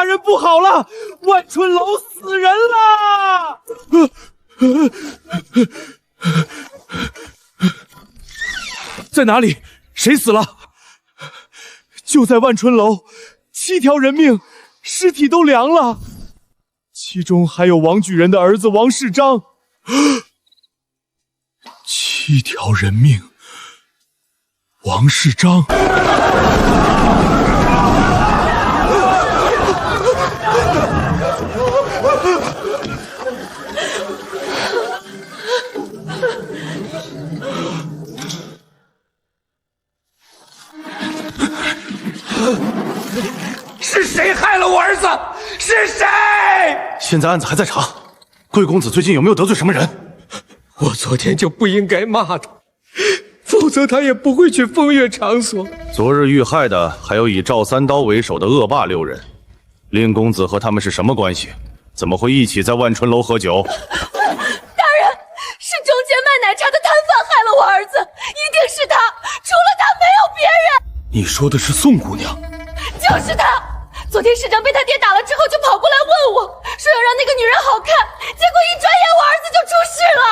大人不好了，万春楼死人了！在哪里？谁死了？就在万春楼，7条人命，尸体都凉了，其中还有王举人的儿子王世章。7条人命，王世章。是谁害了我儿子？是谁？现在案子还在查，贵公子最近有没有得罪什么人？我昨天就不应该骂他，否则他也不会去风月场所。昨日遇害的还有以赵三刀为首的恶霸6人，林公子和他们是什么关系？怎么会一起在万春楼喝酒？大人，是中间卖奶茶的摊贩害了我儿子，一定是他，除了他没有别人。你说的是宋姑娘？就是他。昨天市长被他爹打了之后，就跑过来问我，说要让那个女人好看，结果一转眼我儿子就出事了。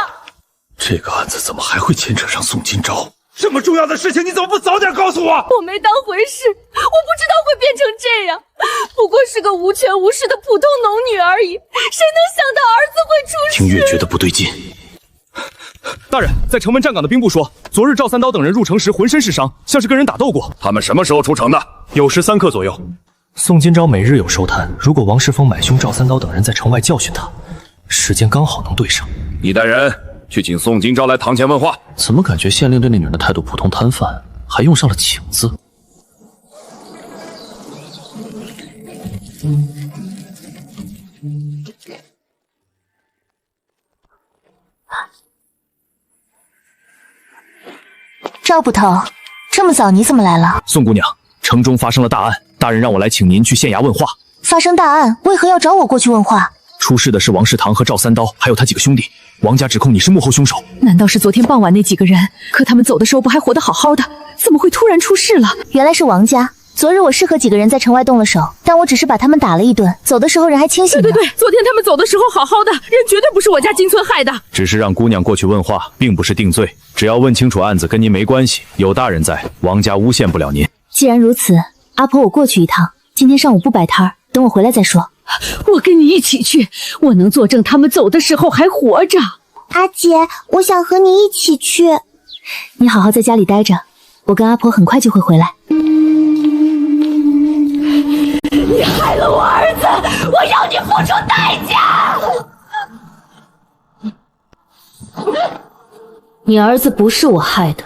这个案子怎么还会牵扯上宋今朝？这么重要的事情，你怎么不早点告诉我？我没当回事，我不知道会变成这样，不过是个无权无势的普通农女而已，谁能想到儿子会出事？听越觉得不对劲。大人，在城门站岗的兵部说，昨日赵三刀等人入城时浑身是伤，像是跟人打斗过。他们什么时候出城的？有时3刻左右。宋今朝每日有收摊，如果王世峰买凶赵三刀等人在城外教训他，时间刚好能对上。你带人去请宋今朝来堂前问话。怎么感觉县令对那女人的态度普通摊贩，还用上了请字？赵捕头，这么早你怎么来了？宋姑娘，城中发生了大案，大人让我来请您去县衙问话。发生大案，为何要找我过去问话？出事的是王世堂和赵三刀，还有他几个兄弟。王家指控你是幕后凶手。难道是昨天傍晚那几个人？可他们走的时候不还活得好好的，怎么会突然出事了？原来是王家。昨日我是和几个人在城外动了手，但我只是把他们打了一顿，走的时候人还清醒呢。对，昨天他们走的时候好好的，人绝对不是我家金村害的。只是让姑娘过去问话，并不是定罪，只要问清楚案子跟您没关系，有大人在，王家诬陷不了您。既然如此，阿婆我过去一趟，今天上午不摆摊儿，等我回来再说。我跟你一起去，我能作证他们走的时候还活着。阿姐，我想和你一起去。你好好在家里待着，我跟阿婆很快就会回来。你害了我儿子，我要你付出代价！你儿子不是我害的，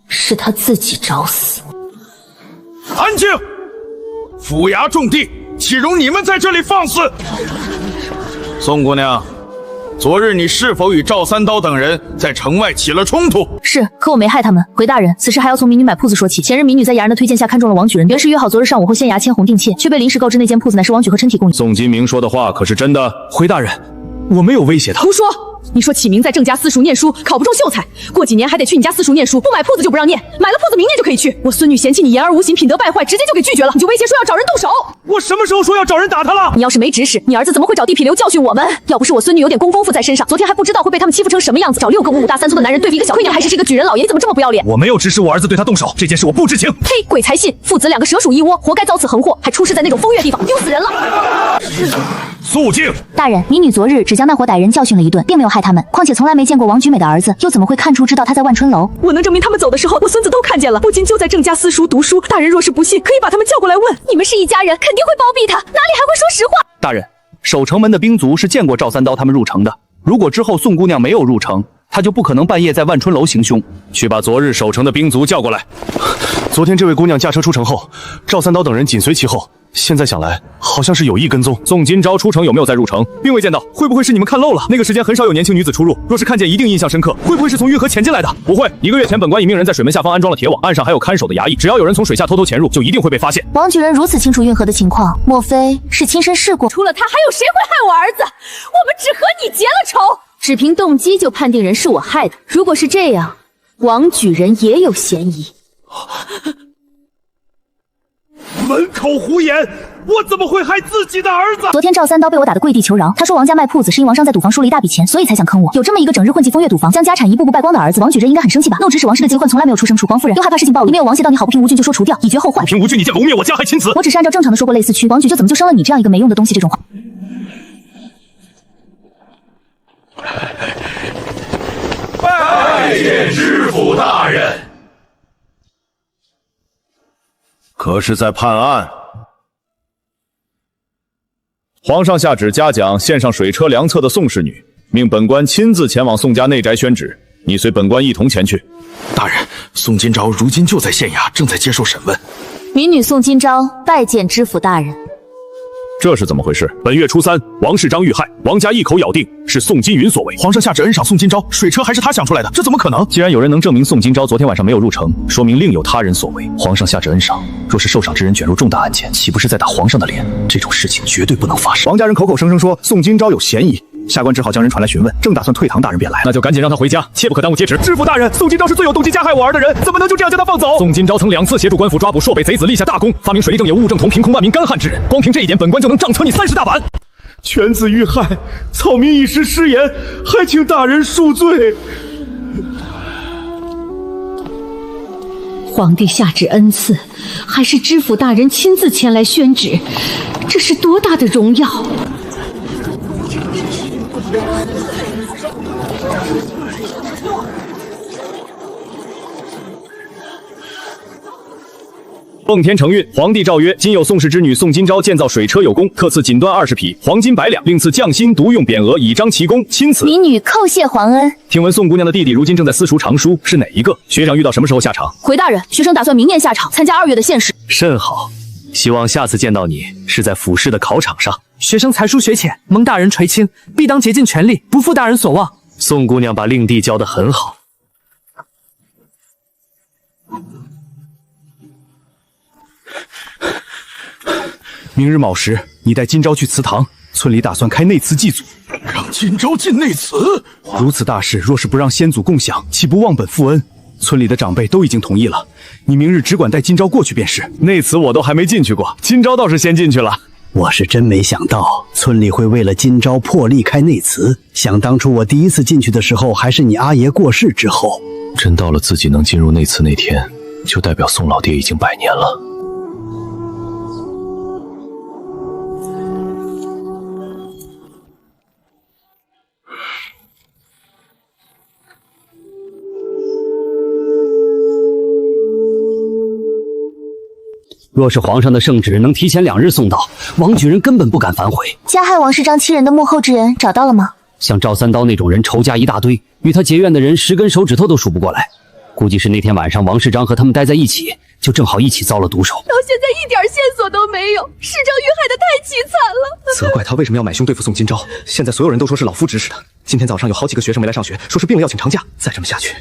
是他自己找死。安静！府衙重地，岂容你们在这里放肆？宋姑娘，昨日你是否与赵三刀等人在城外起了冲突？是，可我没害他们。回大人，此事还要从民女买铺子说起。前日民女在衙人的推荐下看中了王举人，原是约好昨日上午后县衙签红定妾，却被临时告知那间铺子乃是王举和琛体供应。宋金明说的话可是真的？回大人，我没有威胁他。胡说！你说启明在郑家私塾念书，考不中秀才，过几年还得去你家私塾念书，不买铺子就不让念，买了铺子明年就可以去。我孙女嫌弃你言而无信，品德败坏，直接就给拒绝了，你就威胁说要找人动手。我什么时候说要找人打他了？你要是没指使，你儿子怎么会找地痞流教训我们？要不是我孙女有点功夫在身上，昨天还不知道会被他们欺负成什么样子。找6个5大3粗的男人对付一个小亏娘，还是个举人老爷，你怎么这么不要脸？我没有指使我儿子对他动手，这件事我不知情。呸！鬼才信，父子2个蛇鼠一窝，活该遭此横祸，还出事在那种风月地方，丢死人了。肃静！大人，民女昨日只将那伙歹人教训了一顿，并没有害他们，况且从来没见过王举美的儿子，又怎么会看出知道他在万春楼？我能证明他们走的时候，我孙子都看见了，不仅就在郑家私塾读书。大人若是不信，可以把他们叫过来问。你们是一家人，肯定会包庇他，哪里还会说实话？大人，守城门的兵卒是见过赵三刀他们入城的，如果之后宋姑娘没有入城，他就不可能半夜在万春楼行凶。去把昨日守城的兵卒叫过来。昨天这位姑娘驾车出城后，赵三刀等人紧随其后，现在想来好像是有意跟踪。宋今朝出城有没有再入城，并未见到，会不会是你们看漏了？那个时间很少有年轻女子出入，若是看见一定印象深刻。会不会是从运河潜进来的？不会，1个月前本官已命人在水门下方安装了铁网，岸上还有看守的衙役，只要有人从水下偷偷潜入，就一定会被发现。王举人如此清楚运河的情况，莫非是亲身试过？除了他，还有谁会害我儿子？我们只和你结了仇。只凭动机就判定人是我害的，如果是这样，王举人也有嫌疑。满口胡言，我怎么会害自己的儿子？昨天赵三刀被我打得跪地求饶，他说王家卖铺子是因王上在赌房输了一大笔钱，所以才想坑我。有这么一个整日混迹风月赌房，将家产一步步败光的儿子，王举人应该很生气吧？怒指使王氏的结婚从来没有出声，楚皇夫人又害怕事情暴露，没有王谢到你好不平无菌就说除掉，以绝后患。不平无菌，你竟谋灭我家，害亲子！我只是按照正常的说过类似区，王举就怎么就生了你这样一个没用的东西？这种话。拜见知府大人。可是在判案。皇上下旨嘉奖献上水车良策的宋氏女，命本官亲自前往宋家内宅宣旨，你随本官一同前去。大人，宋今朝如今就在县衙，正在接受审问。民女宋今朝拜见知府大人。这是怎么回事？本月初3，王世章遇害，王家一口咬定是宋金云所为。皇上下旨恩赏宋今朝，水车还是他想出来的，这怎么可能？既然有人能证明宋今朝昨天晚上没有入城，说明另有他人所为。皇上下旨恩赏，若是受赏之人卷入重大案件，岂不是在打皇上的脸？这种事情绝对不能发生。王家人口口声声说宋今朝有嫌疑，下官只好将人传来询问，正打算退堂，大人便来了。那就赶紧让他回家，切不可耽误接旨。知府大人，宋今朝是最有动机加害我儿的人，怎么能就这样将他放走？宋今朝曾2次协助官府抓捕朔北贼子，立下大功，发明水利政也务正统，凭空万民，干旱之人。光凭这一点，本官就能杖责你30大板。犬子遇害，草民一时失言，还请大人恕罪。皇帝下旨恩赐，还是知府大人亲自前来宣旨，这是多大的荣耀！奉天承运，皇帝诏曰：今有宋氏之女宋今朝建造水车有功，特赐锦缎20匹，黄金100两，另赐匠心独用匾额，以彰其功。钦此。民女叩谢皇恩。听闻宋姑娘的弟弟如今正在私塾藏书，是哪一个？学长遇到什么时候下场？回大人，学生打算明年下场参加2月的县试。甚好，希望下次见到你是在府试的考场上。学生才疏学浅，蒙大人垂青，必当竭尽全力，不负大人所望。宋姑娘把令弟教得很好。明日卯时，你带今朝去祠堂，村里打算开内祠祭祖。让今朝进内祠？如此大事，若是不让先祖共享，岂不忘本负恩？村里的长辈都已经同意了，你明日只管带今朝过去便是。内祠我都还没进去过，今朝倒是先进去了。我是真没想到，村里会为了今朝破例开内祠。想当初我第一次进去的时候，还是你阿爷过世之后。真到了自己能进入内祠那天，就代表宋老爹已经100年了。若是皇上的圣旨能提前2日送到，王举人根本不敢反悔。加害王世章7人的幕后之人找到了吗？像赵三刀那种人仇家一大堆，与他结怨的人10根手指头都数不过来。估计是那天晚上王世章和他们待在一起，就正好一起遭了毒手。到现在一点线索都没有，世章遇害的太凄惨了。责怪他为什么要买凶对付宋今朝，现在所有人都说是老夫指使的。今天早上有好几个学生没来上学，说是病了要请长假。再这么下去，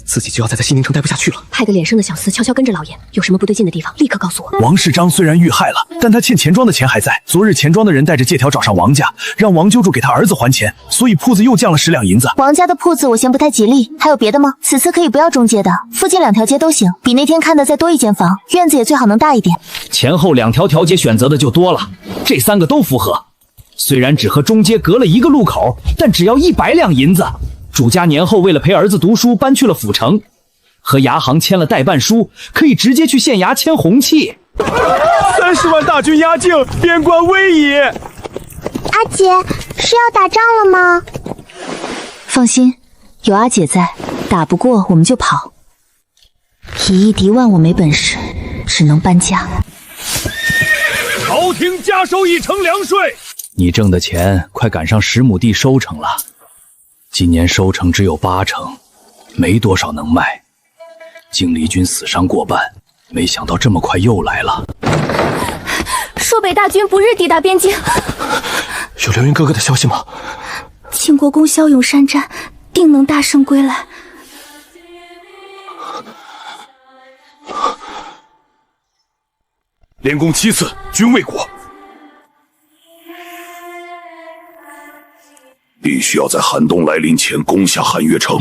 自己就要再在西宁城待不下去了。派个脸生的小厮悄悄跟着老爷，有什么不对劲的地方，立刻告诉我。王世章虽然遇害了，但他欠钱庄的钱还在。昨日钱庄的人带着借条找上王家，让王揪住给他儿子还钱，所以铺子又降了10两银子。王家的铺子我嫌不太吉利，还有别的吗？此次可以不要中街的，附近2条街都行，比那天看的再多一间房，院子也最好能大一点。前后2条条街选择的就多了，这3个都符合。虽然只和中街隔了1个路口，但只要100两银子。主家年后为了陪儿子读书，搬去了府城，和衙行签了代办书，可以直接去县衙签红契。30万大军压境，边关危矣。阿姐，是要打仗了吗？放心，有阿姐在，打不过我们就跑。以一敌万我没本事，只能搬家。朝廷加收1成粮税。你挣的钱快赶上10亩地收成了，今年收成只有8成，没多少能卖。京离军死伤过半，没想到这么快又来了。朔北大军不日抵达边境。有流云哥哥的消息吗？庆国公骁勇善战，定能大胜归来。连攻7次，均未果。必须要在寒冬来临前攻下汉岳城，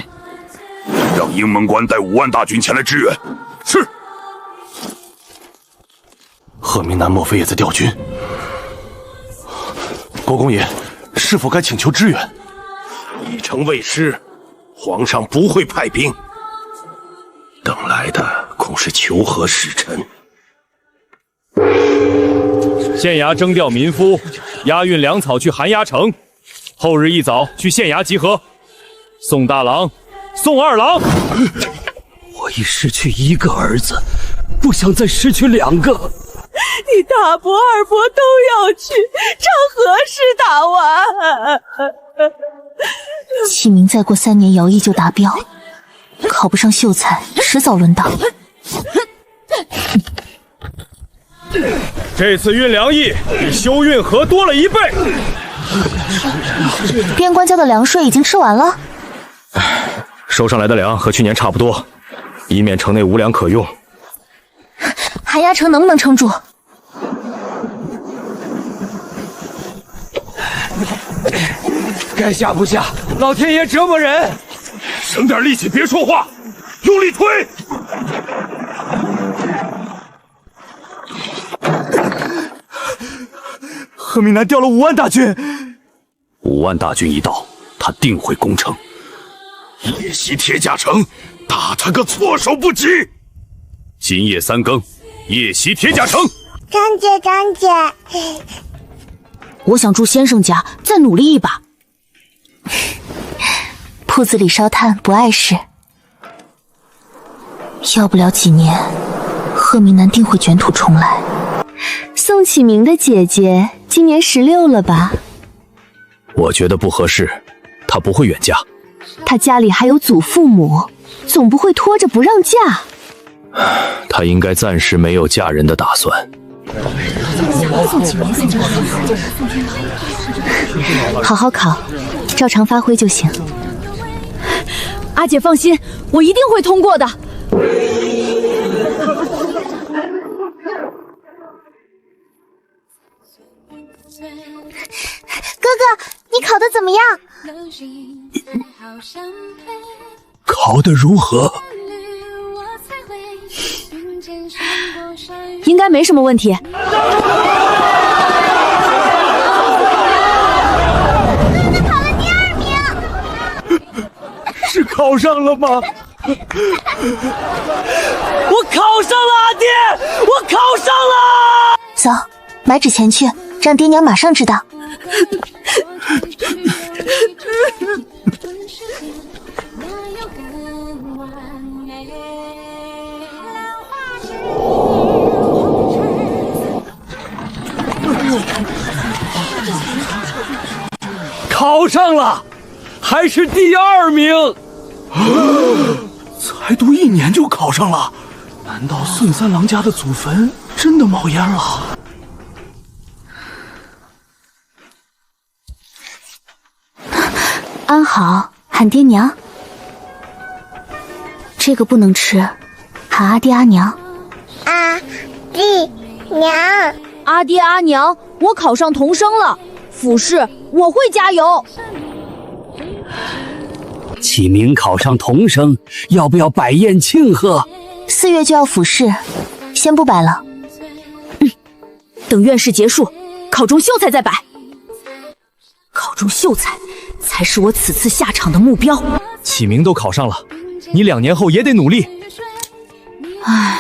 让营门关带5万大军前来支援。是。贺明南莫非也在调军？国公爷，是否该请求支援？一城未失，皇上不会派兵，等来的恐是求和使臣。县衙征调民夫，押运粮草去寒崖城，后日一早去县衙集合。宋大郎，宋二郎，我已失去一个儿子，不想再失去2个。你大伯二伯都要去，这何时打完？启明再过3年徭役就达标，考不上秀才，迟早轮到。这次运粮役比修运河多了1倍。边关交的粮税已经吃完了，收上来的粮和去年差不多，以免城内无粮可用。寒崖城能不能撑住？该下不下，老天爷折磨人。省点力气，别说话，用力推。贺明南调了5万大军，5万大军一到，他定会攻城。夜袭铁甲城，打他个措手不及。今夜3更，夜袭铁甲城。张姐，张姐，我想住先生家，再努力一把。铺子里烧炭不碍事，要不了几年，贺明南定会卷土重来。宋启明的姐姐今年16了吧？我觉得不合适，她不会远嫁。她家里还有祖父母，总不会拖着不让嫁。她应该暂时没有嫁人的打算。好好考，照常发挥就行。阿姐放心，我一定会通过的。哥哥，你考得怎么样？考得如何？应该没什么问题。是考上了吗？我考上了，阿爹，我考上了！走，买纸钱去，让爹娘马上知道。考上了，还是第2名。才读1年就考上了，难道孙三郎家的祖坟真的冒烟了？安好，喊爹娘。这个不能吃，喊阿爹阿娘。阿爹娘，阿爹阿娘，我考上童生了，府试我会加油。启明考上童生，要不要摆宴庆贺？4月就要府试，先不摆了。等院试结束，考中秀才再摆。考中秀才才是我此次下场的目标。启明都考上了，你2年后也得努力。唉，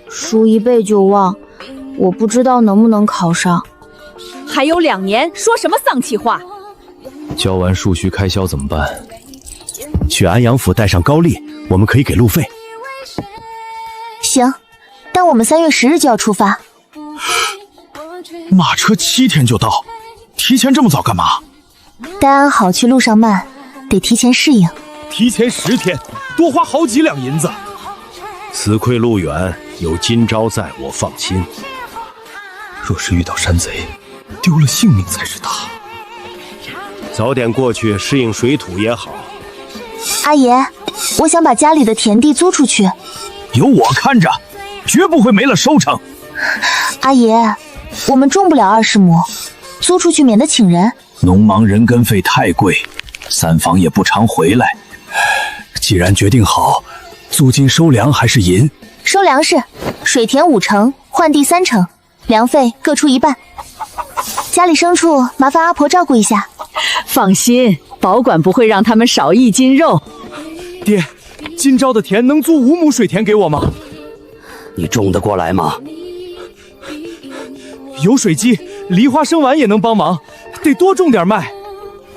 书一背就忘，我不知道能不能考上。还有2年，说什么丧气话？交完数需开销怎么办？去安阳府带上高丽，我们可以给路费。行，但我们3月10日就要出发。马车7天就到，提前这么早干嘛？待安好去路上慢，得提前适应。提前10天，多花好几两银子。此亏路远，有今朝在，我放心。若是遇到山贼，丢了性命才是大。早点过去适应水土也好。阿爷，我想把家里的田地租出去。有我看着，绝不会没了收成。阿爷，我们种不了20亩，租出去免得请人。农忙人根费太贵，3房也不常回来。既然决定好，租金收粮还是银？收粮食，水田5成，换地3成，粮费各出1半。家里牲畜麻烦阿婆照顾一下。放心，保管不会让他们少1斤肉。爹，今朝的田能租5亩水田给我吗？你种得过来吗？有水机，梨花生丸也能帮忙，得多种点麦。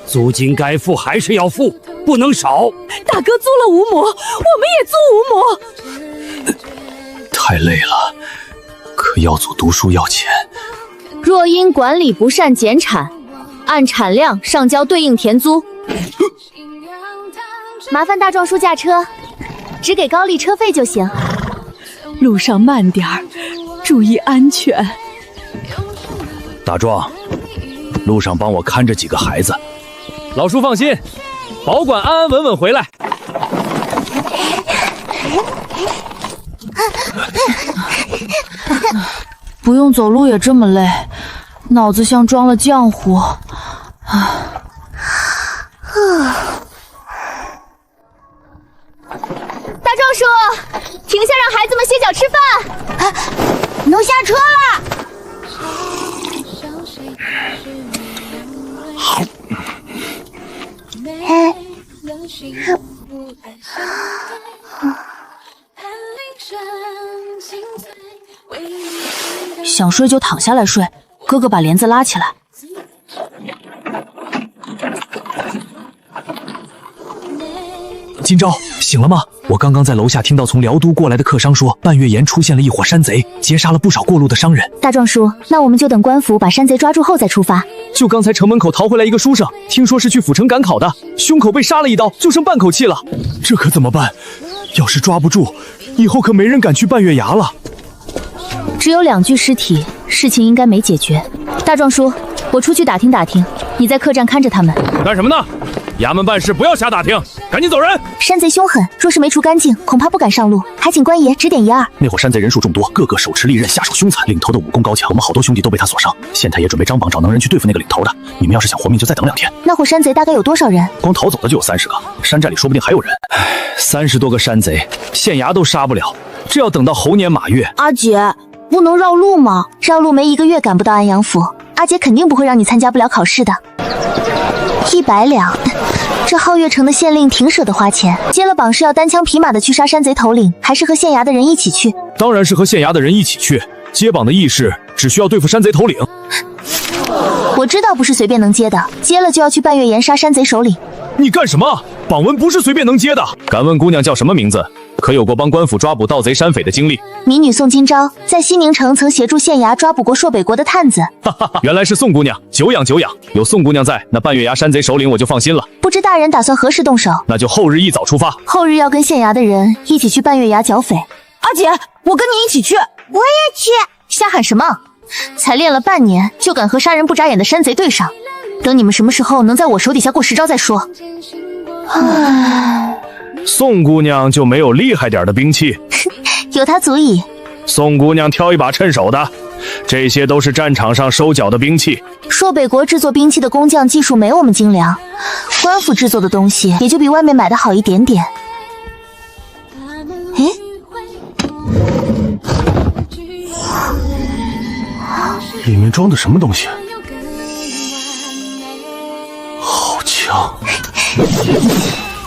租金该付还是要付，不能少。大哥租了5亩，我们也租5亩。太累了，可药祖读书要钱。若因管理不善减产，按产量上交对应田租。麻烦大壮叔驾车，只给高丽车费就行。路上慢点儿，注意安全。大壮，路上帮我看着几个孩子。老叔放心，保管安安稳稳回来。不用走路也这么累，脑子像装了浆糊。大壮叔，停下，让孩子们歇脚吃饭。能下车了。想睡就躺下来睡，哥哥把帘子拉起来。今朝醒了吗？我刚刚在楼下听到从辽都过来的客商说，半月岩出现了一伙山贼，劫杀了不少过路的商人。大壮叔，那我们就等官府把山贼抓住后再出发。就刚才城门口逃回来一个书生，听说是去府城赶考的，胸口被杀了一刀，就剩半口气了。这可怎么办？要是抓不住，以后可没人敢去半月崖了。只有2具尸体，事情应该没解决。大壮叔，我出去打听打听，你在客栈看着他们。干什么呢？衙门办事不要瞎打听，赶紧走人！山贼凶狠，若是没除干净，恐怕不敢上路，还请官爷指点一二。那伙山贼人数众多，个个手持利刃，下手凶残，领头的武功高强，我们好多兄弟都被他所伤。县太爷准备张榜找能人去对付那个领头的，你们要是想活命，就再等2天。那伙山贼大概有多少人？光逃走的就有30个，山寨里说不定还有人。30多个山贼，县衙都杀不了，这要等到猴年马月。阿姐，不能绕路吗？绕路没1个月赶不到安阳府，阿姐肯定不会让你参加不了考试的。100两。这皓月城的县令挺舍得花钱，接了榜是要单枪匹马的去杀山贼头领，还是和县衙的人一起去？当然是和县衙的人一起去。接榜的义士只需要对付山贼头领。我知道不是随便能接的，接了就要去半月岩杀山贼首领。你干什么？榜文不是随便能接的。敢问姑娘叫什么名字？可有过帮官府抓捕盗贼山匪的经历？民女宋今朝在西宁城曾协助县衙抓捕过朔北国的探子。哈哈哈，原来是宋姑娘，久仰久仰。有宋姑娘在，那半月崖山贼首领我就放心了。不知大人打算何时动手？那就后日一早出发。后日要跟县衙的人一起去半月崖剿匪。阿姐，我跟你一起去。我也去。瞎喊什么？才练了半年就敢和杀人不眨眼的山贼对上，等你们什么时候能在我手底下过10招再说。唉，宋姑娘就没有厉害点的兵器？有她足矣。宋姑娘挑一把趁手的，这些都是战场上收缴的兵器。朔北国制作兵器的工匠技术没我们精良，官府制作的东西也就比外面买的好一点点。诶，里面装的什么东西？好强！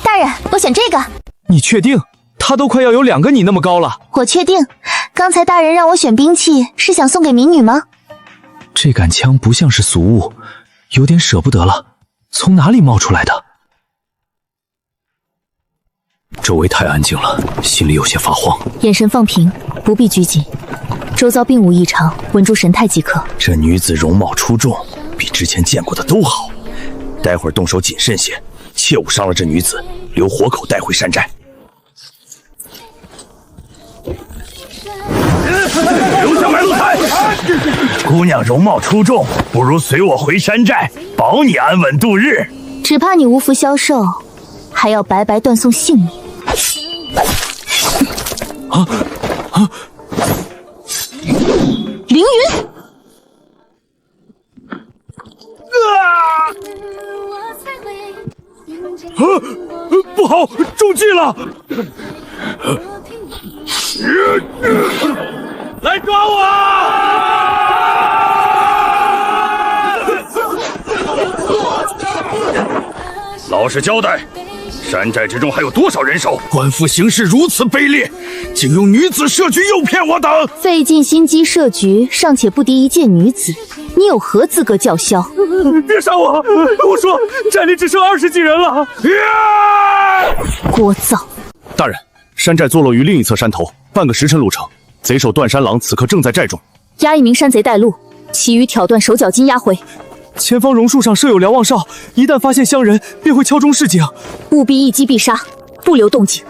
大人，我选这个。你确定？他都快要有2个你那么高了。我确定。刚才大人让我选兵器，是想送给民女吗？这杆枪不像是俗物，有点舍不得了。从哪里冒出来的？周围太安静了，心里有些发慌。眼神放平，不必拘谨。周遭并无异常，稳住神态即可。这女子容貌出众，比之前见过的都好。待会儿动手谨慎些，切勿伤了这女子，留活口带回山寨。留下买路财！姑娘容貌出众，不如随我回山寨，保你安稳度日。只怕你无福消受，还要白白断送性命。凌云！不好，中计了！来抓我！老实交代，山寨之中还有多少人手？官府行事如此卑劣，竟用女子设局诱骗我等！费尽心机设局，尚且不敌一介女子，你有何资格叫嚣？别杀我！我说寨里只剩20几人了。聒噪！大人，山寨坐落于另一侧山头，半个时辰路程。贼首段山狼此刻正在寨中，押一名山贼带路，其余挑断手脚筋押回。前方榕树上设有瞭望哨，一旦发现乡人，便会敲钟示警，务必一击必杀，不留动静。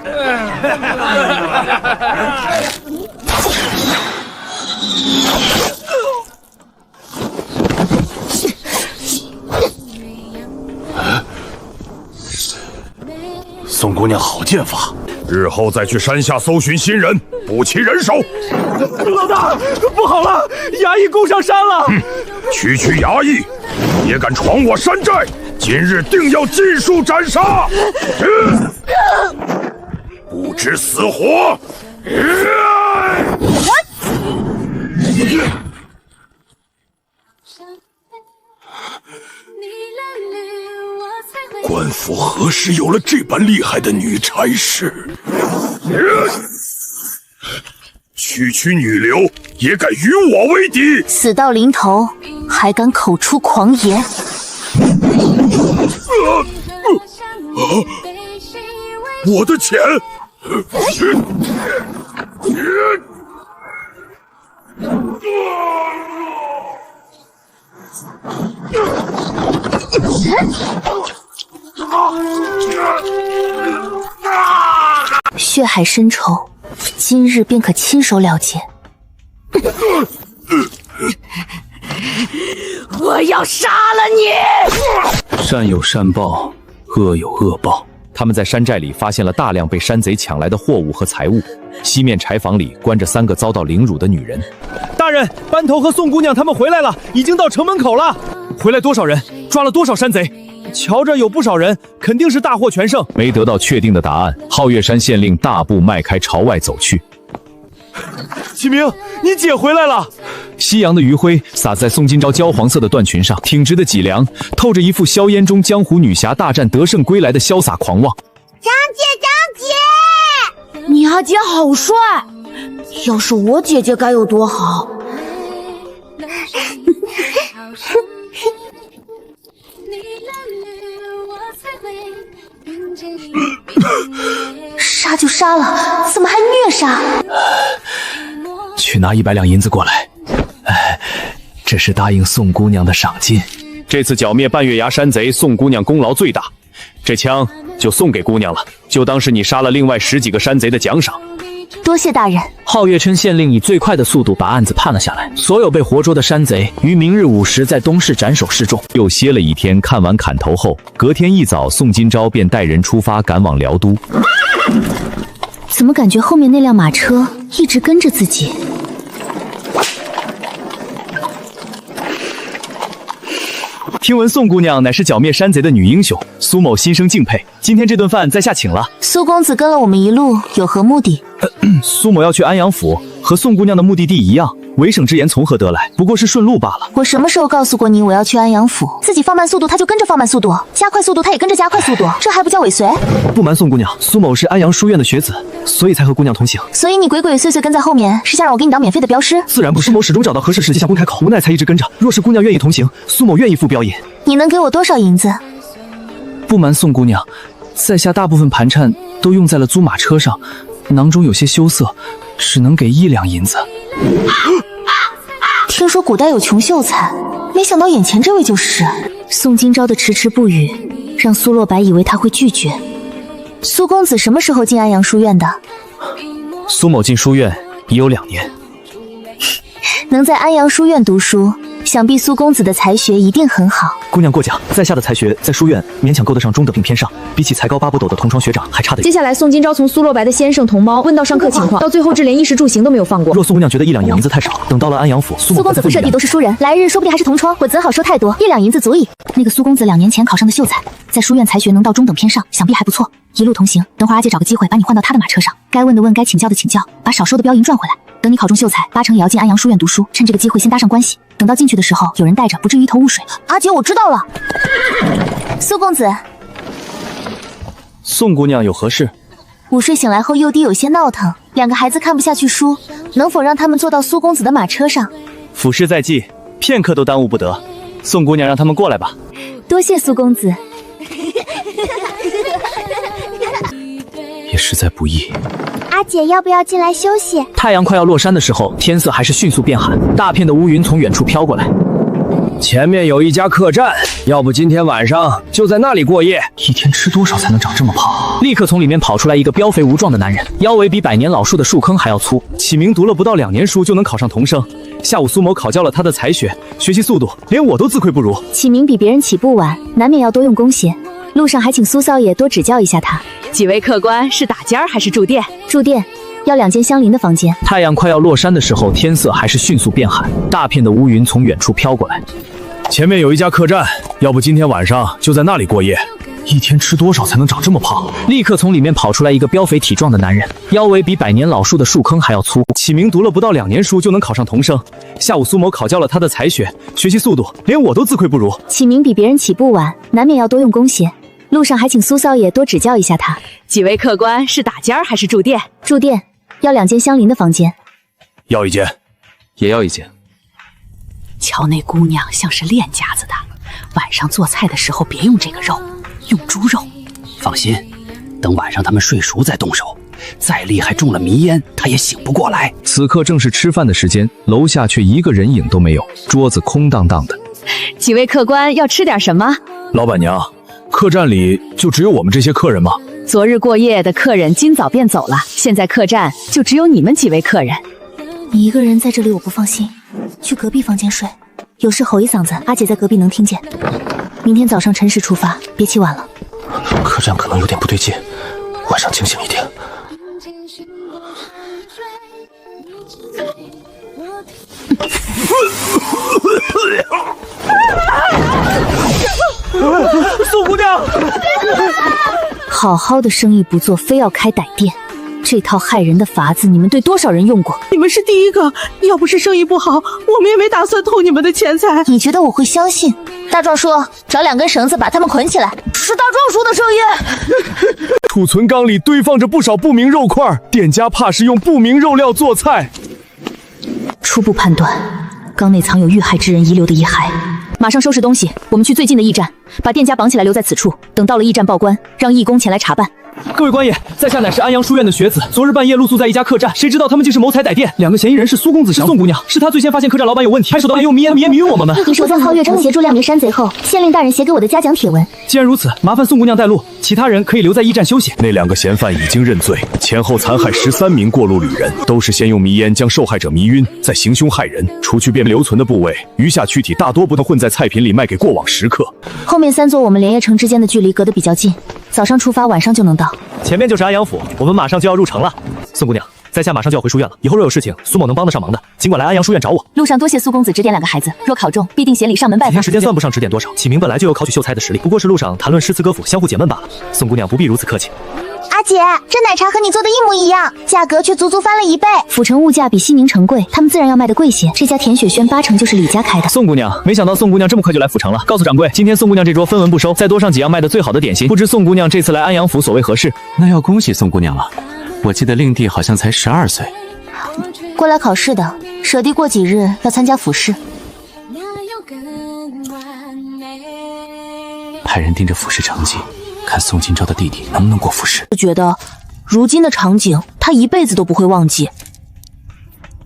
宋姑娘好剑法，日后再去山下搜寻新人，补齐人手。老大，不好了，衙役攻上山了！区衙役也敢闯我山寨，今日定要尽数斩杀！不知死活！官府何时有了这般厉害的女差事？区女流也敢与我为敌？死到临头还敢口出狂言！我的钱！血海深仇，今日便可亲手了结。我要杀了你！善有善报，恶有恶报。他们在山寨里发现了大量被山贼抢来的货物和财物。西面柴房里关着3个遭到凌辱的女人。大人，班头和宋姑娘他们回来了，已经到城门口了。回来多少人？抓了多少山贼？瞧着有不少人，肯定是大获全胜。没得到确定的答案，皓月山县令大步迈开朝外走去。启明，你姐回来了！夕阳的余晖洒在宋今朝焦黄色的缎裙上，挺直的脊梁透着一副硝烟中江湖女侠大战得胜归来的潇洒狂妄。张姐，你阿姐好帅，要是我姐姐该有多好。杀就杀了，怎么还虐杀？去拿100两银子过来。这是答应宋姑娘的赏金。这次剿灭半月崖山贼，宋姑娘功劳最大，这枪就送给姑娘了，就当是你杀了另外10几个山贼的奖赏。多谢大人。皓月琛县令以最快的速度把案子判了下来，所有被活捉的山贼于明日午时在东市斩首示众。又歇了一天，看完砍头后，隔天一早，宋今朝便带人出发赶往辽都。怎么感觉后面那辆马车一直跟着自己？听闻宋姑娘乃是剿灭山贼的女英雄，苏某心生敬佩。今天这顿饭在下请了。苏公子跟了我们一路，有何目的？苏某要去安阳府，和宋姑娘的目的地一样。为省之言从何得来？不过是顺路罢了。我什么时候告诉过你我要去安阳府？自己放慢速度，他就跟着放慢速度；加快速度，他也跟着加快速度，这还不叫尾随？不瞒宋姑娘，苏某是安阳书院的学子，所以才和姑娘同行。所以你鬼鬼祟祟跟在后面，是想让我给你当免费的镖师？自然不是。苏某始终找到合适时机下公开口，无奈才一直跟着。若是姑娘愿意同行，苏某愿意付镖银。你能给我多少银子？不瞒宋姑娘，在下大部分盘缠都用在了租马车上，囊中有些羞涩，只能给1两银子。听说古代有穷秀才，没想到眼前这位就是。宋今朝的迟迟不语，让苏洛白以为他会拒绝。苏公子什么时候进安阳书院的？苏某进书院已有2年。能在安阳书院读书，想必苏公子的才学一定很好。姑娘过奖，在下的才学在书院勉强够得上中等并偏上，比起才高8不斗的同窗学长还差得远。接下来，宋今朝从苏洛白的先生同猫问到上课情况，到最后至连衣食住行都没有放过。若苏姑娘觉得1两银子太少，等到了安阳府，苏公子不设地都是书人，来日说不定还是同窗，我怎好收太多？1两银子足矣。那个苏公子2年前考上的秀才，在书院才学能到中等偏上，想必还不错。一路同行，等会儿阿姐找个机会把你换到她的马车上，该问的问，该请教的请教，把少收的镖银赚回来。等你考中秀才，8成也要进安阳书院读书，趁这个机会先搭上关系，等到进去的时候有人带着，不至于一头雾水。阿姐，我知道了。苏公子，宋姑娘有何事？午睡醒来后，幼弟有些闹腾，两个孩子看不下去书，能否让他们坐到苏公子的马车上？府事在即，片刻都耽误不得。宋姑娘让他们过来吧。多谢苏公子。也实在不易。阿姐，要不要进来休息？太阳快要落山的时候，天色还是迅速变寒，大片的乌云从远处飘过来。前面有一家客栈，要不今天晚上就在那里过夜？一天吃多少才能长这么胖？立刻从里面跑出来一个膘肥无壮的男人，腰围比百年老树的树坑还要粗。启明读了不到2年书就能考上童生，下午苏某考教了他的才学，学习速度连我都自愧不如。启明比别人起步晚，难免要多用功些。路上还请苏少爷多指教一下他。几位客官是打尖儿还是住店？住店，要2间相邻的房间。太阳快要落山的时候，天色还是迅速变寒，大片的乌云从远处飘过来。前面有一家客栈，要不今天晚上就在那里过夜？一天吃多少才能长这么胖？立刻从里面跑出来一个膘肥体壮的男人，腰围比百年老树的树坑还要粗。启明读了不到2年书就能考上童生，下午苏某考教了他的才学，学习速度连我都自愧不如。启明比别人起步晚，难免要多用功些。路上还请苏少爷多指教一下他。几位客官是打尖儿还是住店？住店，要2间相邻的房间。要一间，也要一间。瞧那姑娘像是练家子的，晚上做菜的时候别用这个肉，用猪肉。放心，等晚上他们睡熟再动手。再厉害中了迷烟，他也醒不过来。此刻正是吃饭的时间，楼下却一个人影都没有，桌子空荡荡的。几位客官要吃点什么？老板娘，客栈里就只有我们这些客人吗？昨日过夜的客人今早便走了，现在客栈就只有你们几位客人。你一个人在这里我不放心，去隔壁房间睡，有事吼一嗓子，阿姐在隔壁能听见。明天早上辰时出发，别起晚了。客栈可能有点不对劲，晚上清醒一点。宋姑娘，好好的生意不做，非要开歹店，这套害人的法子，你们对多少人用过？你们是第一个，要不是生意不好，我们也没打算偷你们的钱财。你觉得我会相信？大壮叔，找2根绳子把他们捆起来。是大壮叔的声音。储存缸里堆放着不少不明肉块，店家怕是用不明肉料做菜。初步判断，缸内藏有遇害之人遗留的遗骸。马上收拾东西，我们去最近的驿站，把店家绑起来留在此处，等到了驿站报关，让义工前来查办。各位官爷，在下乃是安阳书院的学子，昨日半夜露宿在一家客栈，谁知道他们竟是谋财歹店，2个嫌疑人是苏公子、是宋姑娘，是他最先发现客栈老板有问题，还手段用迷烟迷晕我们。我在皓月城协助2名山贼后，县令大人写给我的嘉奖帖文。既然如此，麻烦宋姑娘带路，其他人可以留在驿站休息。那2个嫌犯已经认罪，前后残害13名过路旅人，都是先用迷烟将受害者迷晕，再行凶害人。除去便留存的部位，余下躯体大多不能混在菜品里卖给过往食客。后面3座我们连夜城之间的距离隔得比较近，早上出发，晚上就能到。前面就是安阳府，我们马上就要入城了。宋姑娘，在下马上就要回书院了，以后若有事情，苏某能帮得上忙的，尽管来安阳书院找我。路上多谢苏公子指点2个孩子，若考中，必定协理上门拜访。几天时间算不上指点多少，启明本来就有考取秀才的实力，不过是路上谈论诗词歌赋，相互解闷罢了。宋姑娘不必如此客气。阿姐，这奶茶和你做的一模一样，价格却足足翻了1倍。府城物价比西宁城贵，他们自然要卖的贵些。这家田雪轩8成就是李家开的。宋姑娘，没想到宋姑娘这么快就来府城了。告诉掌柜，今天宋姑娘这桌分文不收，再多上几样卖的最好的点心。不知宋姑娘这次来安阳府所为何事？那要恭喜宋姑娘了。我记得令弟好像才12岁。过来考试的，舍弟过几日要参加府试。派人盯着府试成绩，看宋今朝的弟弟能不能过府试。觉得如今的场景，他一辈子都不会忘记。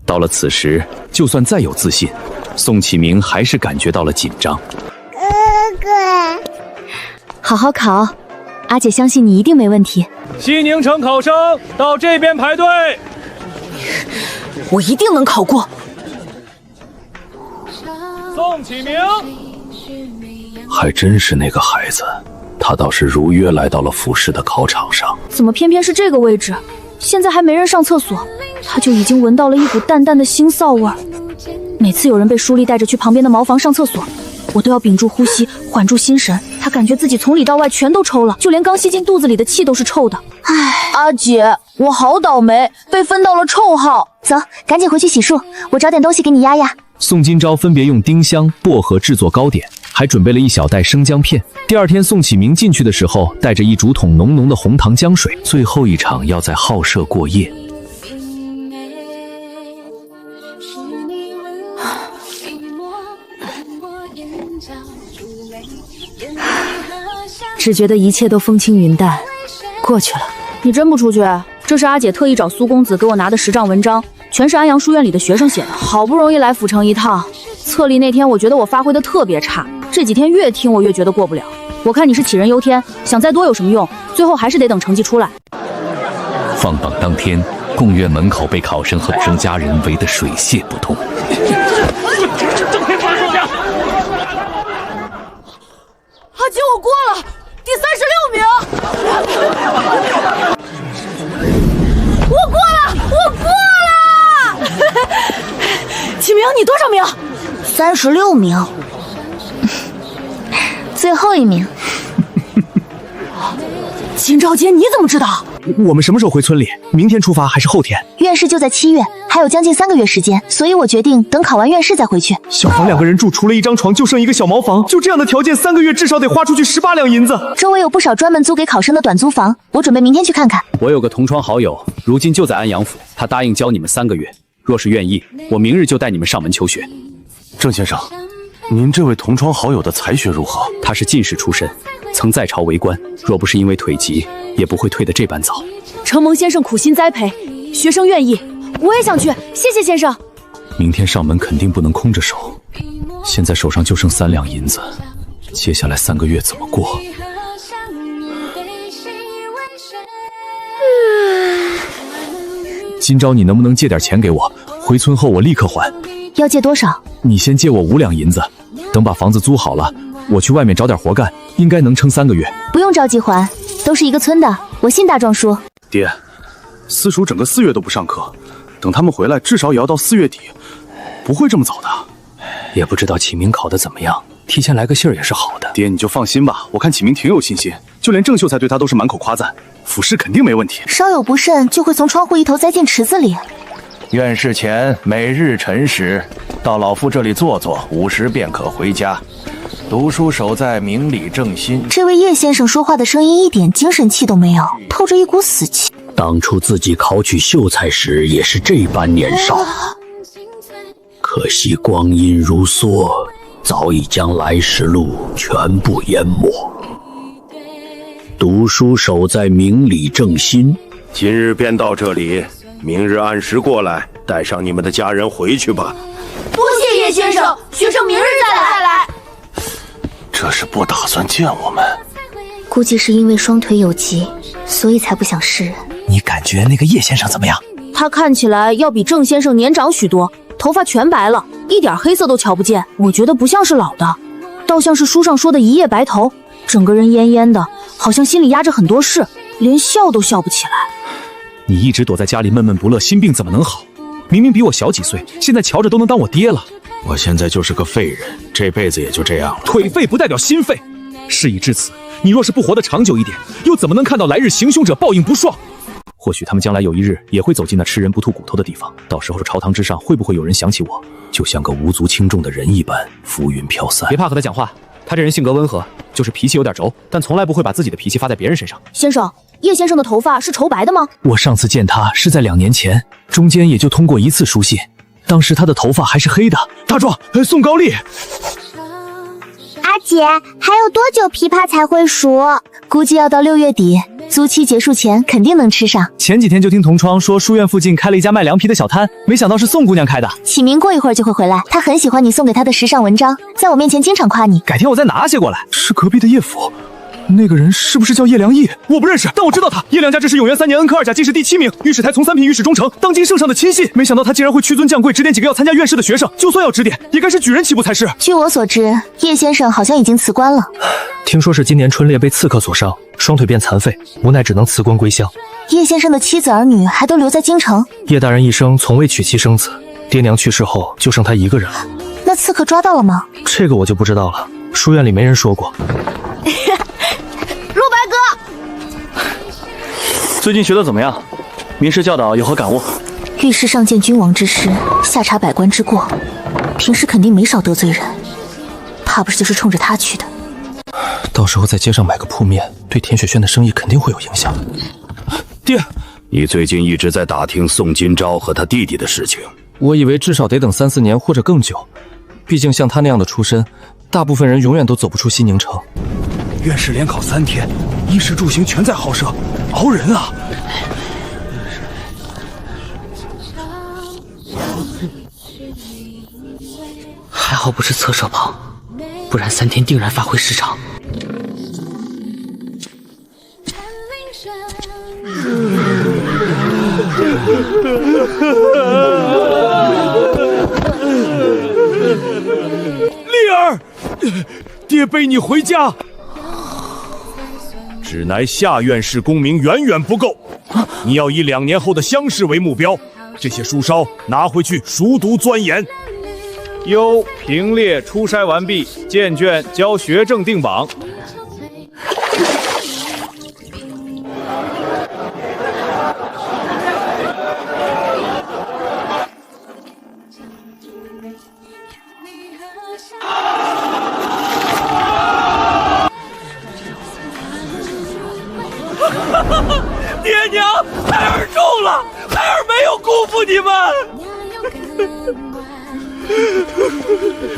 到了此时，就算再有自信，宋启明还是感觉到了紧张。哥哥，好好考，阿姐相信你一定没问题。西宁城考生到这边排队。我一定能考过。宋启明，还真是那个孩子，他倒是如约来到了府试的考场上。怎么偏偏是这个位置？现在还没人上厕所，他就已经闻到了一股淡淡的腥臊味儿。每次有人被书吏带着去旁边的茅房上厕所，我都要屏住呼吸，缓住心神。他感觉自己从里到外全都抽了，就连刚吸进肚子里的气都是臭的。唉，阿姐，我好倒霉，被分到了臭号。走，赶紧回去洗漱，我找点东西给你压压。宋今朝分别用丁香、薄荷制作糕点，还还准备了一小袋生姜片。第二天，宋启明进去的时候，带着一竹筒浓浓的红糖姜水。最后一场要在浩舍过夜。只觉得一切都风轻云淡，过去了。你真不出去？这是阿姐特意找苏公子给我拿的10丈文章，全是安阳书院里的学生写的。好不容易来府城一趟，测历那天我觉得我发挥的特别差，这几天越听我越觉得过不了。我看你是杞人忧天，想再多有什么用？最后还是得等成绩出来。放榜当天，贡院门口被考生和生家人围得水泄不通。阿姐，我过了，第36名。我过了！启明，你多少名？36名，最后一名。金昭姐，你怎么知道？我们什么时候回村里？明天出发还是后天？院试就在7月，还有将近3个月时间，所以我决定等考完院试再回去。小房2个人住，除了一张床就剩一个小茅房，就这样的条件，3个月至少得花出去18两银子。周围有不少专门租给考生的短租房，我准备明天去看看。我有个同窗好友，如今就在安阳府，他答应教你们3个月，若是愿意，我明日就带你们上门求学。郑先生，您这位同窗好友的才学如何？他是进士出身，曾在朝为官，若不是因为腿疾，也不会退得这般早。承蒙先生苦心栽培，学生愿意，我也想去，谢谢先生。明天上门肯定不能空着手，现在手上就剩3两银子，接下来3个月怎么过？今朝你能不能借点钱给我？回村后我立刻还。要借多少？你先借我5两银子，等把房子租好了，我去外面找点活干，应该能撑3个月。不用着急还，都是一个村的，我信大壮叔。爹，私塾整个4月都不上课，等他们回来至少也要到4月底，不会这么早的。也不知道启明考得怎么样，提前来个信儿也是好的。爹，你就放心吧，我看启明挺有信心，就连郑秀才对他都是满口夸赞，府试肯定没问题。稍有不慎就会从窗户一头栽进池子里。院试前每日晨时，到老夫这里坐坐，5时便可回家。读书守在，明理正心。这位叶先生说话的声音一点精神气都没有，透着一股死气。当初自己考取秀才时也是这般年少，可惜光阴如梭，早已将来时路全部淹没。读书守在，明理正心。今日便到这里，明日按时过来，带上你们的家人回去吧。多谢叶先生，学生明日再来。这是不打算见我们？估计是因为双腿有疾，所以才不想示人。你感觉那个叶先生怎么样？他看起来要比郑先生年长许多，头发全白了，一点黑色都瞧不见。我觉得不像是老的，倒像是书上说的一夜白头，整个人恹恹的，好像心里压着很多事，连笑都笑不起来。你一直躲在家里闷闷不乐，心病怎么能好？明明比我小几岁，现在瞧着都能当我爹了。我现在就是个废人，这辈子也就这样了。腿废不代表心废，事已至此，你若是不活得长久一点，又怎么能看到来日行凶者报应不爽？或许他们将来有一日也会走进那吃人不吐骨头的地方，到时候朝堂之上会不会有人想起我，就像个无足轻重的人一般，浮云飘散。别怕和他讲话，他这人性格温和，就是脾气有点轴，但从来不会把自己的脾气发在别人身上。先生，叶先生的头发是稠白的吗？我上次见他是在2年前，中间也就通过1次书信，当时他的头发还是黑的。大壮，宋高丽。阿姐，还有多久枇杷才会熟？估计要到6月底，租期结束前肯定能吃上。前几天就听同窗说书院附近开了一家卖凉皮的小摊，没想到是宋姑娘开的。启明过一会儿就会回来，他很喜欢你送给他的时尚文章，在我面前经常夸你。改天我再拿些过来。是隔壁的叶府，那个人是不是叫叶良义？我不认识，但我知道他。叶良家这是永元3年恩科2甲进士第7名，御史台从3品御史中丞，当今圣上的亲信。没想到他竟然会屈尊降贵，指点几个要参加院试的学生。就算要指点，也该是举人起步才是。据我所知，叶先生好像已经辞官了。听说是今年春猎被刺客所伤，双腿变残废，无奈只能辞官归乡。叶先生的妻子儿女还都留在京城。叶大人一生从未娶妻生子，爹娘去世后就剩他一个人了。那刺客抓到了吗？这个我就不知道了，书院里没人说过。陆白哥，最近学得怎么样？名师教导有何感悟？遇事上见君王之师，下察百官之过，平时肯定没少得罪人。怕不是就是冲着他去的。到时候在街上买个铺面，对田雪轩的生意肯定会有影响。爹，你最近一直在打听宋金钊和他弟弟的事情。我以为至少得等3、4年或者更久，毕竟像他那样的出身，大部分人永远都走不出西宁城。院士连考3天，衣食住行全在豪舍，熬人啊！还好不是侧射跑，不然3天定然发挥失常。丽儿，爹背你回家。只乃下院士功名远远不够，你要以2年后的乡试为目标。这些书烧拿回去熟读钻研。优评列初筛完毕，见卷交学政定榜。爹娘，孩儿中了，孩儿没有辜负你们。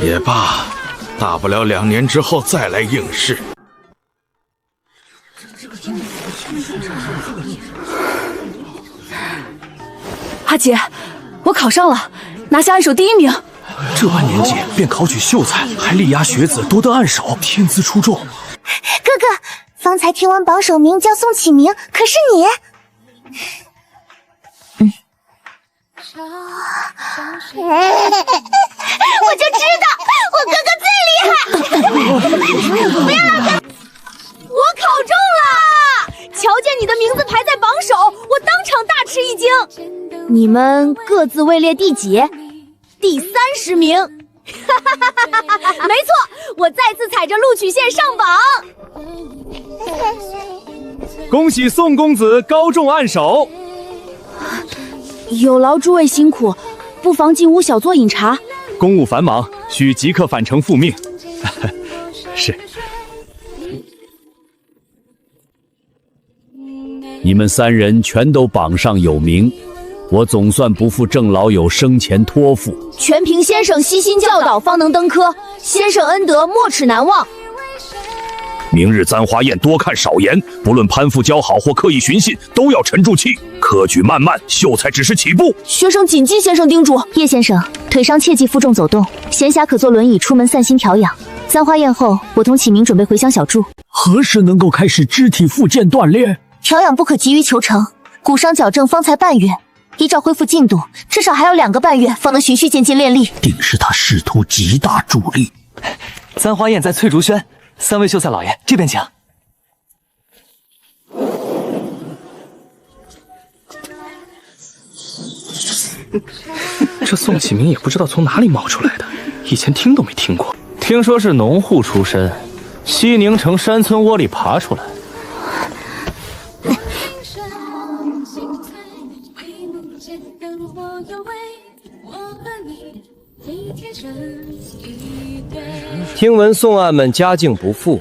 也罢，大不了2年之后再来应试。阿姐，我考上了，拿下按手第1名。这般年纪便考取秀才，还力压学子夺得按手，天资出众。哥哥，方才听闻榜首名叫宋启明，可是你？我就知道我哥哥最厉害！不要老哥，我考中了！瞧见你的名字排在榜首，我当场大吃一惊。你们各自位列第几？第30名。没错，我再次踩着录取线上榜。恭喜宋公子高中按手。有劳诸位辛苦，不妨进屋小坐饮茶。公务繁忙，需即刻返程复命。是。你们3人全都榜上有名，我总算不负郑老友生前托付。全凭先生悉心教导，方能登科。先生恩德没齿难忘。明日簪花宴多看少言，不论攀附交好或刻意寻衅，都要沉住气，科举慢慢，秀才只是起步。学生谨记先生叮嘱。叶先生，腿上切忌负重走动，闲暇可坐轮椅出门散心调养。簪花宴后，我同启明准备回乡小住。何时能够开始肢体复健锻炼？调养不可急于求成，骨伤矫正方才半月，依照恢复进度，至少还要2个半月方能循序渐进练力。定是他仕途极大助力。簪花宴在翠竹轩，3位秀才老爷这边请。这宋启明也不知道从哪里冒出来的，以前听都没听过。听说是农户出身，西宁城山村窝里爬出来。听闻宋案们家境不富，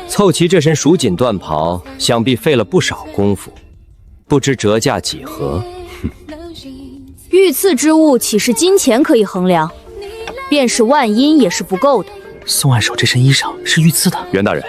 凑齐这身蜀锦缎袍，想必费了不少功夫，不知折价几何。御赐之物岂是金钱可以衡量？便是万银也是不够的。宋按手这身衣裳是御赐的。袁大人，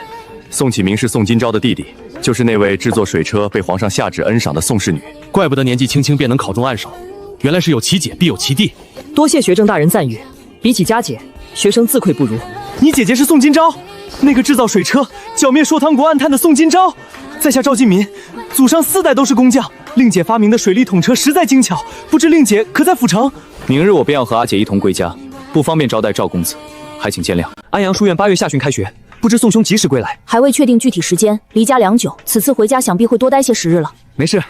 宋启明是宋金钊的弟弟，就是那位制作水车被皇上下旨恩赏的宋氏女。怪不得年纪轻轻便能考中按手，原来是有其姐必有其弟。多谢学政大人赞誉，比起家姐，学生自愧不如。你姐姐是宋金钊，那个制造水车、剿灭朔汤国暗探的宋金钊，在下赵进民，祖上4代都是工匠。令姐发明的水利统车实在精巧，不知令姐可在府城？明日我便要和阿姐一同归家，不方便招待赵公子，还请见谅。安阳书院8月下旬开学，不知宋兄几时归来？还未确定具体时间，离家良久，此次回家想必会多待些时日了。没事，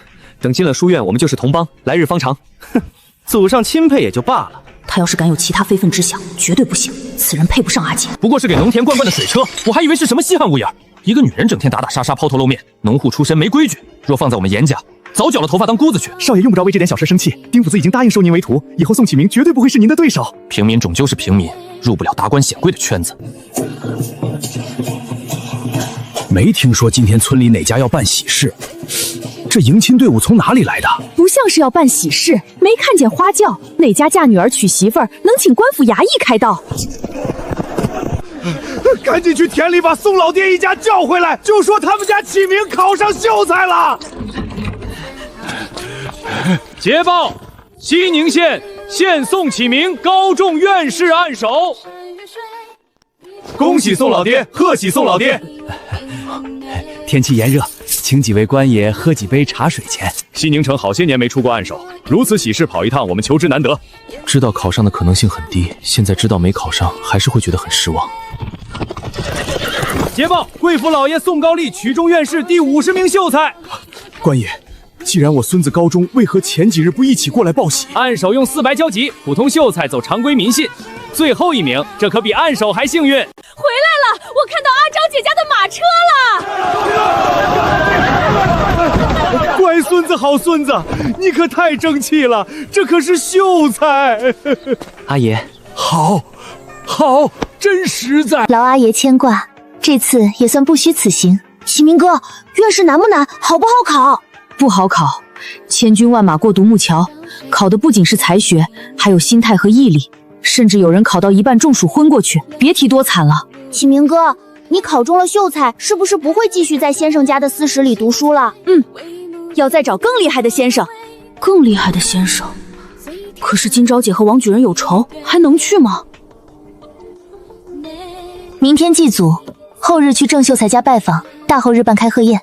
等进了书院，我们就是同帮，来日方长。哼，祖上钦佩也就罢了，他要是敢有其他非分之想，绝对不行。此人配不上阿姐。不过是给农田灌灌的水车，我还以为是什么稀罕物眼。一个女人整天打打杀杀，抛头露面，农户出身没规矩。若放在我们严家，早绞了头发当姑子去。少爷用不着为这点小事生气，丁府子已经答应收您为徒，以后宋启明绝对不会是您的对手。平民终究是平民，入不了达官显贵的圈子。没听说今天村里哪家要办喜事，这迎亲队伍从哪里来的？不像是要办喜事，没看见花轿，哪家嫁女儿娶媳妇儿能请官府衙役开道？赶紧去田里把宋老爹一家叫回来，就说他们家启明考上秀才了。捷报：西宁县现宋启明高中院士按手。恭喜宋老爹，贺喜宋老爹！天气炎热，请几位官爷喝几杯茶水钱。西宁城好些年没出过按手，如此喜事跑一趟，我们求之难得。知道考上的可能性很低，现在知道没考上，还是会觉得很失望。捷报：贵府老爷宋高丽取中院士第50名秀才。官爷，既然我孙子高中，为何前几日不一起过来报喜？按手用400交集，普通秀才走常规民信。最后一名，这可比按手还幸运。回来了，我看到阿昭姐家的马车了。乖孙子，好孙子，你可太争气了，这可是秀才。阿爷，好，真实在。劳阿爷牵挂，这次也算不虚此行。启明哥，院士难不难？好不好考？不好考，千军万马过独木桥，考的不仅是才学，还有心态和毅力。甚至有人考到一半中暑昏过去，别提多惨了。启明哥，你考中了秀才，是不是不会继续在先生家的私塾里读书了？要再找更厉害的先生。更厉害的先生？可是金钊姐和王举人有仇，还能去吗？明天祭祖，后日去郑秀才家拜访，大后日办开贺宴。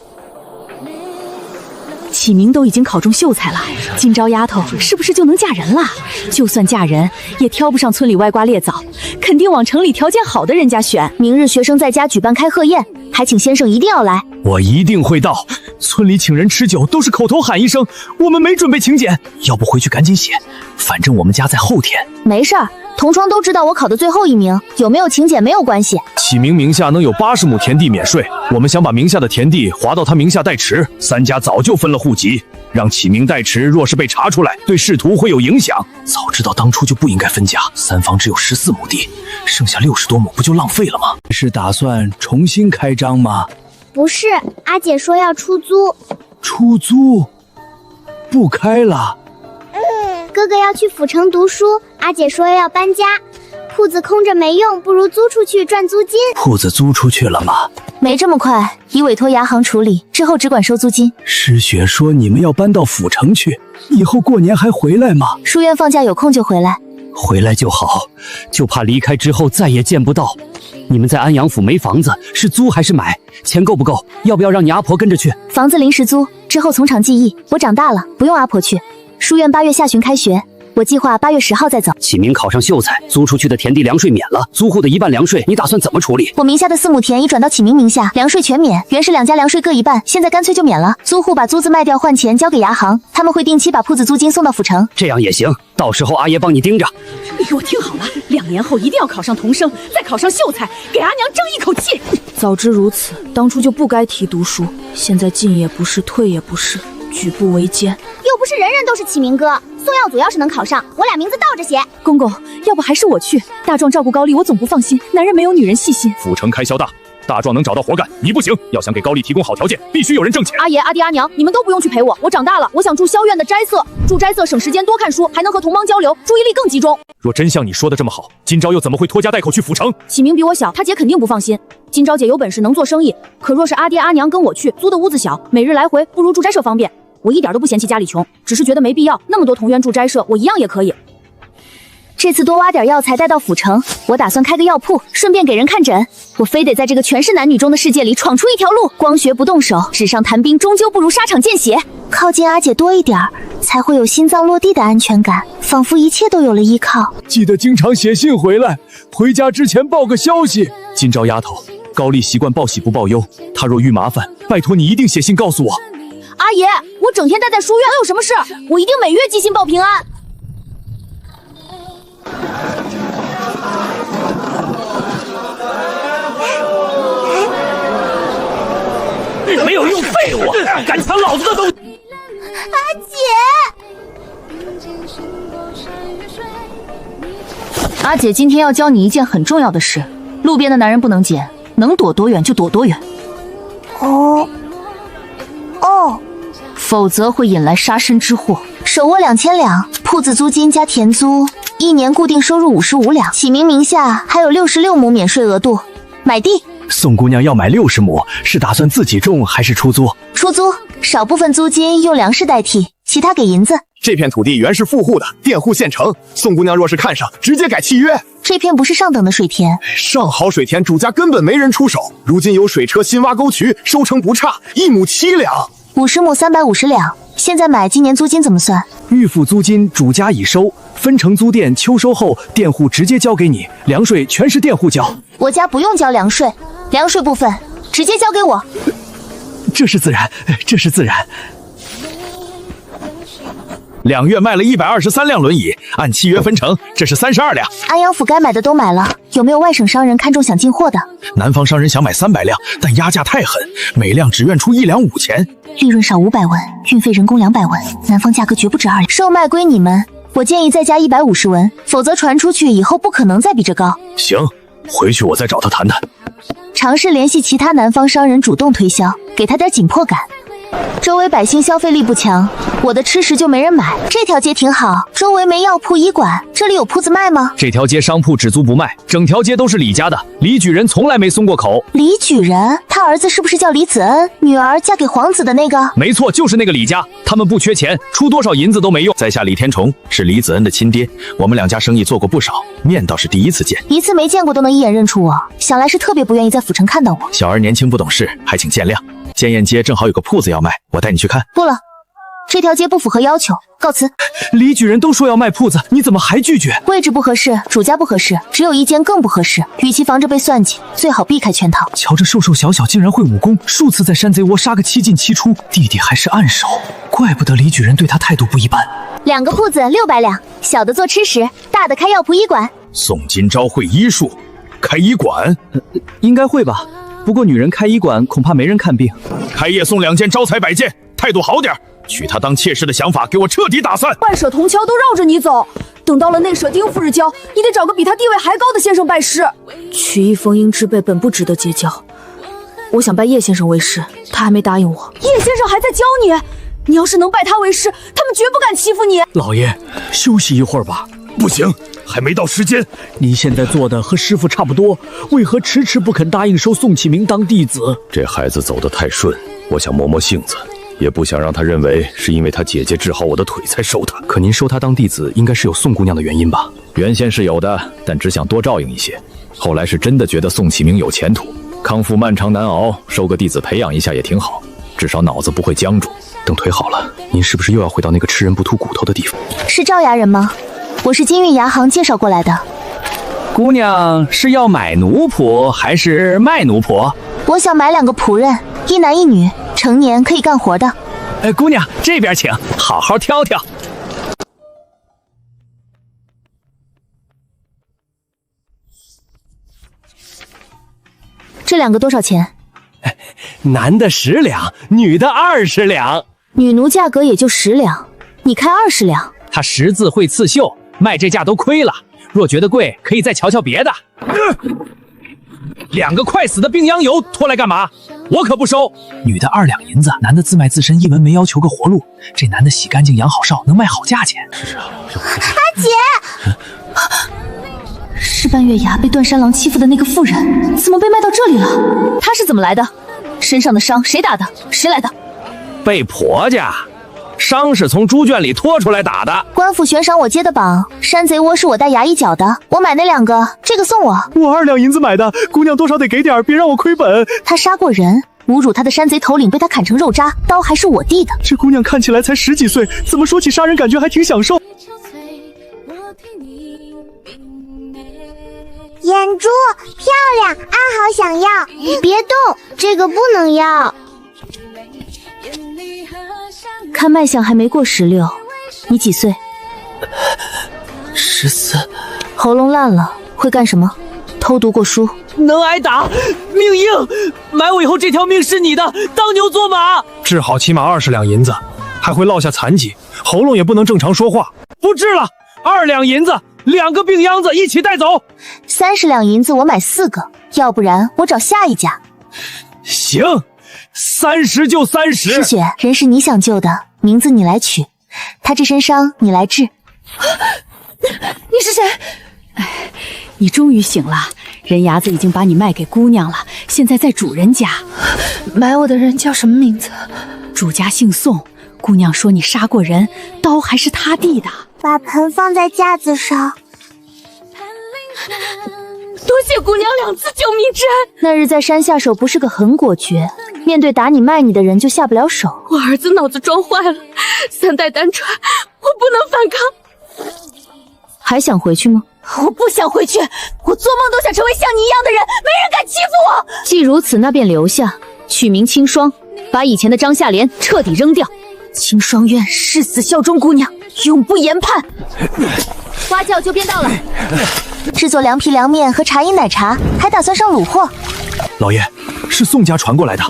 启明都已经考中秀才了，金钊丫头是不是就能嫁人了？就算嫁人，也挑不上村里歪瓜裂枣，肯定往城里条件好的人家选。明日学生在家举办开贺宴，还请先生一定要来。我一定会到。村里请人吃酒都是口头喊一声，我们没准备请柬。要不回去赶紧写，反正我们家在后天。没事儿，同窗都知道我考的最后1名，有没有请柬没有关系。启明名下能有80亩田地免税，我们想把名下的田地划到他名下代持，3家早就分了户籍，让启明代持，若是被查出来，对仕途会有影响。早知道当初就不应该分家，3房只有14亩地，剩下60多亩不就浪费了吗？是打算重新开张吗？不是，阿姐说要出租。出租？不开了？哥哥要去府城读书，阿姐说要搬家，铺子空着没用，不如租出去赚租金。铺子租出去了吗？没这么快，已委托衙行处理，之后只管收租金。诗雪说你们要搬到府城去，以后过年还回来吗？书院放假有空就回来。回来就好，就怕离开之后再也见不到。你们在安阳府没房子，是租还是买？钱够不够？要不要让你阿婆跟着去？房子临时租，之后从长计议。我长大了，不用阿婆去。书院8月下旬开学，我计划8月10号再走。启明考上秀才，租出去的田地粮税免了，租户的1半粮税，你打算怎么处理？我名下的4亩田已转到启明名下，粮税全免。原是2家粮税各1半，现在干脆就免了。租户把租子卖掉换钱交给衙行，他们会定期把铺子租金送到府城。这样也行，到时候阿爷帮你盯着。你给我听好了，2年后一定要考上童生，再考上秀才，给阿娘争一口气。早知如此，当初就不该提读书，现在进也不是，退也不是，举步维艰。又不是人人都是启明哥，宋耀祖要是能考上，我俩名字倒着写。公公，要不还是我去，大壮照顾高丽，我总不放心。男人没有女人细心。府城开销大，大壮能找到活干，你不行。要想给高丽提供好条件，必须有人挣钱。阿爷、阿弟、阿娘，你们都不用去陪我，我长大了，我想住萧院的斋舍，住斋舍省时间多看书，还能和同帮交流，注意力更集中。若真像你说的这么好，今朝又怎么会拖家带口去府城？启明比我小，他姐肯定不放心。今朝姐有本事能做生意，可若是阿爹阿娘跟我去，租的屋子小，每日来回不如住斋舍方便。我一点都不嫌弃家里穷，只是觉得没必要，那么多同源住斋舍，我一样也可以。这次多挖点药材带到府城，我打算开个药铺，顺便给人看诊。我非得在这个全是男女中的世界里闯出一条路，光学不动手，纸上谈兵终究不如沙场见血。靠近阿姐多一点，才会有心脏落地的安全感，仿佛一切都有了依靠。记得经常写信回来，回家之前报个消息。今朝丫头，高丽习惯报喜不报忧，她若遇麻烦，拜托你一定写信告诉我。阿爷，我整天待在书院，有什么事？我一定每月寄信报平安。没有用，废物，敢抢老子的东西！阿姐，阿姐今天要教你一件很重要的事，路边的男人不能捡，能躲多远就躲多远。哦，否则会引来杀身之祸。手握2000两，铺子租金加田租，1年固定收入55两，启明名下还有66亩免税额度，买地。宋姑娘要买60亩，是打算自己种还是出租？出租，少部分租金用粮食代替，其他给银子。这片土地原是富户的，佃户现成。宋姑娘若是看上，直接改契约。这片不是上等的水田，上好水田，主家根本没人出手。如今有水车新挖沟渠，收成不差，1亩7两，50亩350两。现在买，今年租金怎么算？预付租金主家已收，分成租佃，秋收后佃户直接交给你，粮税全是佃户交。我家不用交粮税，粮税部分直接交给我。这是自然，这是自然。2月卖了123辆轮椅，按契约分成，这是32辆。安阳府该买的都买了，有没有外省商人看中想进货的？南方商人想买300辆，但压价太狠，每辆只愿出1两5钱，利润少500文，运费人工200文，南方价格绝不止2两。售卖归你们，我建议再加150文，否则传出去以后不可能再比这高。行，回去我再找他谈谈。尝试联系其他南方商人主动推销，给他点紧迫感。周围百姓消费力不强，我的吃食就没人买。这条街挺好，周围没药铺医馆，这里有铺子卖吗？这条街商铺只租不卖，整条街都是李家的，李举人从来没松过口。李举人，他儿子是不是叫李子恩？女儿嫁给皇子的那个？没错，就是那个李家，他们不缺钱，出多少银子都没用。在下李天崇，是李子恩的亲爹，我们2家生意做过不少，面倒是第一次见。一次没见过都能一眼认出我，想来是特别不愿意在府城看到我。小儿年轻不懂事，还请见谅。建燕街正好有个铺子要卖，我带你去看。不了，这条街不符合要求，告辞。李举人都说要卖铺子，你怎么还拒绝？位置不合适，主家不合适，只有一间更不合适。与其防着被算计，最好避开圈套。瞧这瘦瘦小小竟然会武功，数次在山贼窝杀个7进7出，弟弟还是暗手，怪不得李举人对他态度不一般。2个铺子600两，小的做吃食，大的开药铺医馆。宋金钊会医术，开医馆？应该会吧。不过女人开医馆恐怕没人看病。开业送2件，招财摆件，态度好点，娶她当妾室的想法给我彻底打散。外舍同桥都绕着你走，等到了内舍丁夫日交，你得找个比他地位还高的先生拜师。曲意逢迎之辈本不值得结交，我想拜叶先生为师，他还没答应我。叶先生还在教你，你要是能拜他为师，他们绝不敢欺负你。老爷，休息一会儿吧。不行，还没到时间。你现在做的和师傅差不多，为何迟迟不肯答应收宋启明当弟子？这孩子走得太顺，我想磨磨性子，也不想让他认为是因为他姐姐治好我的腿才收他。可您收他当弟子，应该是有宋姑娘的原因吧？原先是有的，但只想多照应一些。后来是真的觉得宋启明有前途，康复漫长难熬，收个弟子培养一下也挺好，至少脑子不会僵住。等腿好了，您是不是又要回到那个吃人不吐骨头的地方？是赵衙人吗？我是金运牙行介绍过来的。姑娘是要买奴仆还是卖奴仆？我想买2个仆人，1男1女，成年可以干活的。姑娘这边请，好好挑挑。这2个多少钱？男的10两，女的20两。女奴价格也就10两，你开20两。他识字会刺绣，卖这价都亏了。若觉得贵，可以再瞧瞧别的。2个快死的病秧油拖来干嘛？我可不收。女的2两银子，男的自卖自身1文，没要求个活路。这男的洗干净养好哨，能卖好价钱。阿姐，是半月崖被段山狼欺负的那个妇人，怎么被卖到这里了？她是怎么来的？身上的伤谁打的？谁来的？被婆家。伤是从猪圈里拖出来打的。官府悬赏我接的榜，山贼窝是我带衙役缴的，我买那2个，这个送我。我2两银子买的，姑娘多少得给点，别让我亏本。他杀过人，侮辱他的山贼头领被他砍成肉渣，刀还是我递的。这姑娘看起来才10几岁，怎么说起杀人感觉还挺享受。眼珠漂亮，阿豪想要，别动，这个不能要。看脉象还没过16，你几岁？14。喉咙烂了，会干什么？偷读过书？能挨打，命硬。买我以后这条命是你的，当牛做马。治好起码20两银子，还会落下残疾，喉咙也不能正常说话。不治了，2两银子， 2个病秧子一起带走。30两银子我买4个，要不然我找下一家。行，30就30。师姐，人是你想救的，名字你来取，他这身伤你来治。你是谁？哎，你终于醒了。人牙子已经把你卖给姑娘了，现在在主人家。买我的人叫什么名字？主家姓宋，姑娘说你杀过人，刀还是他递的。把盆放在架子上。多谢姑娘2次救命之恩。那日在山下手不是个狠果决，面对打你卖你的人就下不了手。我儿子脑子撞坏了，3代单传，我不能反抗。还想回去吗？我不想回去，我做梦都想成为像你一样的人，没人敢欺负我。既如此，那便留下，取名清霜，把以前的张夏莲彻底扔掉。清霜愿誓死效忠姑娘，永不言叛。花轿就便到了，制作凉皮凉面和茶饮奶茶，还打算上卤货。老爷，是宋家传过来的，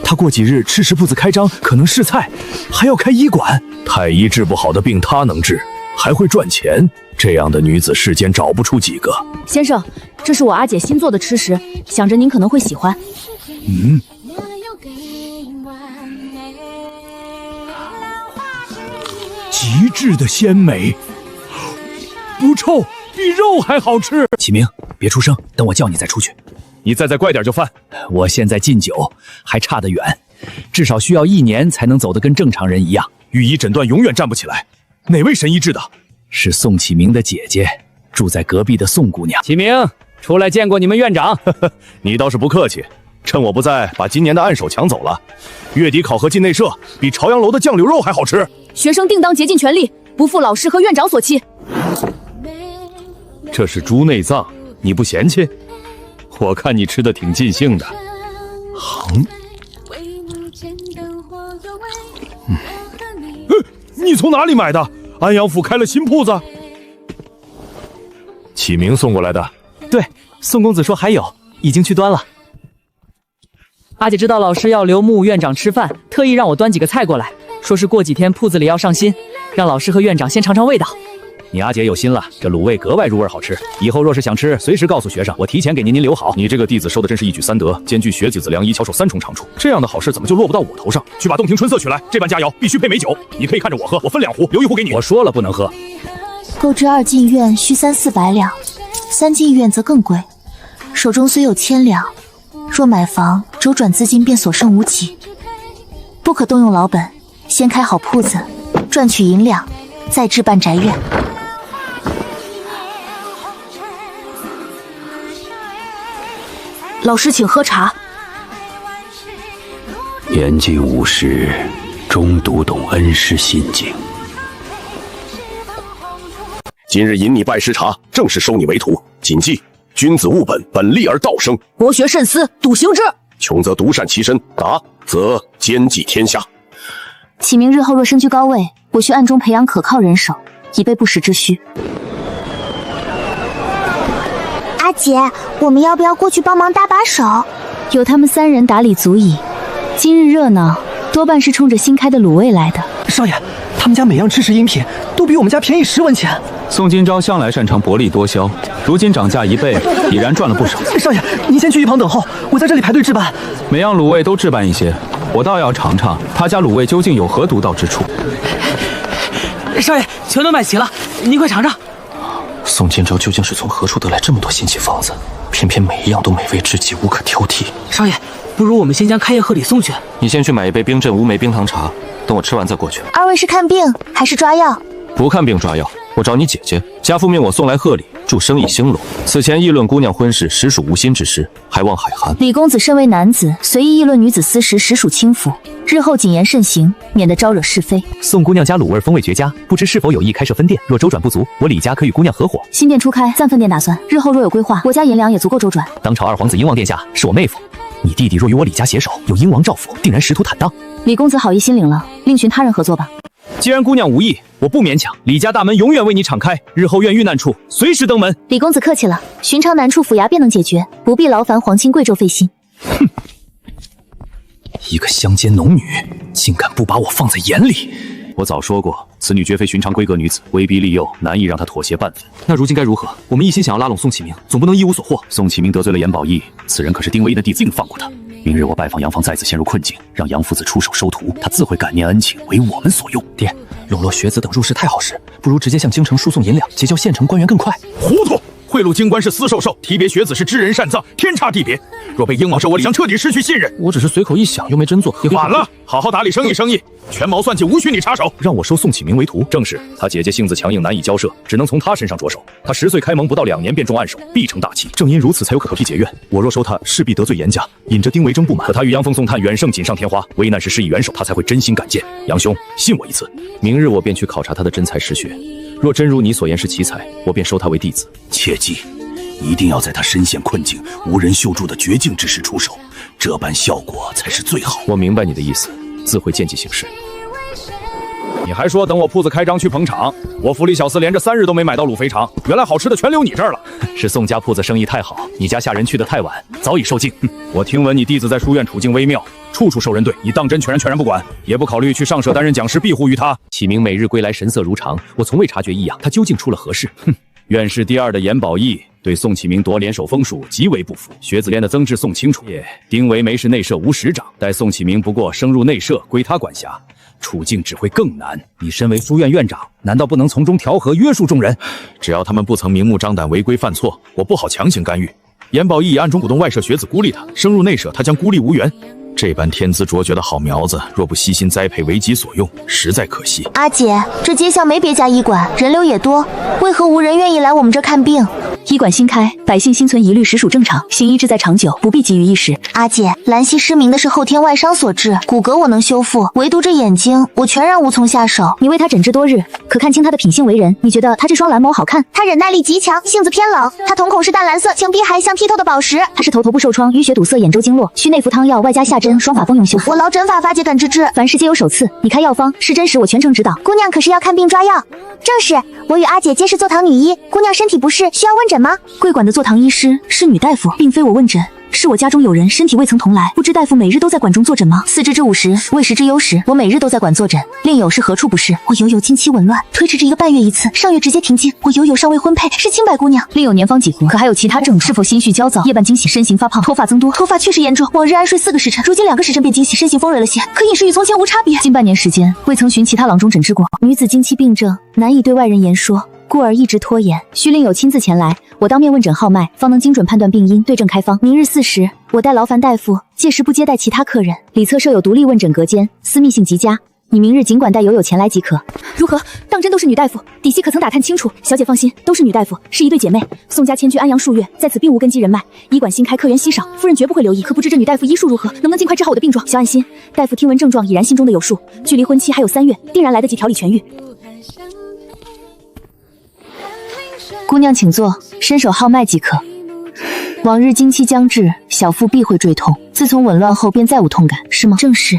他过几日吃食铺子开张，可能试菜，还要开医馆。太医治不好的病他能治，还会赚钱，这样的女子世间找不出几个。先生，这是我阿姐新做的吃食，想着您可能会喜欢。极致的鲜美，不臭，比肉还好吃。启明，别出声，等我叫你再出去。你再快点就犯。我现在禁酒，还差得远，至少需要1年才能走得跟正常人一样。御医诊断永远站不起来。哪位神医治的？是宋启明的姐姐，住在隔壁的宋姑娘。启明，出来见过你们院长。你倒是不客气，趁我不在，把今年的暗手抢走了。月底考核进内社，比朝阳楼的酱柳肉还好吃。学生定当竭尽全力，不负老师和院长所期。这是猪内脏，你不嫌弃？我看你吃的挺尽兴的。你从哪里买的？安阳府开了新铺子？启明送过来的。对，宋公子说还有，已经去端了。阿姐知道老师要留穆院长吃饭，特意让我端几个菜过来，说是过几天铺子里要上新，让老师和院长先尝尝味道。你阿姐有心了，这卤味格外入味好吃。以后若是想吃，随时告诉学生，我提前给您留好。你这个弟子收的真是一举3得，兼具学子子良医巧手3重长处。这样的好事怎么就落不到我头上？去把洞庭春色取来，这般佳肴必须配美酒。你可以看着我喝，我分2壶，留1壶给你。我说了不能喝。购置2进院需300-400两，3进院则更贵。手中虽有1000两，若买房，周转资金便所剩无几，不可动用老本，先开好铺子，赚取银两，再置办宅院。老师，请喝茶。年近50，终读懂恩师心境。今日引你拜师茶，正是收你为徒。谨记，君子务本，本立而道生。博学慎思，笃行之。穷则独善其身，达则兼济天下。启明日后若身居高位，我需暗中培养可靠人手，以备不时之需。阿姐，我们要不要过去帮忙搭把手？有他们3人打理足矣。今日热闹，多半是冲着新开的卤味来的。少爷，他们家每样吃食饮品都比我们家便宜10文钱。宋今朝向来擅长薄利多销，如今涨价1倍，已然赚了不少。少爷，您先去一旁等候，我在这里排队置办。每样卤味都置办一些，我倒要尝尝他家卤味究竟有何独到之处。少爷，全都买齐了，您快尝尝。宋今朝究竟是从何处得来这么多新奇方子？偏偏每一样都美味至极，无可挑剔。少爷，不如我们先将开业贺礼送去。你先去买一杯冰镇乌梅冰糖茶，等我吃完再过去。2位是看病还是抓药？不看病抓药，我找你姐姐。家父命我送来贺礼，祝生意兴隆。此前议论姑娘婚事，实属无心之失，还望海涵。李公子身为男子，随意议论女子私事，实属轻浮。日后谨言慎行，免得招惹是非。宋姑娘家卤味风味绝佳，不知是否有意开设分店？若周转不足，我李家可与姑娘合伙。新店初开，暂分店打算。日后若有规划，我家银两也足够周转。当朝2皇子英王殿下是我妹夫，你弟弟若与我李家携手，有英王照拂，定然识途坦荡。李公子好意心领了，另寻他人合作吧。既然姑娘无意，我不勉强。李家大门永远为你敞开，日后愿遇难处，随时登门。李公子客气了，寻常难处府衙便能解决，不必劳烦皇亲贵胄费心。哼，一个乡间农女，竟敢不把我放在眼里！我早说过，此女绝非寻常闺阁女子，威逼利诱，难以让她妥协半分。那如今该如何？我们一心想要拉拢宋启明，总不能一无所获。宋启明得罪了严宝义，此人可是丁唯一的弟子，竟放过他。明日我拜访杨芳，再次陷入困境，让杨父子出手收徒，他自会感念恩情，为我们所用。爹，笼络学子等入仕太耗时，不如直接向京城输送银两，结交县城官员更快。糊涂！贿赂京官是私授受，提别学子是知人善葬，天差地别。若被鹰王收，我将彻底失去信任。我只是随口一想，又没真做。晚了，好好打理生意，权谋算计无需你插手。让我收宋启明为徒，正是他姐姐性子强硬，难以交涉，只能从他身上着手。他10岁开蒙，不到2年便中暗手，必成大器。正因如此，才有可辟结怨。我若收他，势必得罪严家，引着丁惟征不满。可他与杨峰送炭远胜锦上添花，危难时施以援手，他才会真心感见。杨兄，信我一次，明日我便去考察他的真才实学。若真如你所言是奇才，我便收他为弟子。切记，一定要在他身陷困境、无人救助的绝境之时出手，这般效果才是最好。我明白你的意思，自会见机行事。你还说等我铺子开张去捧场，我府里小厮连着3日都没买到卤肥肠，原来好吃的全留你这儿了。是宋家铺子生意太好，你家下人去得太晚，早已受尽。我听闻你弟子在书院处境微妙，处处受人对，你当真全然不管，也不考虑去上社担任讲师庇护于他？启明每日归来神色如常，我从未察觉异样，他究竟出了何事？院士第2的严宝义对宋启明夺联手封术极为不服，学子连的曾志宋清楚，丁惟梅是内舍无实长，待宋启明不过升入内舍归他管辖，处境只会更难。你身为书院院长，难道不能从中调和约束众人？只要他们不曾明目张胆违规犯错，我不好强行干预。严宝义已暗中鼓动外舍学子孤立他，升入内舍他将孤立无援。这般天资卓绝的好苗子，若不悉心栽培，为己所用，实在可惜。阿姐，这街巷没别家医馆，人流也多，为何无人愿意来我们这看病？医馆新开，百姓心存疑虑实属正常，行医志在长久，不必急于一时。阿姐，兰溪失明的是后天外伤所致，骨骼我能修复，唯独这眼睛，我全然无从下手。你为他诊治多日，可看清他的品性为人？你觉得他这双蓝眸好看？他忍耐力极强，性子偏冷。他瞳孔是淡蓝色，情鼻还像剔透的宝石。他是头部受创，淤血堵塞眼周经络，需内服汤药外加下针，双法丰用修复。我劳诊法发解感治治，凡事皆有手次。你开药方，施针时我全程指导。姑娘可是要看病抓药？正是，我与阿姐皆是坐堂女医。姑娘身体不适，需要问诊吗？贵馆的坐堂医师是女大夫，并非我问诊。是我家中有人身体未曾同来，不知大夫每日都在馆中坐诊吗？4至之5时，未时之酉时，我每日都在馆坐诊。另有是何处不适？我友经期紊乱，推迟至1个半月一次，上月直接停经。我友尚未婚配，是清白姑娘。另有年方几何？可还有其他症状？是否心绪焦躁、夜半惊醒、身形发胖、脱发增多？脱发确实严重，往日安睡4个时辰，如今2个时辰便惊醒，身形丰蕊了些，可饮食与从前无差别。近半年时间，未曾寻其他郎中诊治过。女子经期病症难以对外人言说，故而一直拖延，需另有亲自前来，我当面问诊号脉，方能精准判断病因，对症开方。明日4时，我代劳烦大夫，届时不接待其他客人。里侧设有独立问诊隔间，私密性极佳。你明日尽管带友友前来即可。如何？当真都是女大夫？底细可曾打探清楚？小姐放心，都是女大夫，是一对姐妹。宋家迁居安阳数月，在此并无根基人脉，医馆新开，客源稀少，夫人绝不会留意。可不知这女大夫医术如何，能不能尽快治好我的病状？小安心，大夫听闻症状已然心中的有数，距离婚期还有3月，定然来得及调理痊愈。姑娘请坐，伸手号脉即可。往日经期将至，小腹必会坠痛，自从紊乱后便再无痛感，是吗？正是。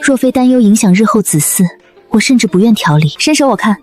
若非担忧影响日后子嗣，我甚至不愿调理。伸手我看，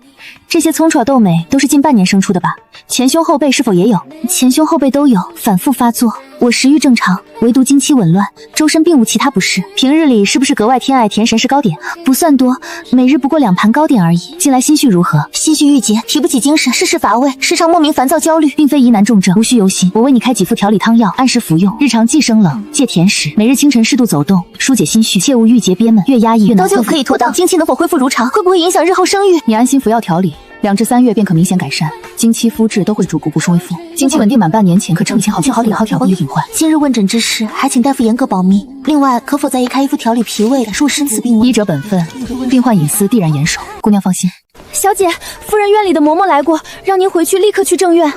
这些葱爪痘美都是近半年生出的吧？前胸后背是否也有？前胸后背都有，反复发作。我食欲正常，唯独经期紊乱，周身并无其他不适。平日里是不是格外偏爱甜神式糕点？不算多，每日不过2盘糕点而已。近来心绪如何？心绪郁结，提不起精神，事事乏味，时常莫名烦躁焦虑，并非疑难重症，无需忧心。我为你开几副调理汤药，按时服用，日常忌生冷，戒甜食，每日清晨适度走动，疏解心绪，切勿郁结憋闷，越压抑越难。刀灸可以拖到，经期能否恢复如常？会不会影响日后生育？你安心服药调理，2至3月便可明显改善，经期肤质都会逐步复恢复。经期稳定满半年前可称以前好调理好调理隐患。今日问诊之时，还请大夫严格保密。另外，可否再一开一副调理脾胃的？若身此病危，医者本分，病患隐私必然严守。姑娘放心。小姐，夫人院里的嬷嬷来过，让您回去立刻去正院。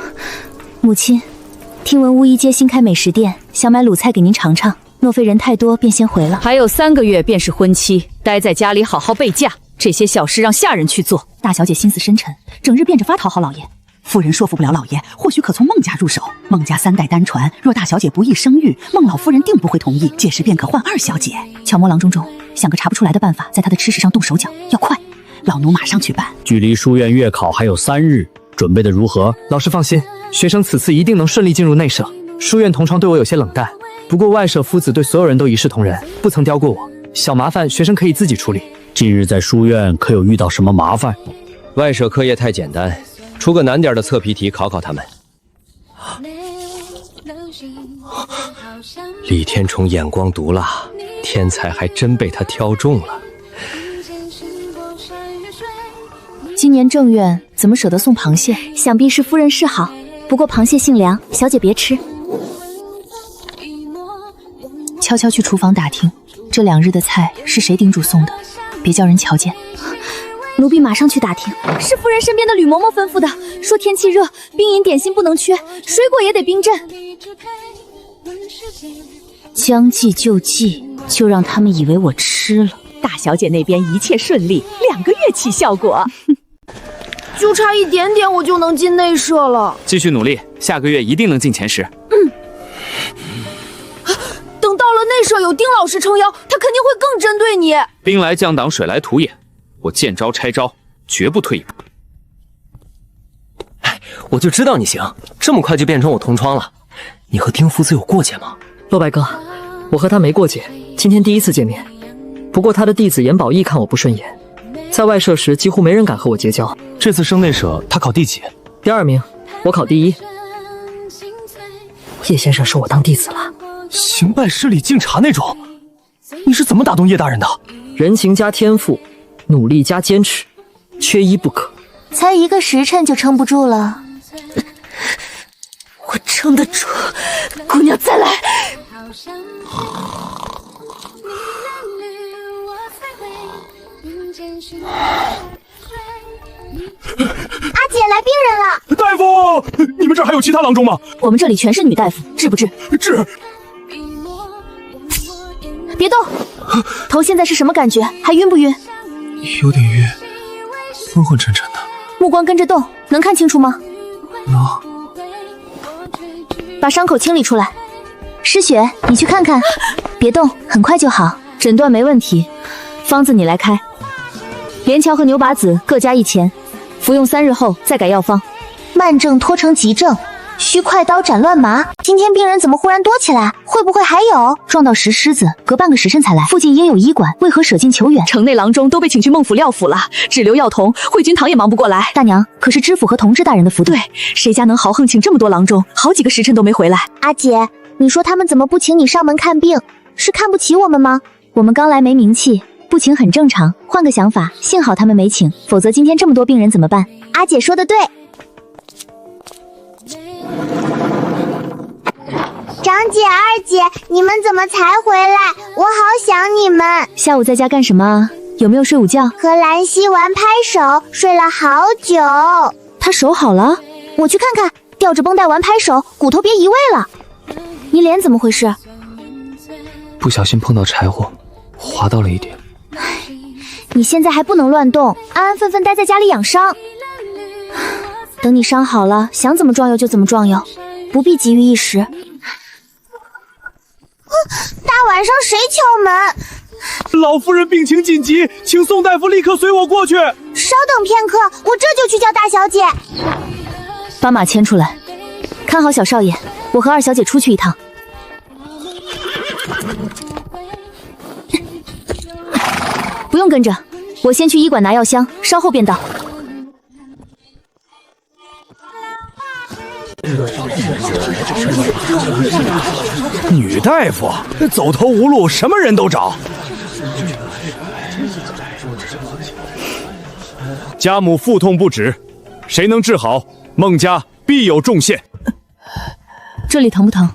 母亲，听闻乌衣街新开美食店，想买卤菜给您尝尝。若非人太多，便先回了。还有3个月便是婚期，待在家里好好备嫁。这些小事让下人去做。大小姐心思深沉，整日变着法讨好老爷。夫人说服不了老爷，或许可从孟家入手。孟家3代单传，若大小姐不易生育，孟老夫人定不会同意，届时便可换2小姐。悄摸郎中中，想个查不出来的办法，在他的吃食上动手脚，要快。老奴马上去办。距离书院月考还有3日，准备的如何？老师放心，学生此次一定能顺利进入内舍。书院同窗对我有些冷淡，不过外舍夫子对所有人都一视同仁，不曾刁过我。小麻烦学生可以自己处理。近日在书院可有遇到什么麻烦？外舍课业太简单，出个难点的测评题考考他们。李天冲眼光毒辣，天才还真被他挑中了。今年正月怎么舍得送螃蟹？想必是夫人示好，不过螃蟹性凉，小姐别吃。悄悄去厨房打听，这2日的菜是谁叮嘱送的，别叫人瞧见。奴婢马上去打听。是夫人身边的吕嬷嬷吩咐的，说天气热，冰饮点心不能缺，水果也得冰镇。将计就计，就让他们以为我吃了。大小姐那边一切顺利，2个月起效果。就差一点点，我就能进内舍了。继续努力，下个月一定能进前10。等到了内舍有丁老师撑腰，他肯定会更针对你。兵来将挡，水来土掩，我见招拆招，绝不退一步。我就知道你行，这么快就变成我同窗了。你和丁夫子有过节吗？洛白哥，我和他没过节，今天第一次见面。不过他的弟子严宝义看我不顺眼，在外舍时几乎没人敢和我结交。这次升内舍，他考第几？第2名，我考第1。叶先生收我当弟子了。行败失礼敬茶那种，你是怎么打动叶大人的？人情加天赋，努力加坚持，缺一不可。才1个时辰就撑不住了。我撑得住，姑娘再来。阿姐，来病人了！大夫，你们这儿还有其他郎中吗？我们这里全是女大夫，治不治？治。别动，头现在是什么感觉？还晕不晕？有点晕，昏昏沉沉的。目光跟着动，能看清楚吗？能。把伤口清理出来。失血，你去看看。别动，很快就好。诊断没问题，方子你来开。连翘和牛拔子各加1钱，服用3日后再改药方。慢症拖成急症，需快刀斩乱麻。今天病人怎么忽然多起来？会不会还有？撞到石狮子，隔半个时辰才来。附近应有医馆，为何舍近求远？城内郎中都被请去孟府廖府了，只留药童，惠君堂也忙不过来。大娘，可是知府和同治大人的府邸？对，谁家能豪横请这么多郎中？好几个时辰都没回来。阿姐，你说他们怎么不请你上门看病？是看不起我们吗？我们刚来没名气，不请很正常。换个想法，幸好他们没请，否则今天这么多病人怎么办？阿姐说的对。长姐、二姐，你们怎么才回来？我好想你们。下午在家干什么啊？有没有睡午觉？和兰溪玩拍手，睡了好久。他手好了？我去看看。吊着绷带玩拍手，骨头别移位了。你脸怎么回事？不小心碰到柴火，划到了一点。你现在还不能乱动，安安分分待在家里养伤。等你伤好了，想怎么壮游就怎么壮游，不必急于一时。大晚上谁敲门？老夫人病情紧急，请宋大夫立刻随我过去。稍等片刻，我这就去叫大小姐。把马牵出来，看好小少爷，我和二小姐出去一趟。不用跟着，我先去医馆拿药箱，稍后便到。女大夫走投无路，什么人都找。家母腹痛不止，谁能治好，孟家必有重献。这里疼不疼？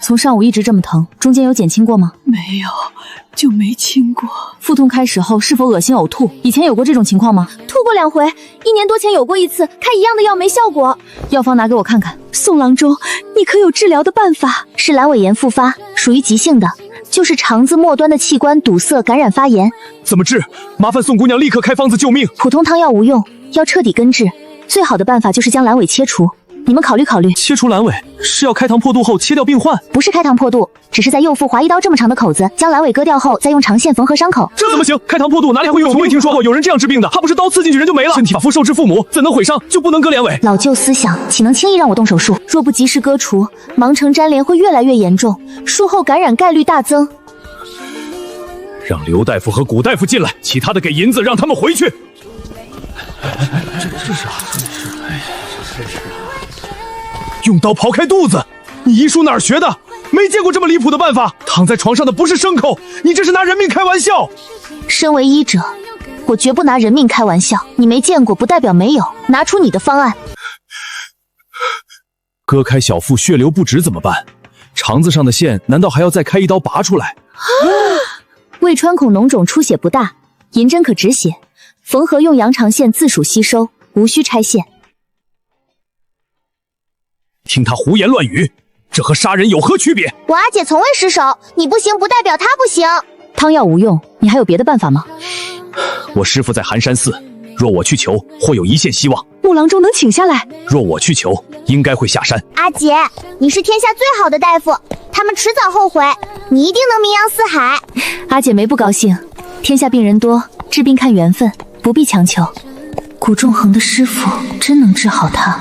从上午一直这么疼，中间有减轻过吗？没有，就没轻过。腹痛开始后是否恶心呕吐？以前有过这种情况吗？吐过2回，1年多前有过1次，开一样的药没效果。药方拿给我看看。宋郎中，你可有治疗的办法？是阑尾炎复发，属于急性的，就是肠子末端的器官堵塞感染发炎。怎么治？麻烦宋姑娘立刻开方子救命。普通汤药无用，要彻底根治，最好的办法就是将阑尾切除。你们考虑考虑。切除阑尾是要开膛破肚后切掉病患？不是开膛破肚，只是在右腹划一刀这么长的口子，将阑尾割掉后，再用长线缝合伤口。这怎么行？开膛破肚哪里会有？从未听说过有人这样治病的。怕不是刀刺进去人就没了？身体发肤受之父母，怎能毁伤？就不能割连尾？老旧思想，岂能轻易让我动手术？若不及时割除，盲肠粘连会越来越严重，术后感染概率大增。让刘大夫和古大夫进来，其他的给银子，让他们回去。这是啊，用刀刨开肚子，你医术哪儿学的？没见过这么离谱的办法。躺在床上的不是牲口，你这是拿人命开玩笑。身为医者，我绝不拿人命开玩笑。你没见过不代表没有，拿出你的方案。割开小腹血流不止怎么办？肠子上的线难道还要再开一刀拔出来？胃穿孔脓肿出血不大，银针可止血，缝合用羊肠线自属吸收，无需拆线。听他胡言乱语，这和杀人有何区别？我阿姐从未失手，你不行不代表她不行。汤药无用，你还有别的办法吗？我师父在寒山寺，若我去求，或有一线希望。木郎中能请下来？若我去求，应该会下山。阿姐，你是天下最好的大夫，他们迟早后悔，你一定能名扬四海。阿姐没不高兴，天下病人多，治病看缘分，不必强求。古仲恒的师傅真能治好他。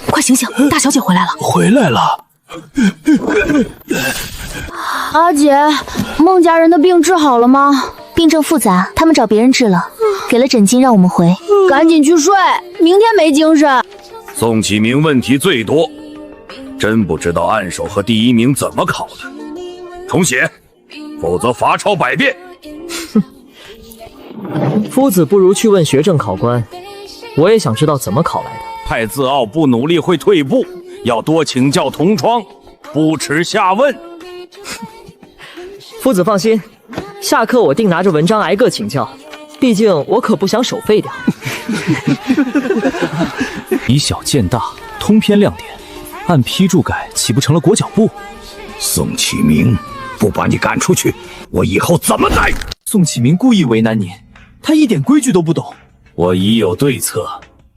快醒醒，大小姐回来了。回来了。阿姐，孟家人的病治好了吗？病症复杂，他们找别人治了，给了诊金让我们回。赶紧去睡，明天没精神。宋启明问题最多，真不知道按手和第一名怎么考的。重写，否则罚抄100遍。夫子不如去问学政考官，我也想知道怎么考来的。太自傲不努力会退步，要多请教同窗，不耻下问。夫子放心，下课我定拿着文章挨个请教，毕竟我可不想手废掉。以小见大，通篇亮点，按批注改，岂不成了裹脚布？宋启明，不把你赶出去，我以后怎么待？宋启明故意为难您，他一点规矩都不懂。我已有对策，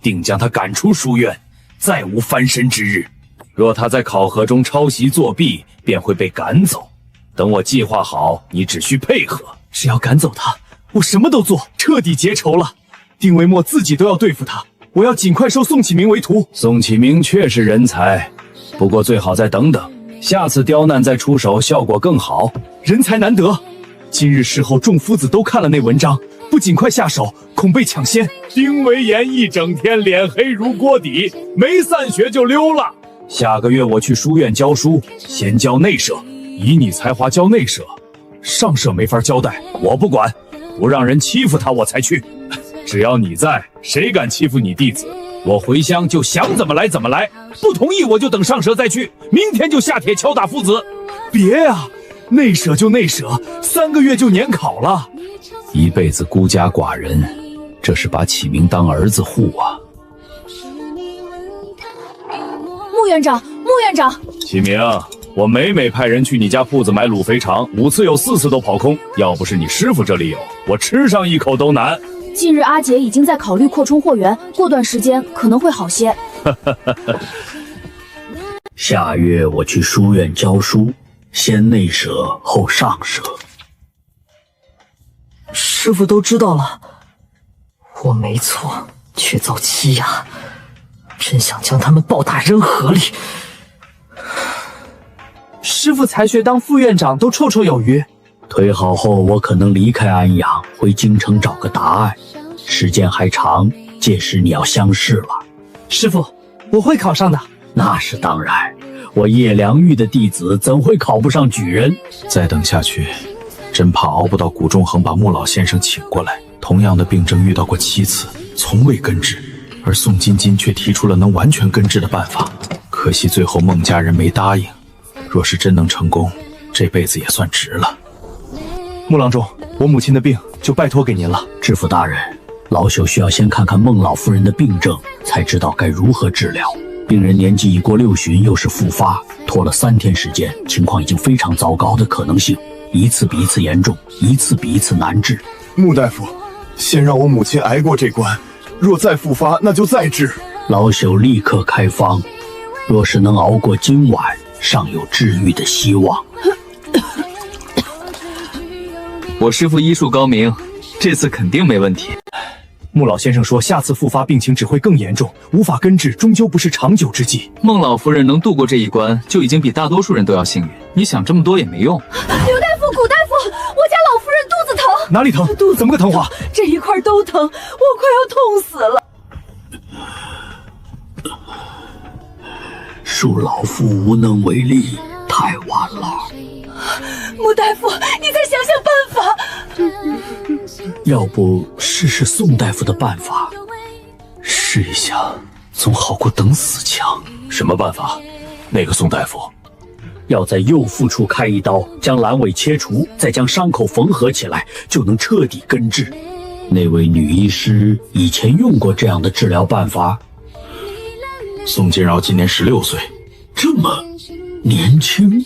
定将他赶出书院，再无翻身之日。若他在考核中抄袭作弊，便会被赶走。等我计划好，你只需配合。只要赶走他，我什么都做，彻底结仇了。丁维墨自己都要对付他，我要尽快收宋启明为徒。宋启明确是人才，不过最好再等等，下次刁难再出手，效果更好。人才难得，今日事后众夫子都看了那文章，不尽快下手，恐被抢先。丁维言一整天脸黑如锅底，没散学就溜了。下个月我去书院教书，先教内舍。以你才华教内舍，上舍没法交代，我不管，不让人欺负他我才去。只要你在，谁敢欺负你弟子？我回乡就想怎么来怎么来，不同意我就等上舍再去，明天就下帖敲打夫子。别啊，内舍就内舍，3个月就年考了。一辈子孤家寡人，这是把启明当儿子护啊。穆院长，穆院长，启明，我每派人去你家铺子买卤肥肠，5次有4次都跑空。要不是你师傅这里有，我吃上一口都难。近日阿姐已经在考虑扩充货源，过段时间可能会好些。下月我去书院教书，先内舍后上舍。师傅都知道了，我没错，却遭欺压，真想将他们暴打扔河里。师傅才学当副院长都绰绰有余。腿好后，我可能离开安阳，回京城找个答案。时间还长，届时你要相试了。师傅，我会考上的。那是当然，我叶良玉的弟子怎会考不上举人？再等下去，真怕熬不到古仲恒把穆老先生请过来。同样的病症遇到过7次，从未根治，而宋金金却提出了能完全根治的办法。可惜最后孟家人没答应。若是真能成功，这辈子也算值了。穆郎中，我母亲的病就拜托给您了。知府大人，老朽需要先看看孟老夫人的病症，才知道该如何治疗。病人年纪已过6旬，又是复发，拖了3天时间，情况已经非常糟糕的可能性，一次比一次严重，一次比一次难治。穆大夫，先让我母亲挨过这关，若再复发，那就再治。老朽立刻开方，若是能熬过今晚，尚有治愈的希望。我师父医术高明，这次肯定没问题。穆老先生说，下次复发病情只会更严重，无法根治，终究不是长久之计。孟老夫人能度过这一关，就已经比大多数人都要幸运。你想这么多也没用。刘大夫、古大夫，我家老夫人肚子疼。哪里疼？肚子怎么个疼法？这一块都疼，我快要痛死了。恕老夫无能为力，太晚了。穆大夫，你再想想办法。要不试试宋大夫的办法？试一下，总好过等死强。什么办法？那个宋大夫要在右腹处开一刀，将阑尾切除，再将伤口缝合起来，就能彻底根治。那位女医师以前用过这样的治疗办法。宋金饶今年16岁，这么年轻。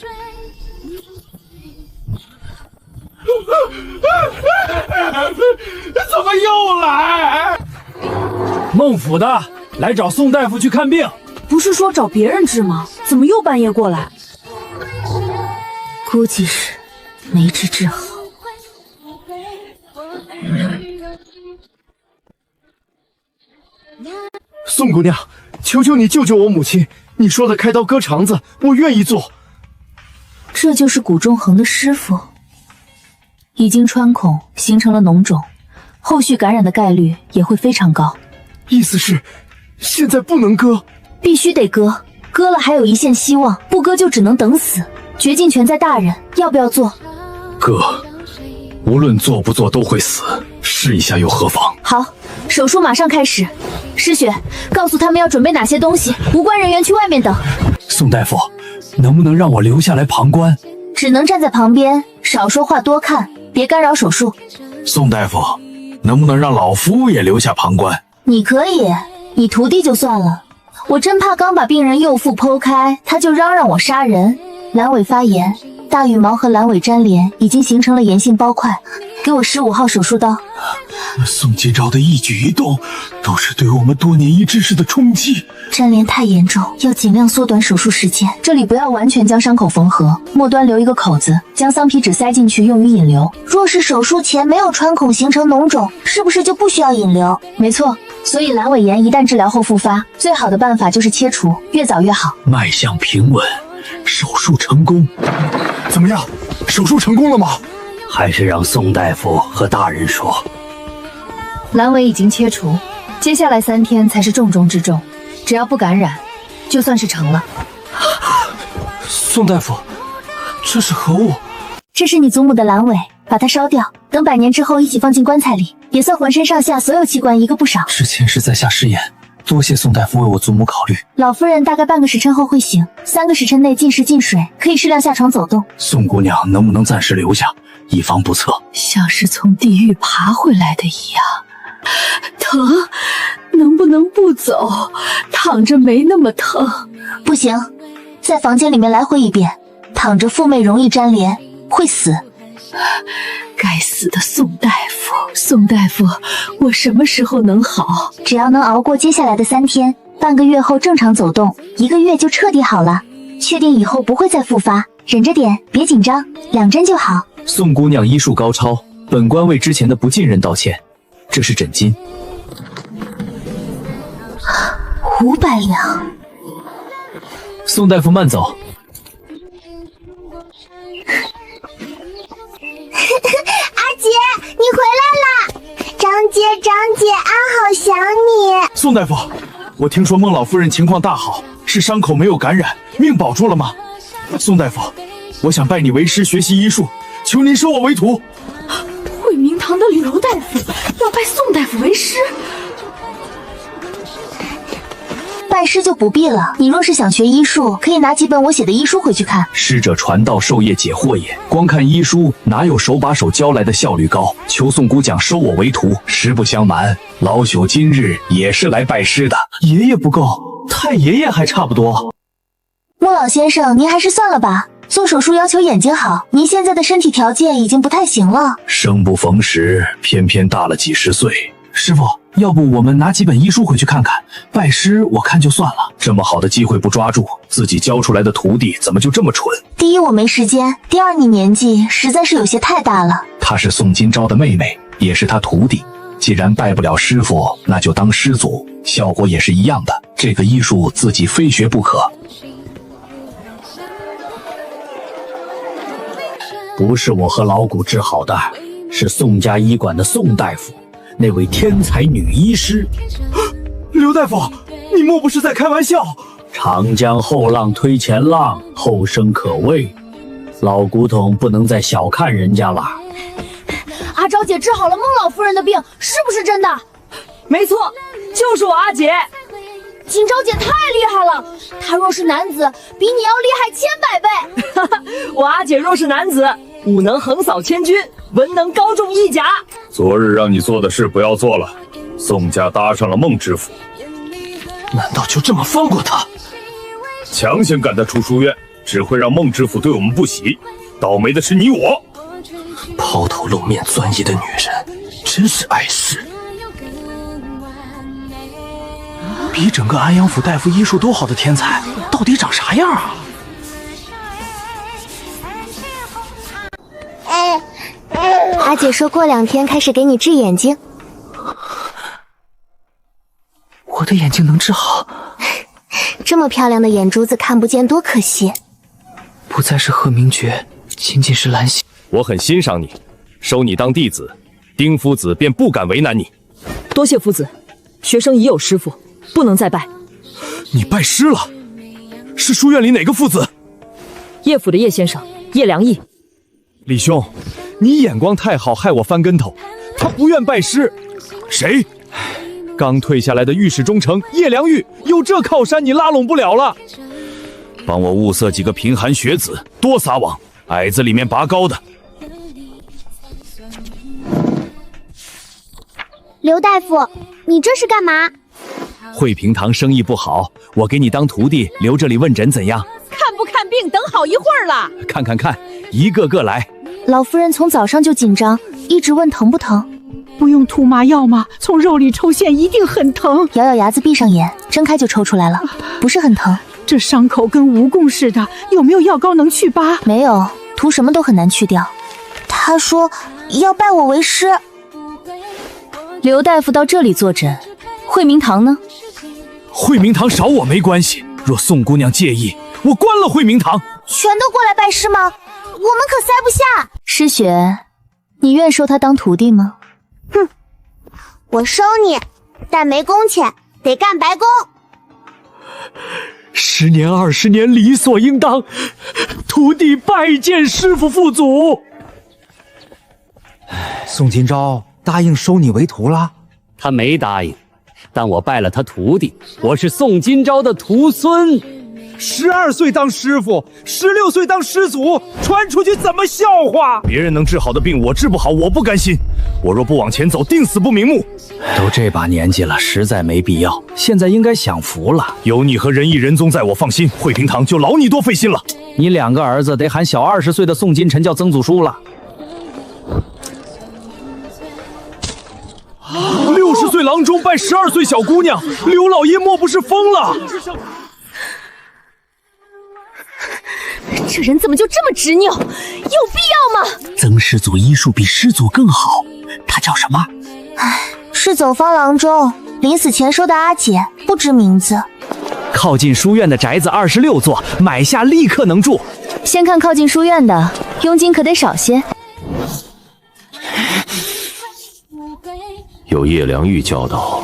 怎么又来？孟府的来找宋大夫去看病，不是说找别人治吗？怎么又半夜过来？估计是没治好。宋姑娘，求求你救救我母亲！你说的开刀割肠子，我愿意做。这就是古中恒的师傅。已经穿孔，形成了脓肿，后续感染的概率也会非常高。意思是，现在不能割？必须得割，割了还有一线希望，不割就只能等死。决定权在大人，要不要做？哥，无论做不做都会死，试一下又何妨？好，手术马上开始。诗雪，告诉他们要准备哪些东西，无关人员去外面等。宋大夫，能不能让我留下来旁观？只能站在旁边，少说话，多看，别干扰手术。宋大夫，能不能让老夫也留下旁观？你可以，你徒弟就算了，我真怕刚把病人右腹剖开，他就嚷嚷我杀人。阑尾发炎，大羽毛和阑尾粘连已经形成了炎性包块，给我15号手术刀。宋金钊的一举一动都是对我们多年医知识的冲击。粘连太严重，要尽量缩短手术时间。这里不要完全将伤口缝合，末端留一个口子，将桑皮纸塞进去用于引流。若是手术前没有穿孔形成脓肿，是不是就不需要引流？没错，所以阑尾炎一旦治疗后复发，最好的办法就是切除，越早越好。脉象平稳，手术成功。怎么样？手术成功了吗？还是让宋大夫和大人说。阑尾已经切除，接下来3天才是重中之重，只要不感染，就算是成了。宋大夫，这是何物？这是你祖母的阑尾，把它烧掉，等100年之后一起放进棺材里，也算浑身上下所有器官一个不少。之前是在下失言，多谢宋大夫为我祖母考虑。老夫人大概半个时辰后会醒，3个时辰内进食进水，可以适量下床走动。宋姑娘能不能暂时留下，以防不测？像是从地狱爬回来的一样。疼，能不能不走？躺着没那么疼。不行，在房间里面来回一遍，躺着腹妹容易粘连，会死。该死的宋大夫，宋大夫，我什么时候能好？只要能熬过接下来的3天，半个月后正常走动，1个月就彻底好了。确定以后不会再复发，忍着点，别紧张，2针就好。宋姑娘医术高超，本官为之前的不尽人道歉。这是枕巾，500两。宋大夫慢走。阿姐，你回来了！张姐，安好想你。宋大夫，我听说孟老夫人情况大好，是伤口没有感染，命保住了吗？宋大夫，我想拜你为师学习医术，求您收我为徒。惠明堂的刘大夫要拜宋大夫为师，拜师就不必了。你若是想学医术，可以拿几本我写的医书回去看。师者，传道授业解惑也。光看医书，哪有手把手教来的效率高？求宋姑娘收我为徒。实不相瞒，老朽今日也是来拜师的。爷爷不够，太爷爷还差不多。穆老先生，您还是算了吧。做手术要求眼睛好，您现在的身体条件已经不太行了。生不逢时，偏偏大了几10岁。师傅，要不我们拿几本医书回去看看？拜师我看就算了。这么好的机会不抓住，自己教出来的徒弟怎么就这么蠢？第一，我没时间；第2，你年纪实在是有些太大了。她是宋金钊的妹妹，也是她徒弟。既然拜不了师傅，那就当师祖，效果也是一样的。这个医术自己非学不可。不是我和老谷治好的，是宋家医馆的宋大夫，那位天才女医师。刘大夫，你莫不是在开玩笑？长江后浪推前浪，后生可畏。老古董不能再小看人家了。阿昭姐治好了孟老夫人的病，是不是真的？没错，就是我阿姐。锦昭姐太厉害了，她若是男子，比你要厉害100倍。我阿姐若是男子，武能横扫千军，文能高中一甲。昨日让你做的事不要做了，宋家搭上了孟知府，难道就这么放过他？强行赶他出书院，只会让孟知府对我们不喜。倒霉的是你我。抛头露面钻医的女人，真是碍事。比整个安阳府大夫医术都好的天才，到底长啥样啊？阿姐说过2天开始给你治眼睛。我的眼睛能治好？这么漂亮的眼珠子看不见多可惜。不再是鹤鸣诀，仅仅是蓝心。我很欣赏你，收你当弟子，丁夫子便不敢为难你。多谢夫子，学生已有师傅，不能再拜。你拜师了？是书院里哪个父子？叶府的叶先生，叶良义。李兄，你眼光太好，害我翻跟头。他不愿拜师。谁？刚退下来的御史中丞叶良玉，有这靠山你拉拢不了了。帮我物色几个贫寒学子，多撒网，矮子里面拔高的。刘大夫，你这是干嘛？惠平堂生意不好，我给你当徒弟，留这里问诊怎样？看不看病等好一会儿了。看，一个个来。老夫人从早上就紧张，一直问疼不疼。不用涂麻药吗？从肉里抽线一定很疼。咬咬牙子，闭上眼，睁开就抽出来了，不是很疼。这伤口跟蜈蚣似的，有没有药膏能去疤？没有，涂什么都很难去掉。他说要拜我为师。刘大夫到这里坐诊，惠明堂呢？惠明堂少我没关系，若宋姑娘介意，我关了惠明堂。全都过来拜师吗？我们可塞不下。师雪，你愿收他当徒弟吗？哼，我收你，但没工钱，得干白工。10年20年理所应当，徒弟拜见师傅父祖。宋金钊答应收你为徒了？他没答应，但我拜了他徒弟，我是宋金钊的徒孙。12岁当师傅，16岁当师祖，传出去怎么笑话？别人能治好的病我治不好，我不甘心。我若不往前走，定死不瞑目。都这把年纪了，实在没必要。现在应该享福了。有你和仁义仁宗在，我放心。惠平堂就劳你多费心了。你2个儿子得喊小20岁的宋金臣叫曾祖叔了。60岁郎中拜12岁小姑娘，刘老爷莫不是疯了？这人怎么就这么执拗？有必要吗？曾师祖医术比师祖更好，他叫什么？是走方郎中，临死前收的阿姐，不知名字。靠近书院的宅子26座，买下立刻能住。先看靠近书院的，佣金可得少些。有叶良玉教导，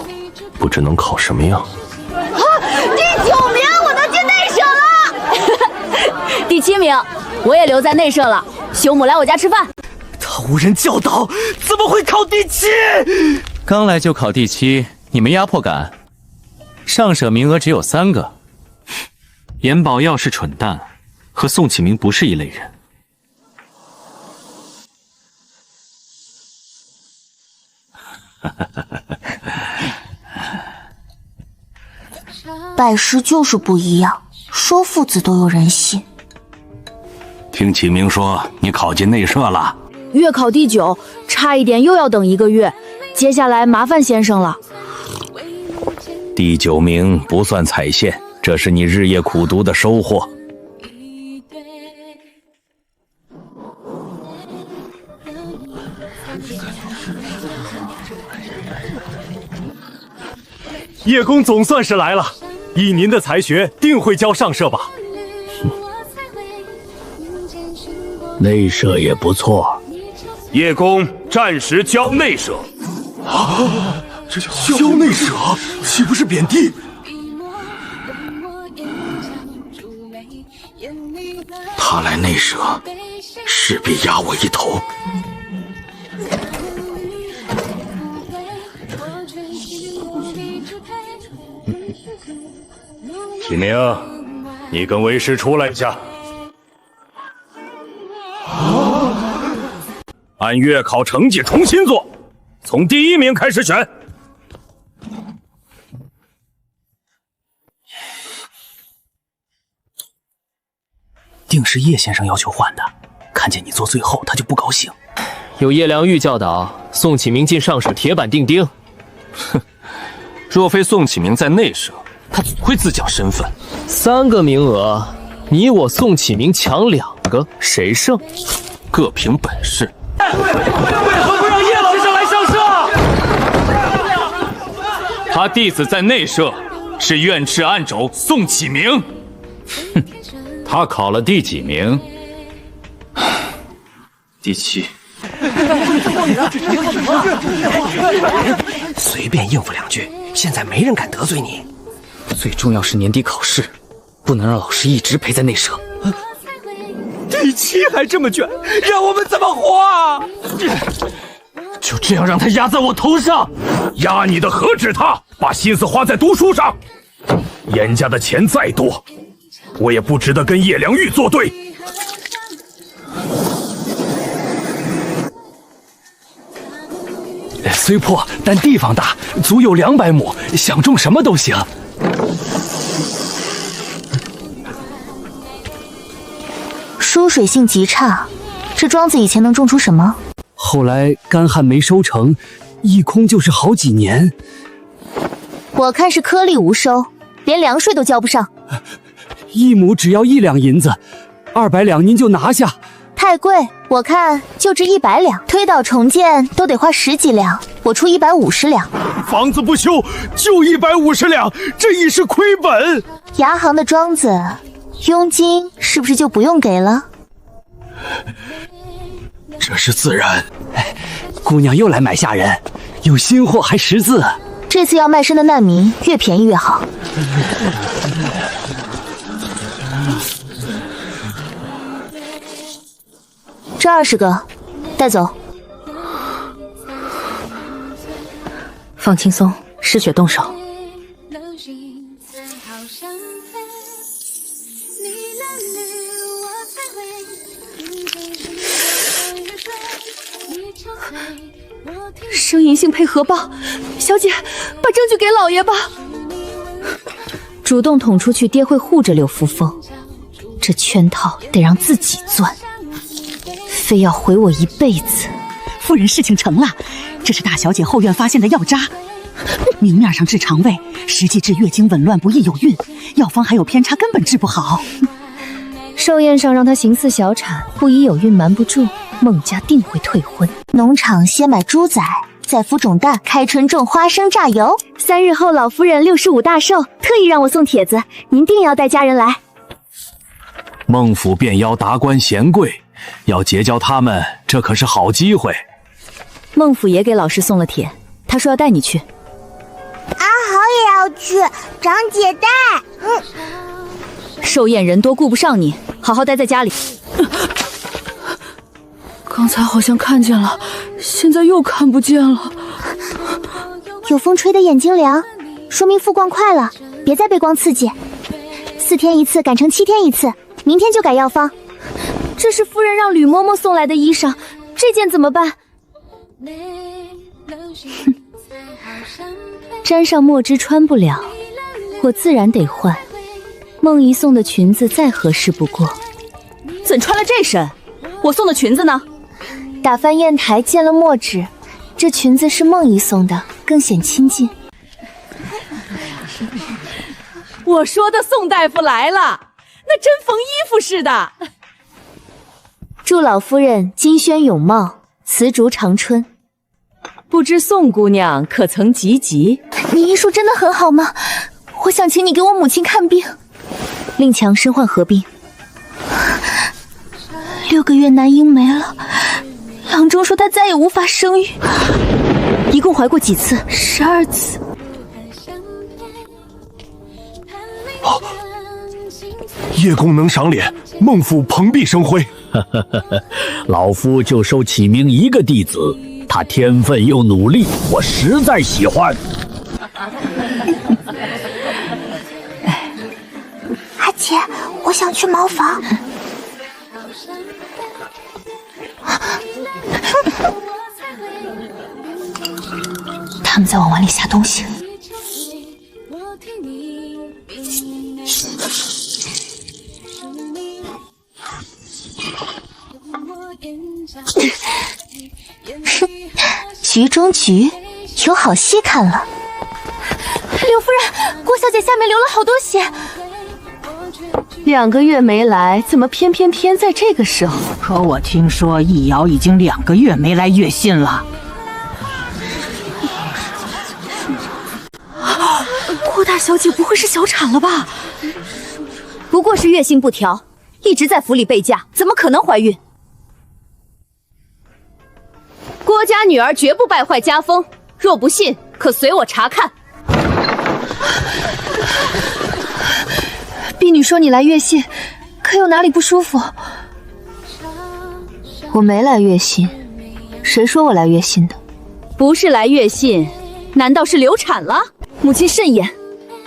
不知能考什么样。第9名，我能进内舍了。第7名，我也留在内舍了。修母来我家吃饭。他无人教导，怎么会考第7？刚来就考第7，你们压迫感。上舍名额只有3个。严宝耀是蠢蛋，和宋启明不是一类人。拜师就是不一样，说父子都有人信。听启明说你考进内舍了，月考第9，差一点又要等1个月，接下来麻烦先生了。第9名不算踩线，这是你日夜苦读的收获。叶公总算是来了，以您的才学，定会教上社吧？内社也不错。叶公暂时教内社。啊，这叫教内社，岂不是贬低？他来内社，势必压我一头。启明，你跟为师出来一下。按月考成绩重新做，从第1名开始选。定是叶先生要求换的，看见你坐最后，他就不高兴。有叶良玉教导，宋启明进上社铁板钉钉。哼，若非宋启明在内社，他怎会自讲身份？3个名额，你我宋启明抢2个，谁胜？各凭本事。为何不让叶老师来上社？他弟子在内社，是院赤暗肘宋启明。哼，他考了第几名？第7。随便应付2句，现在没人敢得罪你。最重要是年底考试，不能让老师一直陪在内社。第7还这么卷，让我们怎么活啊？就这样让他压在我头上？压你的何止他，把心思花在读书上。严家的钱再多，我也不值得跟叶良玉作对。虽破，但地方大，足有200亩，想种什么都行。疏水性极差，这庄子以前能种出什么？后来干旱没收成，一空就是好几年。我看是颗粒无收，连粮税都交不上。1亩只要1两银子，200两您就拿下。太贵，我看就值100两，推倒重建都得花10几两，我出150两。房子不修就150两，这已是亏本。牙行的庄子，佣金是不是就不用给了？这是自然。姑娘又来买下人，有新货还识字。这次要卖身的难民越便宜越好。这20个，带走。放轻松，失血动手。生银杏配荷包，小姐，把证据给老爷吧。主动捅出去，爹会护着柳扶风。这圈套得让自己钻。非要毁我一辈子。夫人，事情成了，这是大小姐后院发现的药渣，明面上治肠胃，实际治月经紊乱不易有孕，药方还有偏差，根本治不好。寿宴上让她形似小产，不宜有孕瞒不住，孟家定会退婚。农场先买猪仔，再孵种蛋，开春种花生榨油。3日后老夫人65大寿，特意让我送帖子，您定要带家人来。孟府便邀达官贤贵，要结交他们，这可是好机会。孟府也给老师送了帖，他说要带你去。阿豪也要去，长姐带。寿宴人多顾不上你，好好待在家里。刚才好像看见了，现在又看不见了。有风吹得眼睛凉，说明复光快了，别再被光刺激。4天一次改成7天一次，明天就改药方。这是夫人让吕嬷嬷送来的衣裳，这件怎么办？沾上墨汁穿不了，我自然得换。孟姨送的裙子再合适不过，怎穿了这身？我送的裙子呢？打翻砚台溅了墨汁，这裙子是孟姨送的，更显亲近。我说的宋大夫来了，那真缝衣服似的。祝老夫人金萱永茂，瓷竹长春。不知宋姑娘可曾及笄？你医术真的很好吗？我想请你给我母亲看病。令强身患合并，6个月男婴没了，郎中说他再也无法生育，一共怀过几次？12次。叶公能赏脸，孟府蓬荜生辉。老夫就收启明一个弟子，他天分又努力，我实在喜欢。阿姐，我想去茅房。他们在往碗里下东西。局中局，有好戏看了。柳夫人，郭小姐下面流了好多血。2个月没来，怎么偏在这个时候？可我听说易遥已经2个月没来阅信了。郭大小姐不会是小产了吧？不过是月信不调，一直在府里备驾，怎么可能怀孕？郭家女儿绝不败坏家风，若不信，可随我查看。婢女说你来阅信，可有哪里不舒服？我没来阅信，谁说我来阅信的？不是来阅信，难道是流产了？母亲慎言，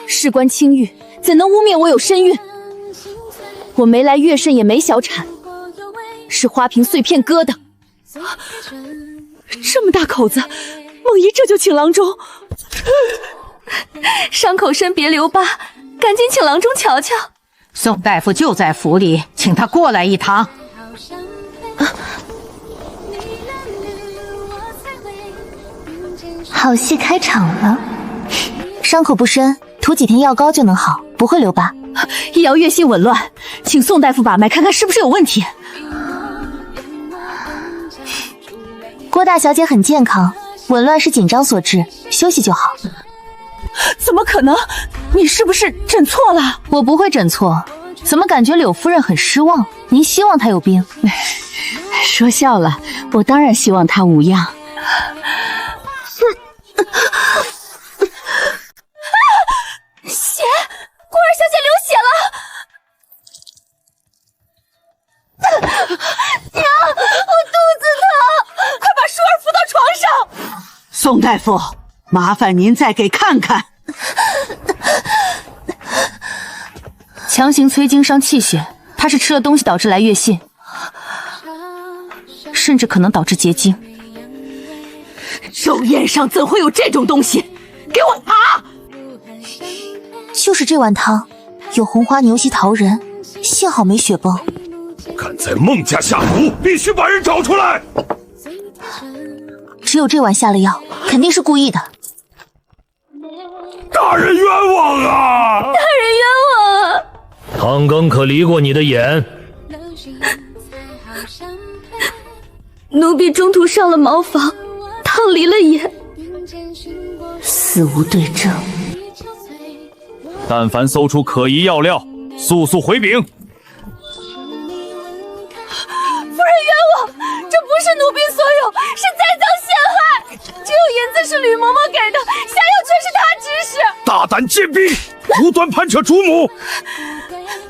事关清誉，怎能污蔑我有身孕？我没来阅肾，也没小产，是花瓶碎片割的。这么大口子，梦怡这就请郎中。伤口深别留疤，赶紧请郎中瞧瞧。宋大夫就在府里，请他过来一趟。好戏开场了，伤口不深，涂几天药膏就能好，不会留疤。易遥月信紊乱，请宋大夫把脉看看是不是有问题。郭大小姐很健康，紊乱是紧张所致，休息就好。怎么可能？你是不是诊错了？我不会诊错，怎么感觉柳夫人很失望？您希望她有病？说笑了，我当然希望她无恙。血！郭二小姐流血了！娘，我肚子疼，快把舒儿扶到床上。宋大夫，麻烦您再给看看。强行催经伤气血，她是吃了东西导致来月信，甚至可能导致结晶。肉宴上怎会有这种东西？给我查！就是这碗汤，有红花牛膝桃仁，幸好没血崩。敢在孟家下毒，必须把人找出来！只有这碗下了药，肯定是故意的。大人冤枉啊！大人冤枉啊！汤羹可离过你的眼？奴婢中途上了茅房，汤离了眼，死无对证。但凡搜出可疑药料，速速回禀。夫人冤枉，这不是奴婢所有，是栽赃陷害。只有银子是吕嬷嬷给的，下药全是她指使。大胆贱婢，无端攀扯主母！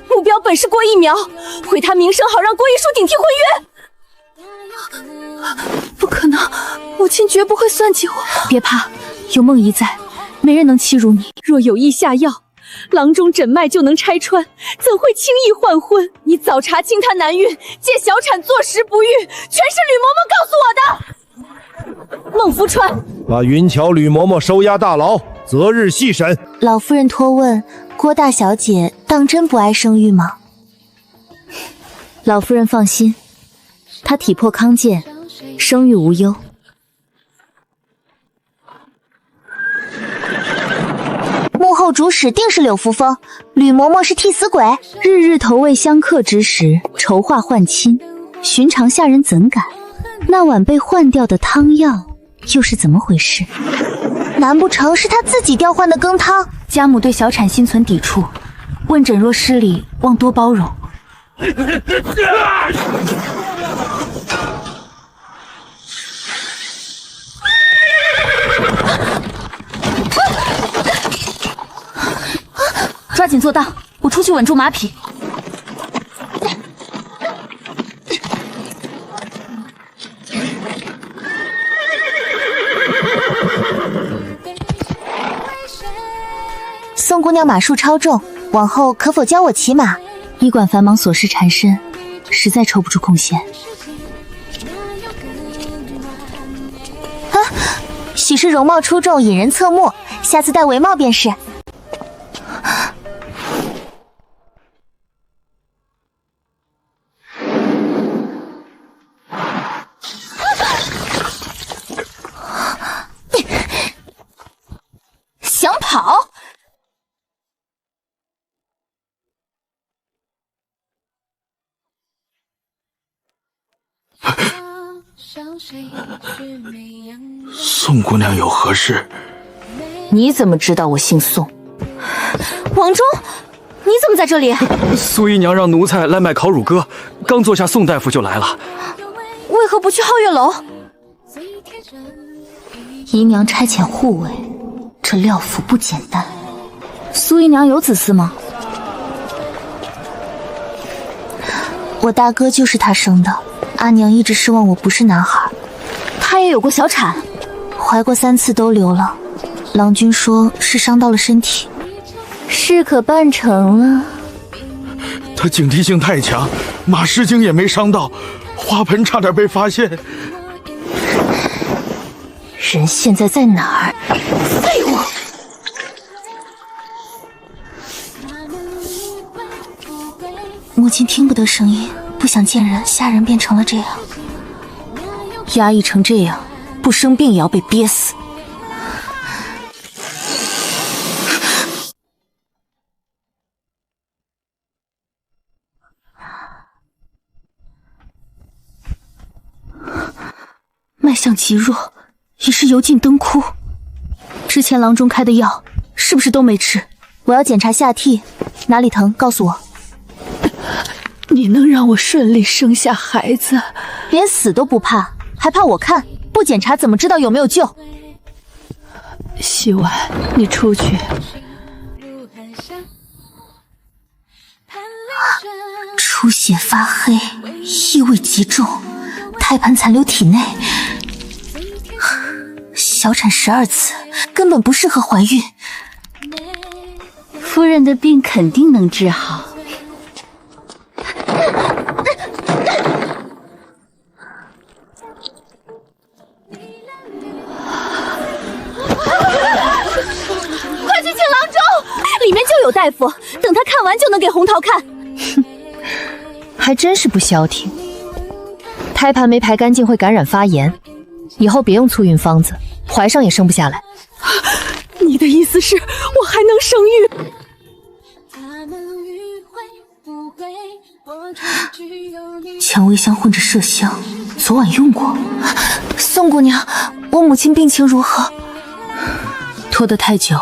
目标本是郭一苗，毁他名声，好让郭一书顶替婚约。不可能，母亲绝不会算计我。别怕，有梦怡在，没人能欺辱你。若有意下药，郎中诊脉就能拆穿，怎会轻易换婚？你早查清他难孕，借小产坐实不育，全是吕嬷嬷告诉我的。孟福川，把云桥吕嬷嬷收押大牢，择日细审。老夫人托问，郭大小姐当真不爱生育吗？老夫人放心，她体魄康健，生育无忧。幕后主使定是柳扶风，吕嬷嬷是替死鬼。日日投喂相克之时，筹划换亲，寻常下人怎敢？那碗被换掉的汤药，又是怎么回事？难不成是他自己调换的羹汤？家母对小产心存抵触，问诊若失礼，望多包容。抓紧做当，我出去稳住马匹。宋姑娘马术超重，往后可否教我骑马？医馆繁忙琐事缠身，实在抽不出空闲。啊，许是容貌出众，引人侧目，下次戴围帽便是。想跑？宋姑娘有何事？你怎么知道我姓宋？王忠，你怎么在这里？苏姨娘让奴才来买烤乳鸽，刚坐下，宋大夫就来了。为何不去皓月楼？姨娘差遣护卫，这料府不简单。苏姨娘有子嗣吗？我大哥就是他生的，阿娘一直希望我不是男孩。他也有过小产，怀过3次都流了。郎君说是伤到了身体，事可办成了。他警惕性太强，马失精也没伤到，花盆差点被发现。人现在在哪儿？废物！母亲听不得声音，不想见人，下人变成了这样。压抑成这样，不生病也要被憋死。脉象极弱，已是油尽灯枯。之前郎中开的药是不是都没吃？我要检查下体，哪里疼告诉我。你能让我顺利生下孩子？连死都不怕，还怕我看？不检查怎么知道有没有救？希婉，你出去。出血发黑，异味极重，胎盘残留体内。小产12次，根本不适合怀孕。夫人的病肯定能治好。快去请郎中，里面就有大夫，等他看完就能给洪桃看。还真是不消停。胎盘没排干净会感染发炎，以后别用促孕方子，怀上也生不下来。你的意思是我还能生育？蔷薇香混着麝香，昨晚用过。宋姑娘，我母亲病情如何？拖得太久，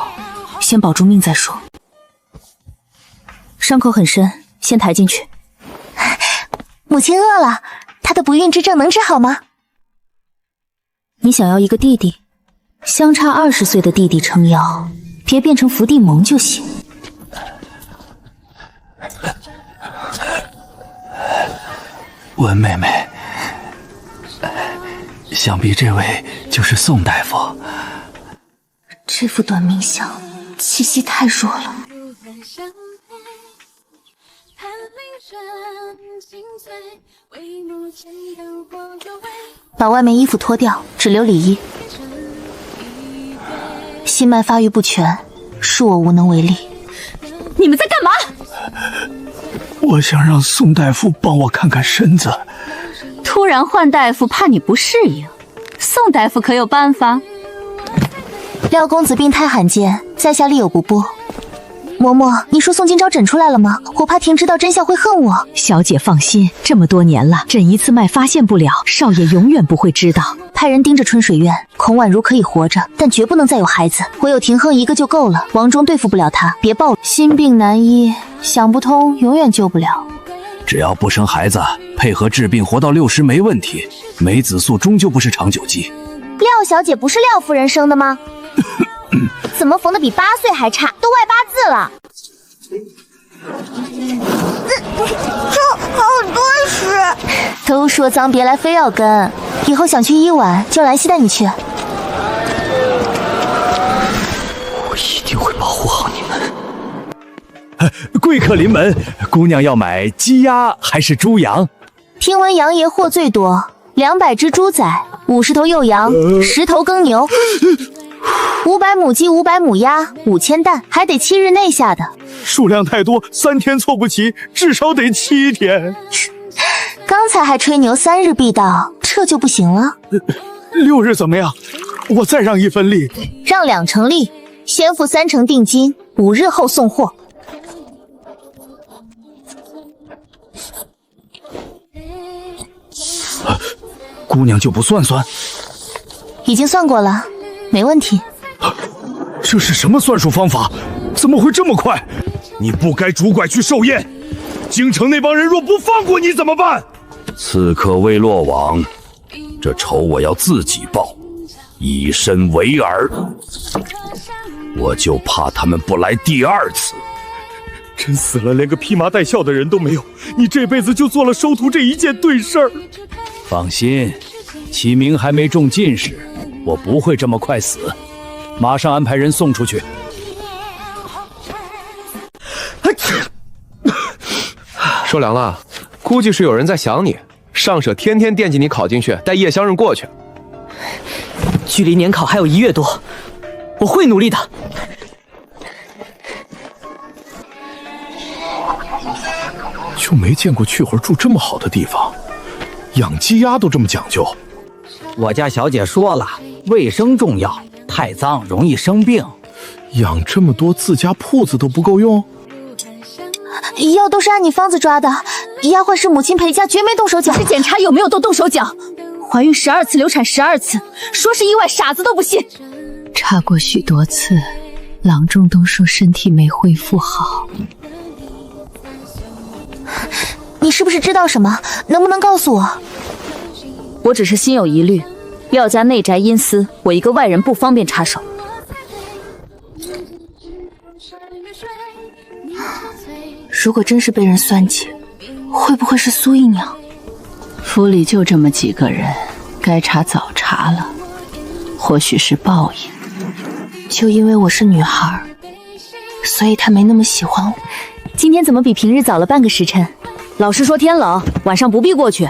先保住命再说。伤口很深，先抬进去。母亲饿了，她的不孕之症能治好吗？你想要一个弟弟，相差20岁的弟弟撑腰，别变成伏地魔就行。文妹妹，想必这位就是宋大夫。这副短命相，气息太弱了。把外面衣服脱掉，只留里衣。心脉发育不全，恕我无能为力。你们在干嘛？我想让宋大夫帮我看看身子。突然换大夫，怕你不适应。宋大夫可有办法？廖公子病态罕见，在下力有不拨。嬷嬷，你说宋今朝诊出来了吗？我怕婷知道真相会恨我。小姐放心，这么多年了，诊一次脉发现不了，少爷永远不会知道。派人盯着春水院，孔婉如可以活着，但绝不能再有孩子。我有廷亨一个就够了，王忠对付不了他，别抱。心病难医，想不通永远救不了。只要不生孩子，配合治病活到60没问题。梅子素终究不是长久计。廖小姐不是廖夫人生的吗？怎么缝的比8岁还差，都外8字了。这好多屎！都说脏别来非要跟，以后想去医馆叫兰溪带你去。我一定会保护好你们。贵客临门，姑娘要买鸡鸭还是猪羊？听闻杨爷货最多，200只猪仔，50头幼羊，10头耕牛。500母鸡，500母鸭，5000蛋，还得7日内下的。数量太多，3天凑不齐，至少得7天。刚才还吹牛3日必到，这就不行了。6日怎么样？我再让1分利。让2成利，先付3成定金，5日后送货。姑娘就不算算？已经算过了，没问题。这是什么算术方法？怎么会这么快？你不该拄拐去寿宴，京城那帮人若不放过你怎么办？刺客未落网，这仇我要自己报，以身为饵。我就怕他们不来第2次。真死了，连个披麻戴孝的人都没有，你这辈子就做了收徒这一件对事儿。放心，启明还没中进士，我不会这么快死。马上安排人送出去。说凉了，估计是有人在想你，上舍天天惦记你考进去，带叶湘润过去。距离年考还有1月多，我会努力的。就没见过去会住这么好的地方，养鸡鸭都这么讲究。我家小姐说了，卫生重要，太脏容易生病。养这么多自家铺子都不够用？药都是按你方子抓的，丫鬟是母亲陪嫁，绝没动手脚。是检查有没有都动手脚。怀孕12次，流产12次，说是意外，傻子都不信。查过许多次，郎中都说身体没恢复好。你是不是知道什么？能不能告诉我？我只是心有疑虑，廖家内宅阴私，我一个外人不方便插手。如果真是被人算计，会不会是苏姨娘？府里就这么几个人，该查早查了，或许是报应。就因为我是女孩，所以他没那么喜欢我。今天怎么比平日早了半个时辰？老师说天冷，晚上不必过去，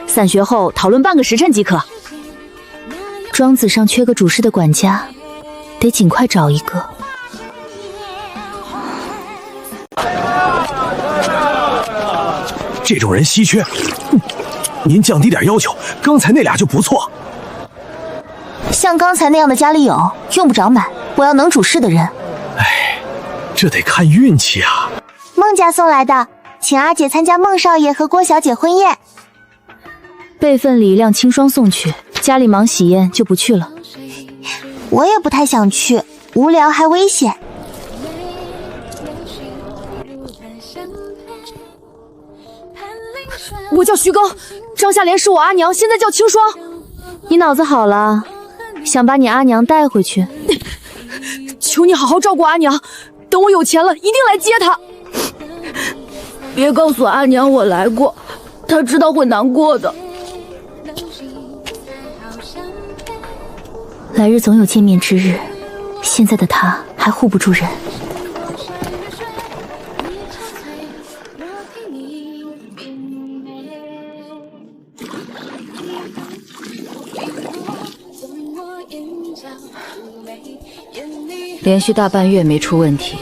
散学后讨论半个时辰即可。庄子上缺个主事的管家，得尽快找一个。这种人稀缺，您降低点要求，刚才那俩就不错。像刚才那样的家里有，用不着买。我要能主事的人。哎，这得看运气啊。孟家送来的，请阿姐参加孟少爷和郭小姐婚宴。备份礼让清霜送去，家里忙喜宴就不去了。我也不太想去，无聊还危险。我叫徐高，张夏莲是我阿娘，现在叫清霜。你脑子好了，想把你阿娘带回去？求你好好照顾阿娘，等我有钱了，一定来接她。别告诉阿娘我来过，她知道会难过的。来日总有见面之日，现在的她还护不住人。连续大半月没出问题，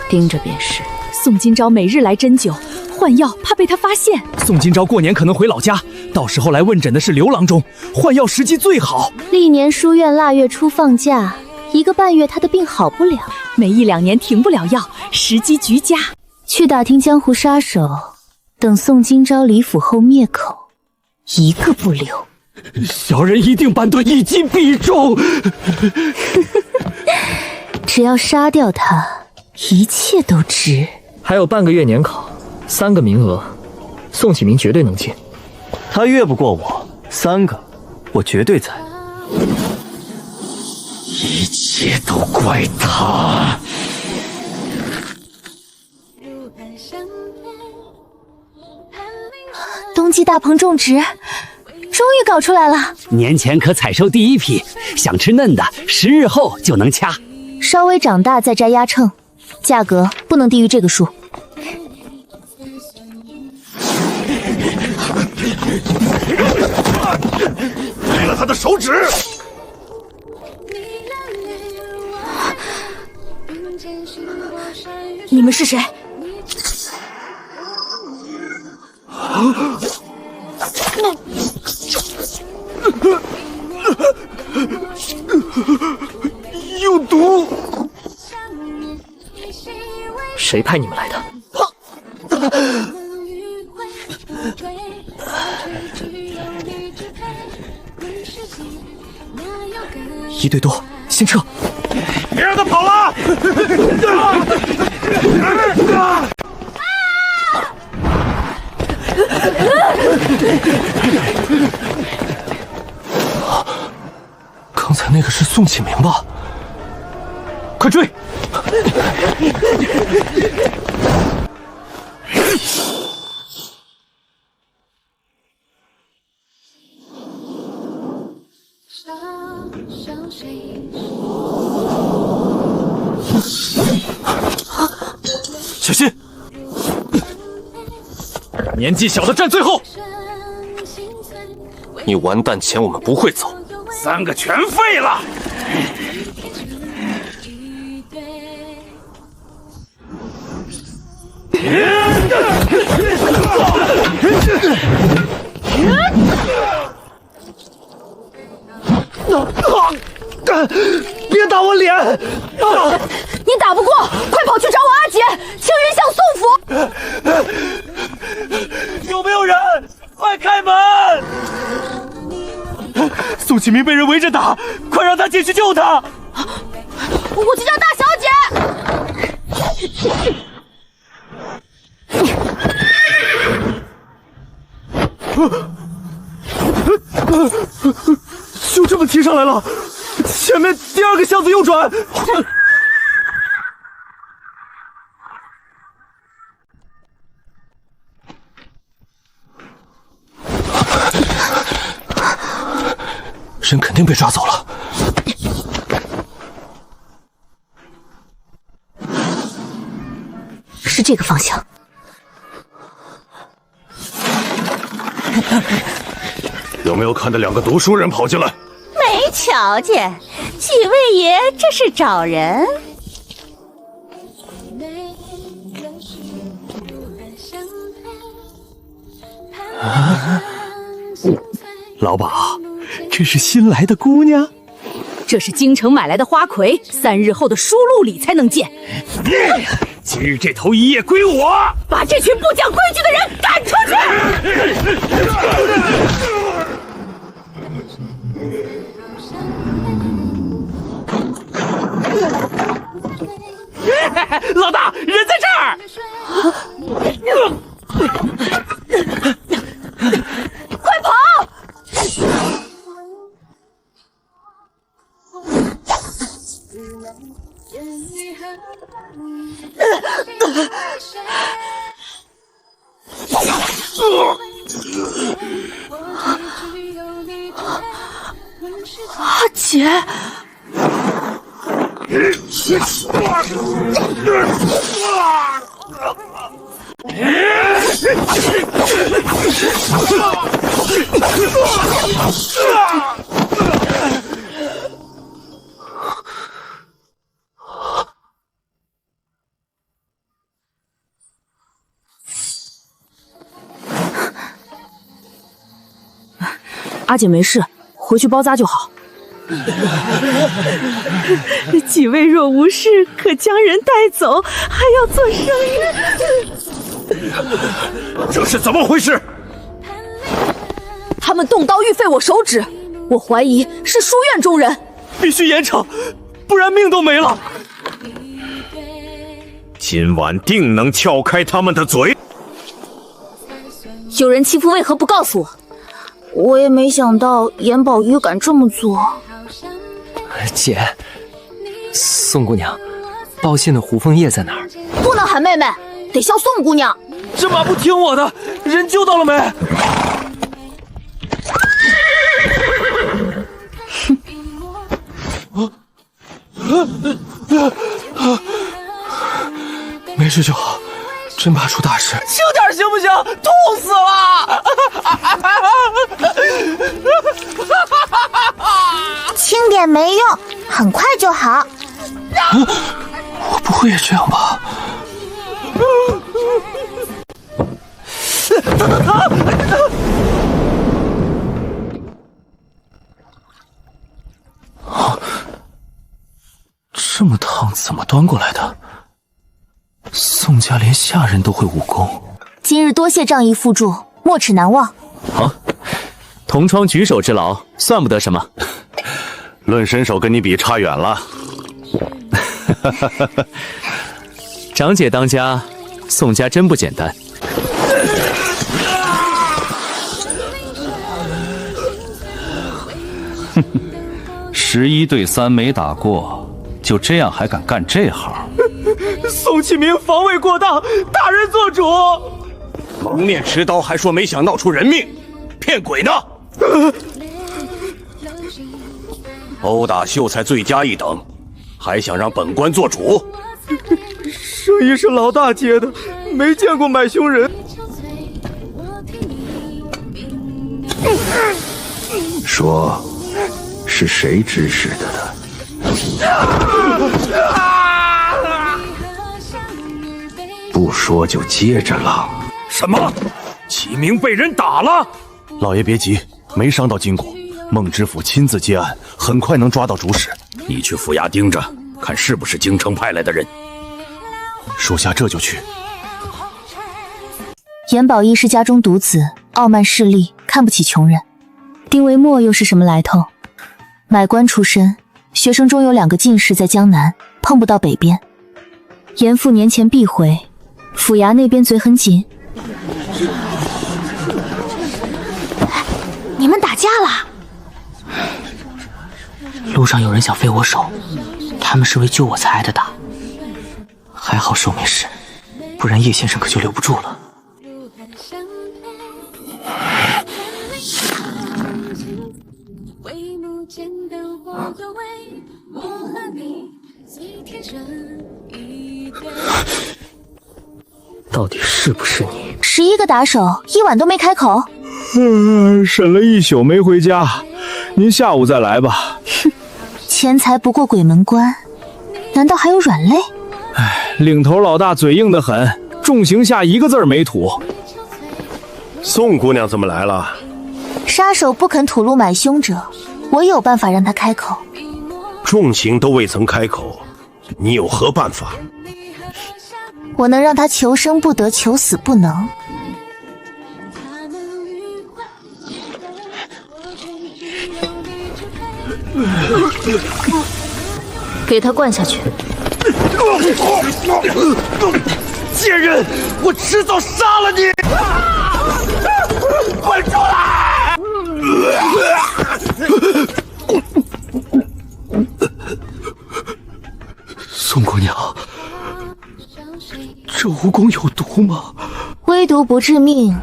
盯着便是。宋今朝每日来针灸换药，怕被他发现。宋今朝过年可能回老家，到时候来问诊的是刘郎中，换药时机最好。历年书院腊月初放假， 1个半月他的病好不了，没1、2年停不了药，时机极佳。去打听江湖杀手，等宋今朝离府后灭口，一个不留。小人一定板盾一击必中。只要杀掉他，一切都值。还有半个月年考，3个名额，宋启明绝对能进。他越不过我3个，我绝对在。一切都怪他。冬季大棚种植终于搞出来了，年前可采收第1批，想吃嫩的10日后就能掐。稍微长大再摘压秤，价格不能低于这个数。没了他的手指。你们是谁？有毒！谁派你们来的？1对多，先撤！别让他跑了！刚才那个是宋启明吧？快追！小心！年纪小的站最后！你完蛋前我们不会走，3个全废了。别打我脸！你打不过，快跑去找我阿姐，请人向宋府。有没有人？快开门！宋启明被人围着打，快让他进去救他！我去叫大小姐。就这么提上来了，前面第2个巷子右转。人肯定被抓走了。是这个方向。有没有看到2个读书人跑进来？没瞧见，几位爷这是找人？老鸨，这是新来的姑娘？这是京城买来的花魁，3日后的书录里才能见。今日这头一夜归我！把这群不讲规矩的人赶出去！老大，人在这儿！快跑！阿姐，阿姐没事，回去包扎就好。几位若无事，可将人带走，还要做生意。这是怎么回事？他们动刀欲废我手指，我怀疑是书院中人，必须严惩，不然命都没了。今晚定能撬开他们的嘴。有人欺负，为何不告诉我？我也没想到颜宝玉敢这么做。姐，宋姑娘，报信的胡枫叶在哪儿？不能喊妹妹，得叫宋姑娘。这马不听我的，人救到了没？没事就好，真怕出大事。轻点行不行？痛死了！轻点没用，很快就好。我不会也这样吧？这么烫，怎么端过来的？宋家连下人都会武功。今日多谢仗义附助，没齿难忘。好，同窗举手之劳，算不得什么。论身手跟你比差远了。长姐当家，宋家真不简单。11对3没打过，就这样还敢干这行？宋启明防卫过当，大人做主。蒙面持刀还说没想闹出人命，骗鬼呢！殴打秀才罪加一等，还想让本官做主？生意是老大接的，没见过买凶人。说，是谁指使的呢？不说就接着唠。什么？启明被人打了？老爷别急，没伤到筋骨。孟知府亲自接案，很快能抓到主使。你去府衙盯着，看是不是京城派来的人。属下这就去。颜宝义是家中独子，傲慢势利，看不起穷人。丁维墨又是什么来头？买官出身，学生中有2个进士在江南，碰不到北边。严父年前必回，府衙那边嘴很紧。你们打架了？路上有人想废我手，他们是为救我才挨的打。还好手没事，不然叶先生可就留不住了。到底是不是你？11个打手，1晚都没开口。审了一宿没回家，您下午再来吧。哼，钱财不过鬼门关，难道还有软肋？领头老大嘴硬得很，重刑下1个字没吐。宋姑娘怎么来了？杀手不肯吐露买凶者，我有办法让他开口。重刑都未曾开口，你有何办法？我能让他求生不得，求死不能。给他灌下去。贱人，我迟早杀了你！滚出来！宋姑娘，这蜈蚣有毒吗？微毒不致命。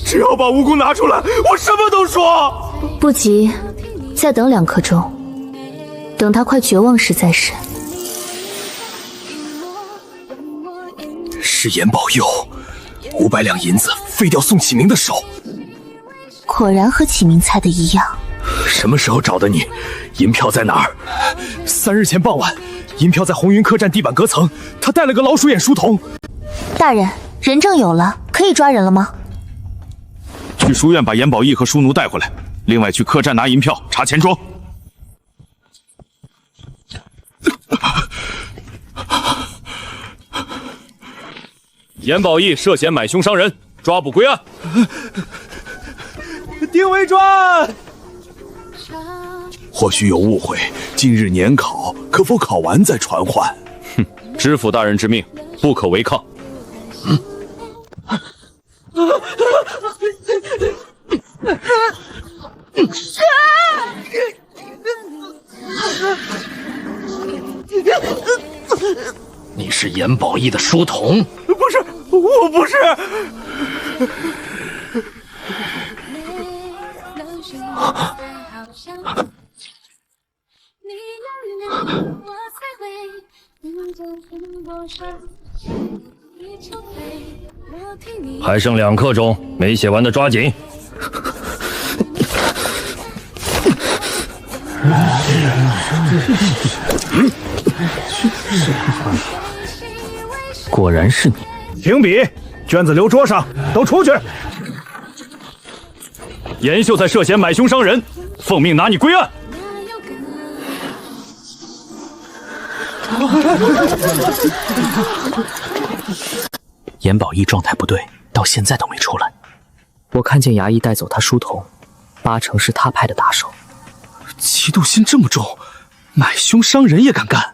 只要把蜈蚣拿出来，我什么都说。不急，再等2刻钟，等他快绝望时再审。是颜宝佑，500两银子废掉宋启明的手。果然和启明猜的一样。什么时候找的你？银票在哪儿？3日前傍晚，银票在红云客栈地板隔层，他带了个老鼠眼书童。大人，人证有了，可以抓人了吗？去书院把严宝义和书奴带回来，另外去客栈拿银票查钱庄。严宝义涉嫌买凶伤人，抓捕归案。定为专。或许有误会，今日年考，可否考完再传唤？哼，知府大人之命，不可违抗。你是严宝义的书童？不是，我不是。还剩2刻钟，没写完的抓紧。果然是你。停笔，卷子留桌上，都出去。严秀才涉嫌买凶伤人，奉命拿你归案。严宝义状态不对，到现在都没出来。我看见衙役带走他书童，8成是他派的打手。嫉妒心这么重，买凶伤人也敢干？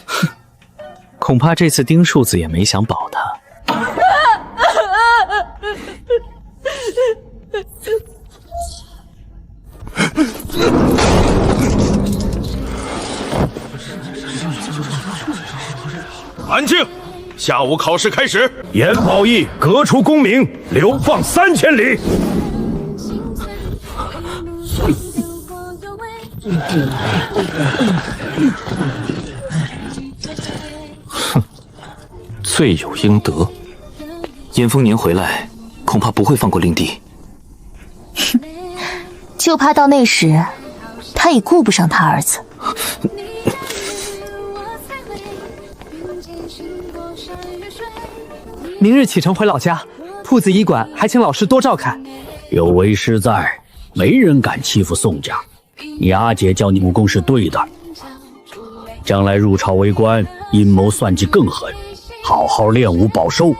哼，恐怕这次丁树子也没想保他。安静！下午考试开始。严宝义革除功名，流放3000里。哼，罪有应得。严丰年回来，恐怕不会放过令弟。就怕到那时，他已顾不上他儿子。明日启程回老家，铺子医馆还请老师多照看。有为师在，没人敢欺负宋家。你阿姐教你武功是对的，将来入朝为官，阴谋算计更狠，好好练武保收。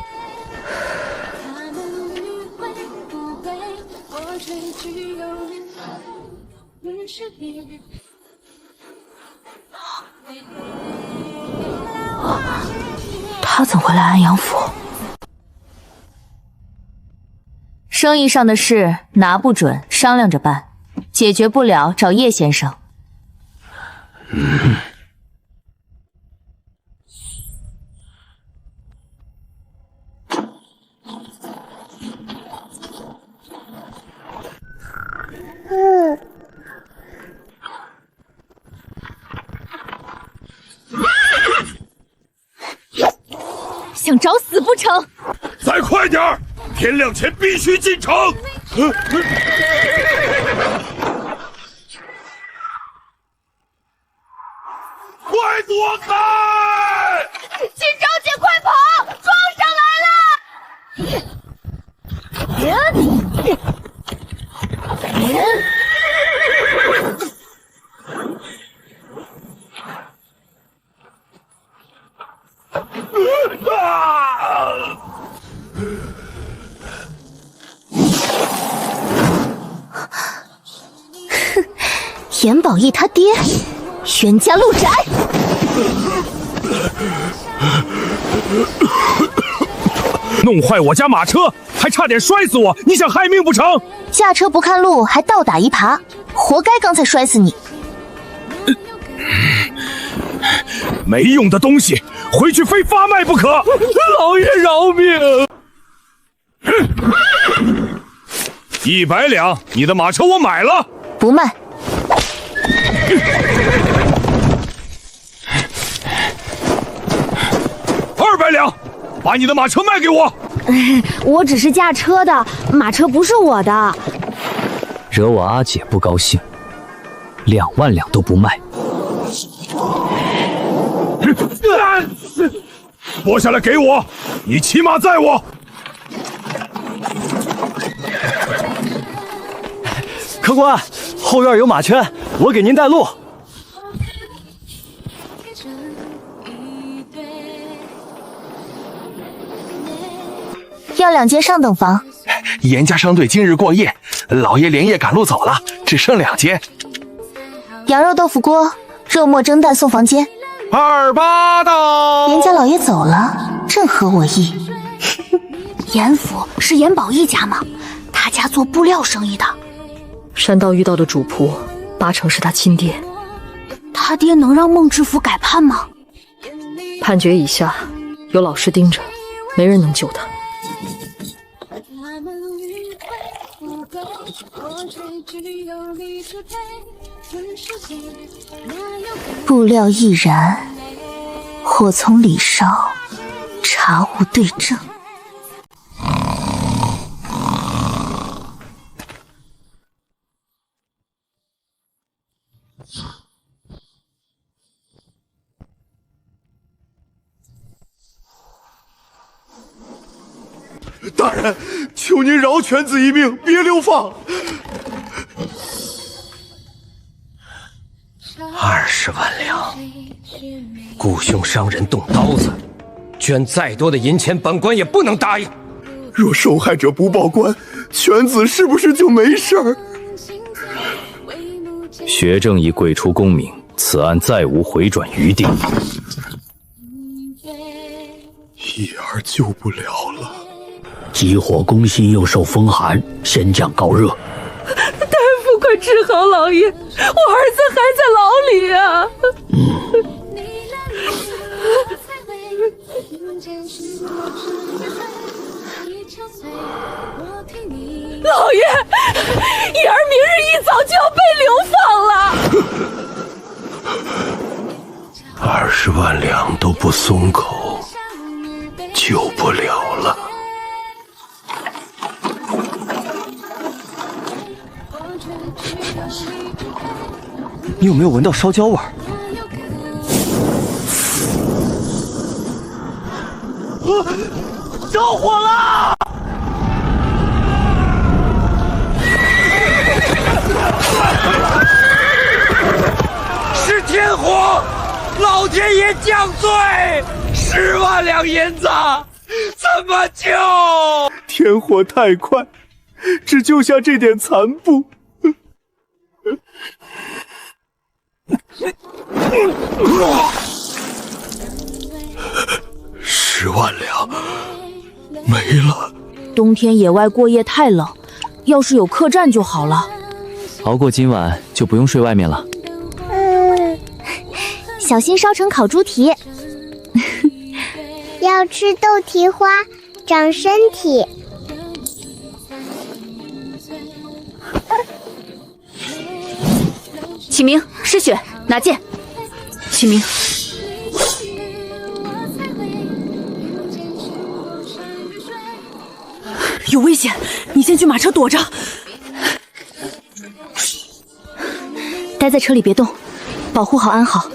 他怎会来安阳府？生意上的事拿不准，商量着办；解决不了，找叶先生。想找死不成？再快点儿！天亮前必须进城！快躲开！锦昭姐，快跑！撞上来了！严宝义他爹，袁家路窄。弄坏我家马车，还差点摔死我！你想害命不成？驾车不看路，还倒打一耙，活该刚才摔死你。没用的东西，回去非发卖不可！老爷饶命！100两，你的马车我买了，不卖。200两，把你的马车卖给我。我只是驾车的，马车不是我的。惹我阿姐不高兴，2万两都不卖。拨下来给我，你骑马载我。客官，后院有马圈，我给您带路。要2间上等房。严家商队今日过夜，老爷连夜赶路走了，只剩2间。羊肉豆腐锅、肉末蒸蛋送房间。28到。严家老爷走了，正合我意。严府是严宝一家吗？他家做布料生意的。山道遇到的主仆，8成是他亲爹。他爹能让孟知府改判吗？判决以下，有老师盯着，没人能救他。布料易燃，火从里烧，茶壶对正。大人，求您饶犬子一命，别流放。20万两，雇凶伤人动刀子，捐再多的银钱，本官也不能答应。若受害者不报官，犬子是不是就没事儿？学政已贵出功名，此案再无回转余地。叶儿救不了了。急火攻心又受风寒，先降高热。大夫，快治好老爷，我儿子还在牢里啊！老爷，叶儿明日一早就要被流放了。 20万两都不松口，救不了了。你有没有闻到烧焦味儿？着火了！是天火！老天爷降罪！10万两银子，怎么救？天火太快，只救下这点残部。10万两没了。冬天野外过夜太冷，要是有客栈就好了。熬过今晚就不用睡外面了。小心烧成烤猪蹄。要吃豆蹄花，长身体。启明，失血，拿剑。启明，有危险，你先去马车躲着。待在车里别动，保护好安好。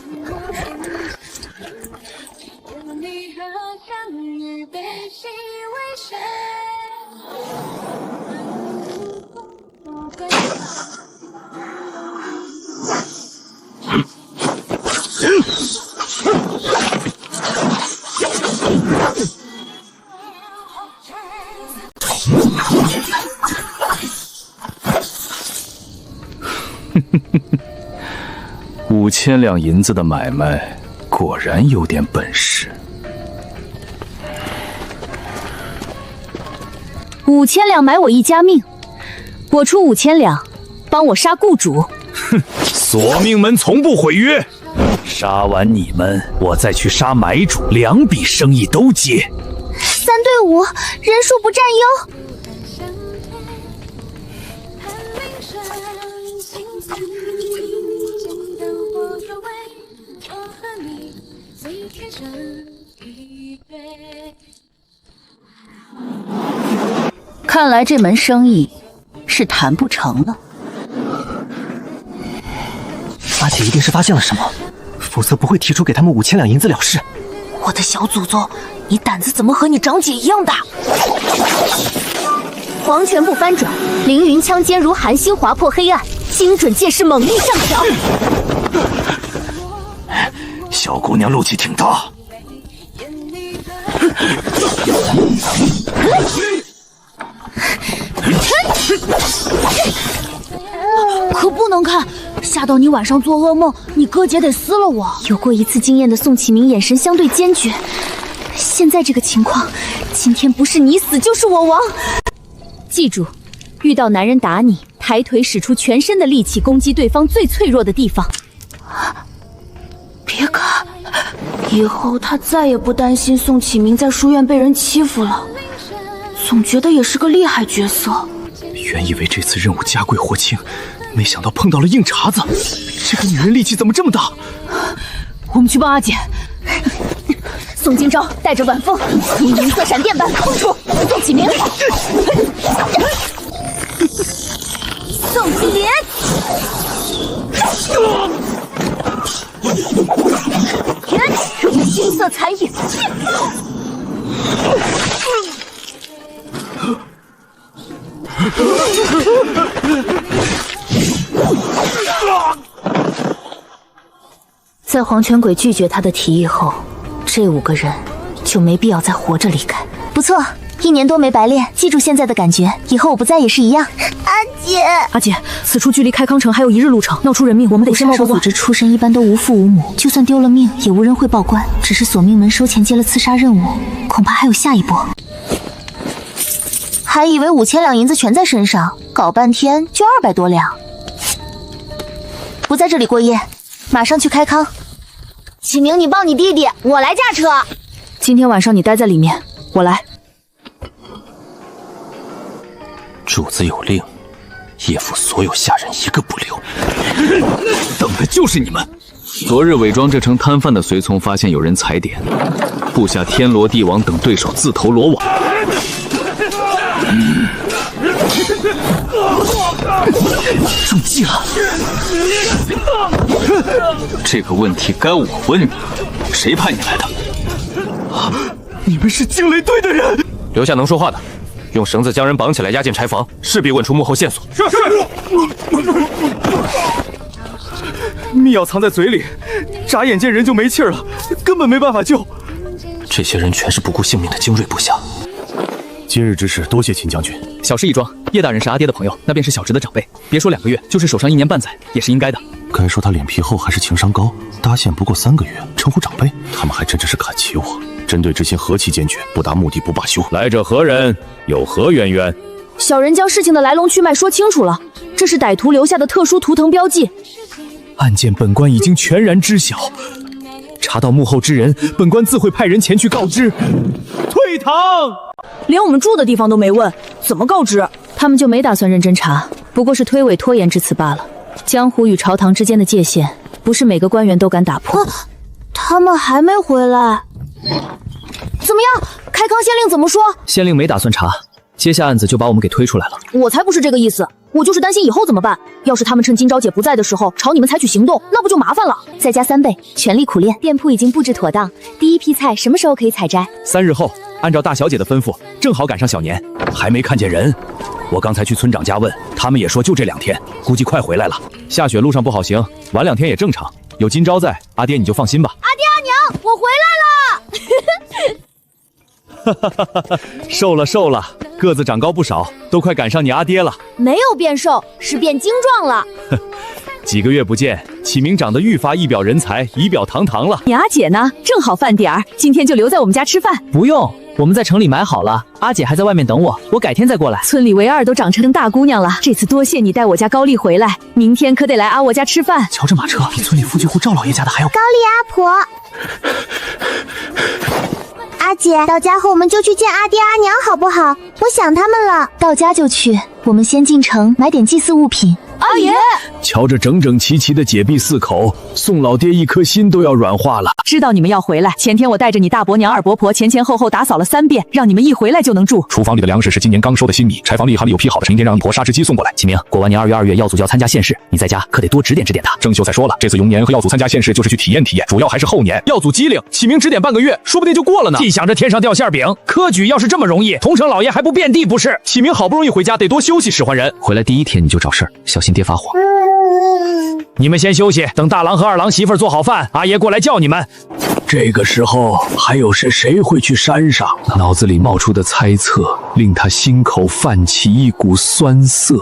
5000两银子的买卖，果然有点本事。 5000两买我一家命，我出5000两，帮我杀雇主。哼，索命门从不毁约，杀完你们，我再去杀买主，2笔生意都接。3对5，人数不占优。看来这门生意是谈不成了。阿姐一定是发现了什么，否则不会提出给他们5000两银子了事。我的小祖宗，你胆子怎么和你长姐一样大？黄泉步翻转，凌云枪尖如寒星划破黑暗，精准借势猛力上挑。小姑娘怒气挺大。可不能看，吓到你晚上做噩梦，你哥姐得撕了我。有过一次经验的宋启明眼神相对坚决，现在这个情况，今天不是你死就是我亡。记住，遇到男人打你，抬腿使出全身的力气攻击对方最脆弱的地方。别看，以后他再也不担心宋启明在书院被人欺负了，总觉得也是个厉害角色。原以为这次任务加贵获轻，没想到碰到了硬茬子。这个女人力气怎么这么大？我们去帮阿姐。宋金钊带着晚风，以银色闪电般控住宋启明。宋启明，金色残影。在黄泉鬼拒绝他的提议后，这5个人就没必要再活着离开。不错，1年多没白练，记住现在的感觉，以后我不在也是一样。阿姐，此处距离开康城还有1日路程，要出人命，我们得先报官。组织出身一般都无父无母，就算丢了命，也无人会报官。只是索命门收钱接了刺杀任务，恐怕还有下一波。还以为5000两银子全在身上，搞半天就200多两。不在这里过夜，马上去开康。启明，你抱你弟弟，我来驾车。今天晚上你待在里面，我来。主子有令，叶府所有下人一个不留。等的就是你们！昨日伪装这成摊贩的随从发现有人踩点，布下天罗地网等对手自投罗网。中计了！这个问题该我问你，谁派你来的？你们是惊雷队的人！留下能说话的，用绳子将人绑起来押进柴房，势必问出幕后线索。是。秘药藏在嘴里，眨眼间人就没气儿了，根本没办法救。这些人全是不顾性命的精锐部下。今日之事，多谢秦将军。小事一桩，叶大人是阿爹的朋友，那便是小侄的长辈。别说2个月，就是守上1年半载，也是应该的。该说他脸皮厚还是情商高？搭线不过3个月，称呼长辈，他们还真是看起我。针对之心何其坚决，不达目的不罢休。来者何人？有何渊源？小人将事情的来龙去脉说清楚了，这是歹徒留下的特殊图腾标记。案件本官已经全然知晓，查到幕后之人，本官自会派人前去告知。退堂！连我们住的地方都没问，怎么告知？他们就没打算认真查，不过是推诿拖延之词罢了。江湖与朝堂之间的界限，不是每个官员都敢打破。他们还没回来，怎么样？开康县令怎么说？县令没打算查，接下案子就把我们给推出来了。我才不是这个意思，我就是担心以后怎么办。要是他们趁金钊姐不在的时候朝你们采取行动，那不就麻烦了？再加3倍，全力苦练。店铺已经布置妥当，第1批菜什么时候可以采摘？3日后，按照大小姐的吩咐，正好赶上小年。还没看见人，我刚才去村长家问，他们也说就这2天，估计快回来了。下雪路上不好行，晚2天也正常。有金钊在，阿爹你就放心吧。阿爹阿娘，我回来了！瘦了，个子长高不少，都快赶上你阿爹了。没有变瘦，是变精壮了。几个月不见，启明长得愈发一表人才，仪表堂堂了。你阿姐呢？正好饭点儿，今天就留在我们家吃饭。不用，我们在城里买好了，阿姐还在外面等我，我改天再过来。村里唯2都长成大姑娘了，这次多谢你带我家高丽回来，明天可得来阿我家吃饭。瞧这马车，比村里富巨户赵老爷家的还要。高丽阿婆，阿姐，到家后我们就去见阿爹阿娘好不好？我想他们了。到家就去，我们先进城买点祭祀物品。阿爷。瞧着整整齐齐的姐弟4口，宋老爹一颗心都要软化了。知道你们要回来，前天我带着你大伯娘、二伯婆前后后打扫了3遍，让你们一回来就能住。厨房里的粮食是今年刚收的新米，柴房里还有批好的，明天让一婆杀只鸡送过来。启明，过完年2月药组就要参加县试，你在家可得多指点指点他。郑秀才说了，这次용年和药组参加县试就是去体验体验，主要还是后年。药组机灵，启明指点半个月，说不定就过了呢。既想着天上掉馅饼，科举要是这么容易，同城老爷还不遍地不是？启明好不容易回家，得多休息。使唤人回来第1天你就找事儿，小心爹发火。你们先休息，等大郎和二郎媳妇做好饭，阿爷过来叫你们。这个时候还有谁会去山上？脑子里冒出的猜测令他心口泛起一股酸涩。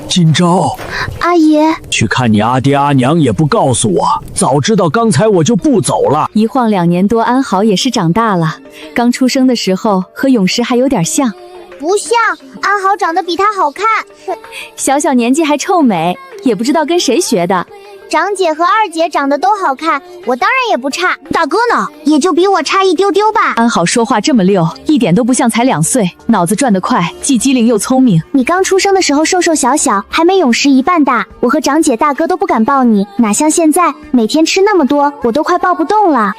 今朝，阿爷去看你阿爹阿娘也不告诉我，早知道刚才我就不走了。一晃2年多，安好也是长大了，刚出生的时候和永时还有点像。不像，安好长得比他好看。小年纪还臭美，也不知道跟谁学的。长姐和二姐长得都好看，我当然也不差。大哥呢，也就比我差一丢丢吧。安好说话这么溜，一点都不像才2岁，脑子转得快，既机灵又聪明。你刚出生的时候瘦瘦小小，还没永时1半大，我和长姐大哥都不敢抱你，哪像现在每天吃那么多，我都快抱不动了。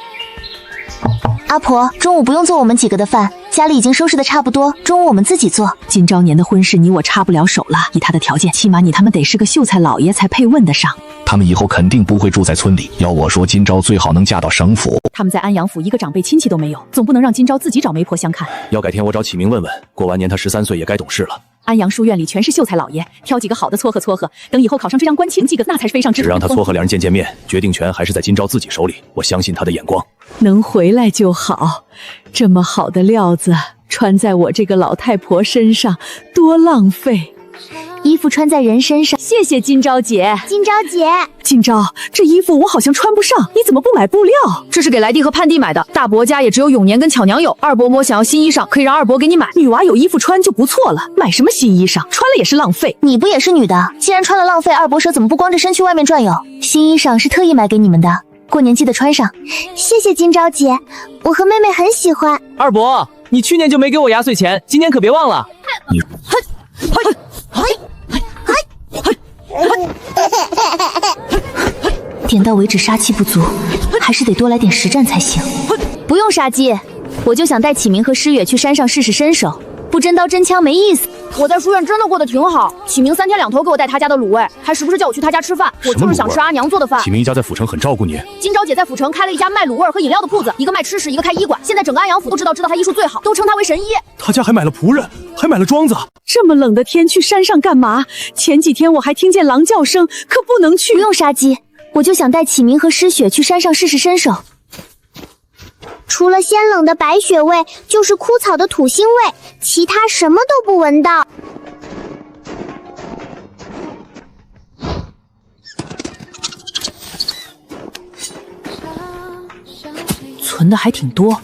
阿婆，中午不用做我们几个的饭，家里已经收拾的差不多，中午我们自己做。今朝年的婚事你我插不了手了，以他的条件，起码你他们得是个秀才老爷才配问得上。他们以后肯定不会住在村里，要我说，今朝最好能嫁到省府。他们在安阳府一个长辈亲戚都没有，总不能让今朝自己找媒婆相看。要改天我找启明问问，过完年他13岁也该懂事了。安阳书院里全是秀才老爷，挑几个好的撮合撮合，等以后考上这张官请几个，那才是飞上枝头。只让他撮合2人见面，决定权还是在今朝自己手里。我相信他的眼光。能回来就好，这么好的料子穿在我这个老太婆身上，多浪费。衣服穿在人身上，谢谢今朝姐。今朝姐，今朝这衣服我好像穿不上，你怎么不买布料？这是给来弟和盼弟买的，大伯家也只有永年跟巧娘有。二伯母想要新衣裳，可以让二伯给你买。女娃有衣服穿就不错了，买什么新衣裳？穿了也是浪费。你不也是女的？既然穿了浪费，二伯舍怎么不光着身去外面转悠？新衣裳是特意买给你们的，过年记得穿上。谢谢今朝姐，我和妹妹很喜欢。二伯，你去年就没给我压岁钱，今年可别忘了。你点到为止，杀气不足，还是得多来点实战才行。不用杀鸡，我就想带启明和诗远去山上试试身手，不真刀真枪没意思。我在书院真的过得挺好，启明3天2头给我带他家的卤味，还时不时叫我去他家吃饭。我就是想吃阿娘做的饭。启明一家在府城很照顾你。今朝姐在府城开了一家卖卤味和饮料的铺子，一个卖吃食，一个开医馆。现在整个安阳府都知道他医术最好，都称他为神医。他家还买了仆人，还买了庄子。这么冷的天去山上干嘛？前几天我还听见狼叫声，可不能去。不用杀鸡，我就想带启明和诗雪去山上试试身手。除了鲜冷的白雪味，就是枯草的土腥味，其他什么都不闻到。存的还挺多，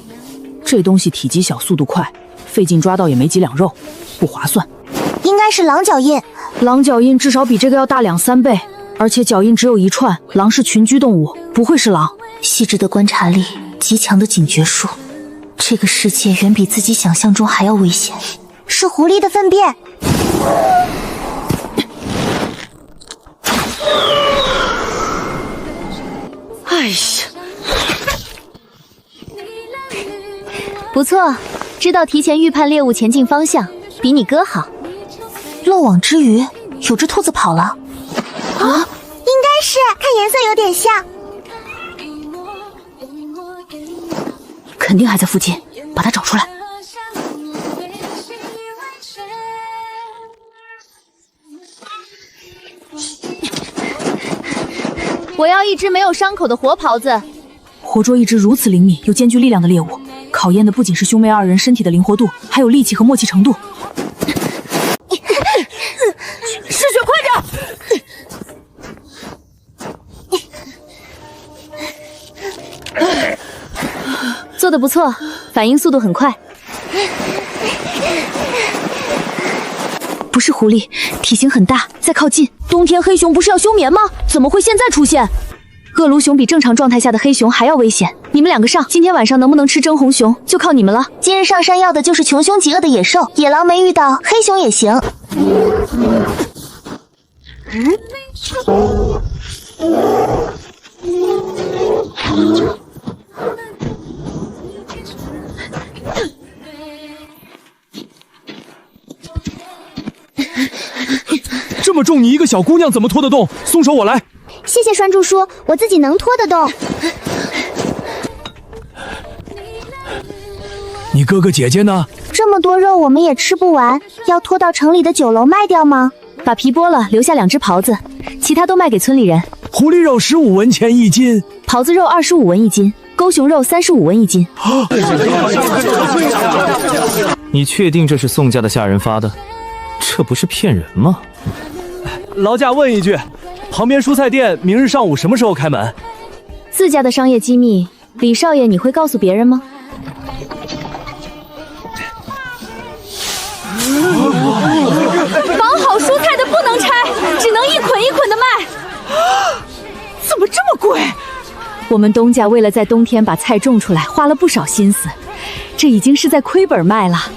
这东西体积小，速度快，费劲抓到也没几两肉，不划算。应该是狼脚印，狼脚印至少比这个要大2、3倍，而且脚印只有1串。狼是群居动物，不会是狼。细致的观察力，极强的警觉术，这个世界远比自己想象中还要危险。是狐狸的粪便。哎呀，不错，知道提前预判猎物前进方向，比你哥好。漏网之鱼，有只兔子跑了。啊，应该是，看颜色有点像。肯定还在附近，把它找出来。我要一只没有伤口的活狍子。活捉一只如此灵敏又兼具力量的猎物，考验的不仅是兄妹2人身体的灵活度，还有力气和默契程度。诗雪，快点！做得不错，反应速度很快。不是狐狸，体型很大，在靠近。冬天黑熊不是要休眠吗？怎么会现在出现？恶卢熊比正常状态下的黑熊还要危险。你们2个上，今天晚上能不能吃蒸红熊，就靠你们了。今日上山要的就是穷凶极恶的野兽，野狼没遇到，黑熊也行。这么重，你一个小姑娘怎么拖得动？松手，我来。谢谢栓柱叔，我自己能拖得动。你哥哥姐姐呢？这么多肉我们也吃不完，要拖到城里的酒楼卖掉吗？把皮剥了，留下2只狍子，其他都卖给村里人。狐狸肉15文钱一斤，狍子肉25文一斤，沟熊肉35文一斤。你确定这是宋家的下人发的？这不是骗人吗？劳驾问一句，旁边蔬菜店明日上午什么时候开门？自家的商业机密，李少爷你会告诉别人吗？绑好蔬菜的不能拆，只能一捆一捆的卖。怎么这么贵？我们东家为了在冬天把菜种出来，花了不少心思，这已经是在亏本卖了。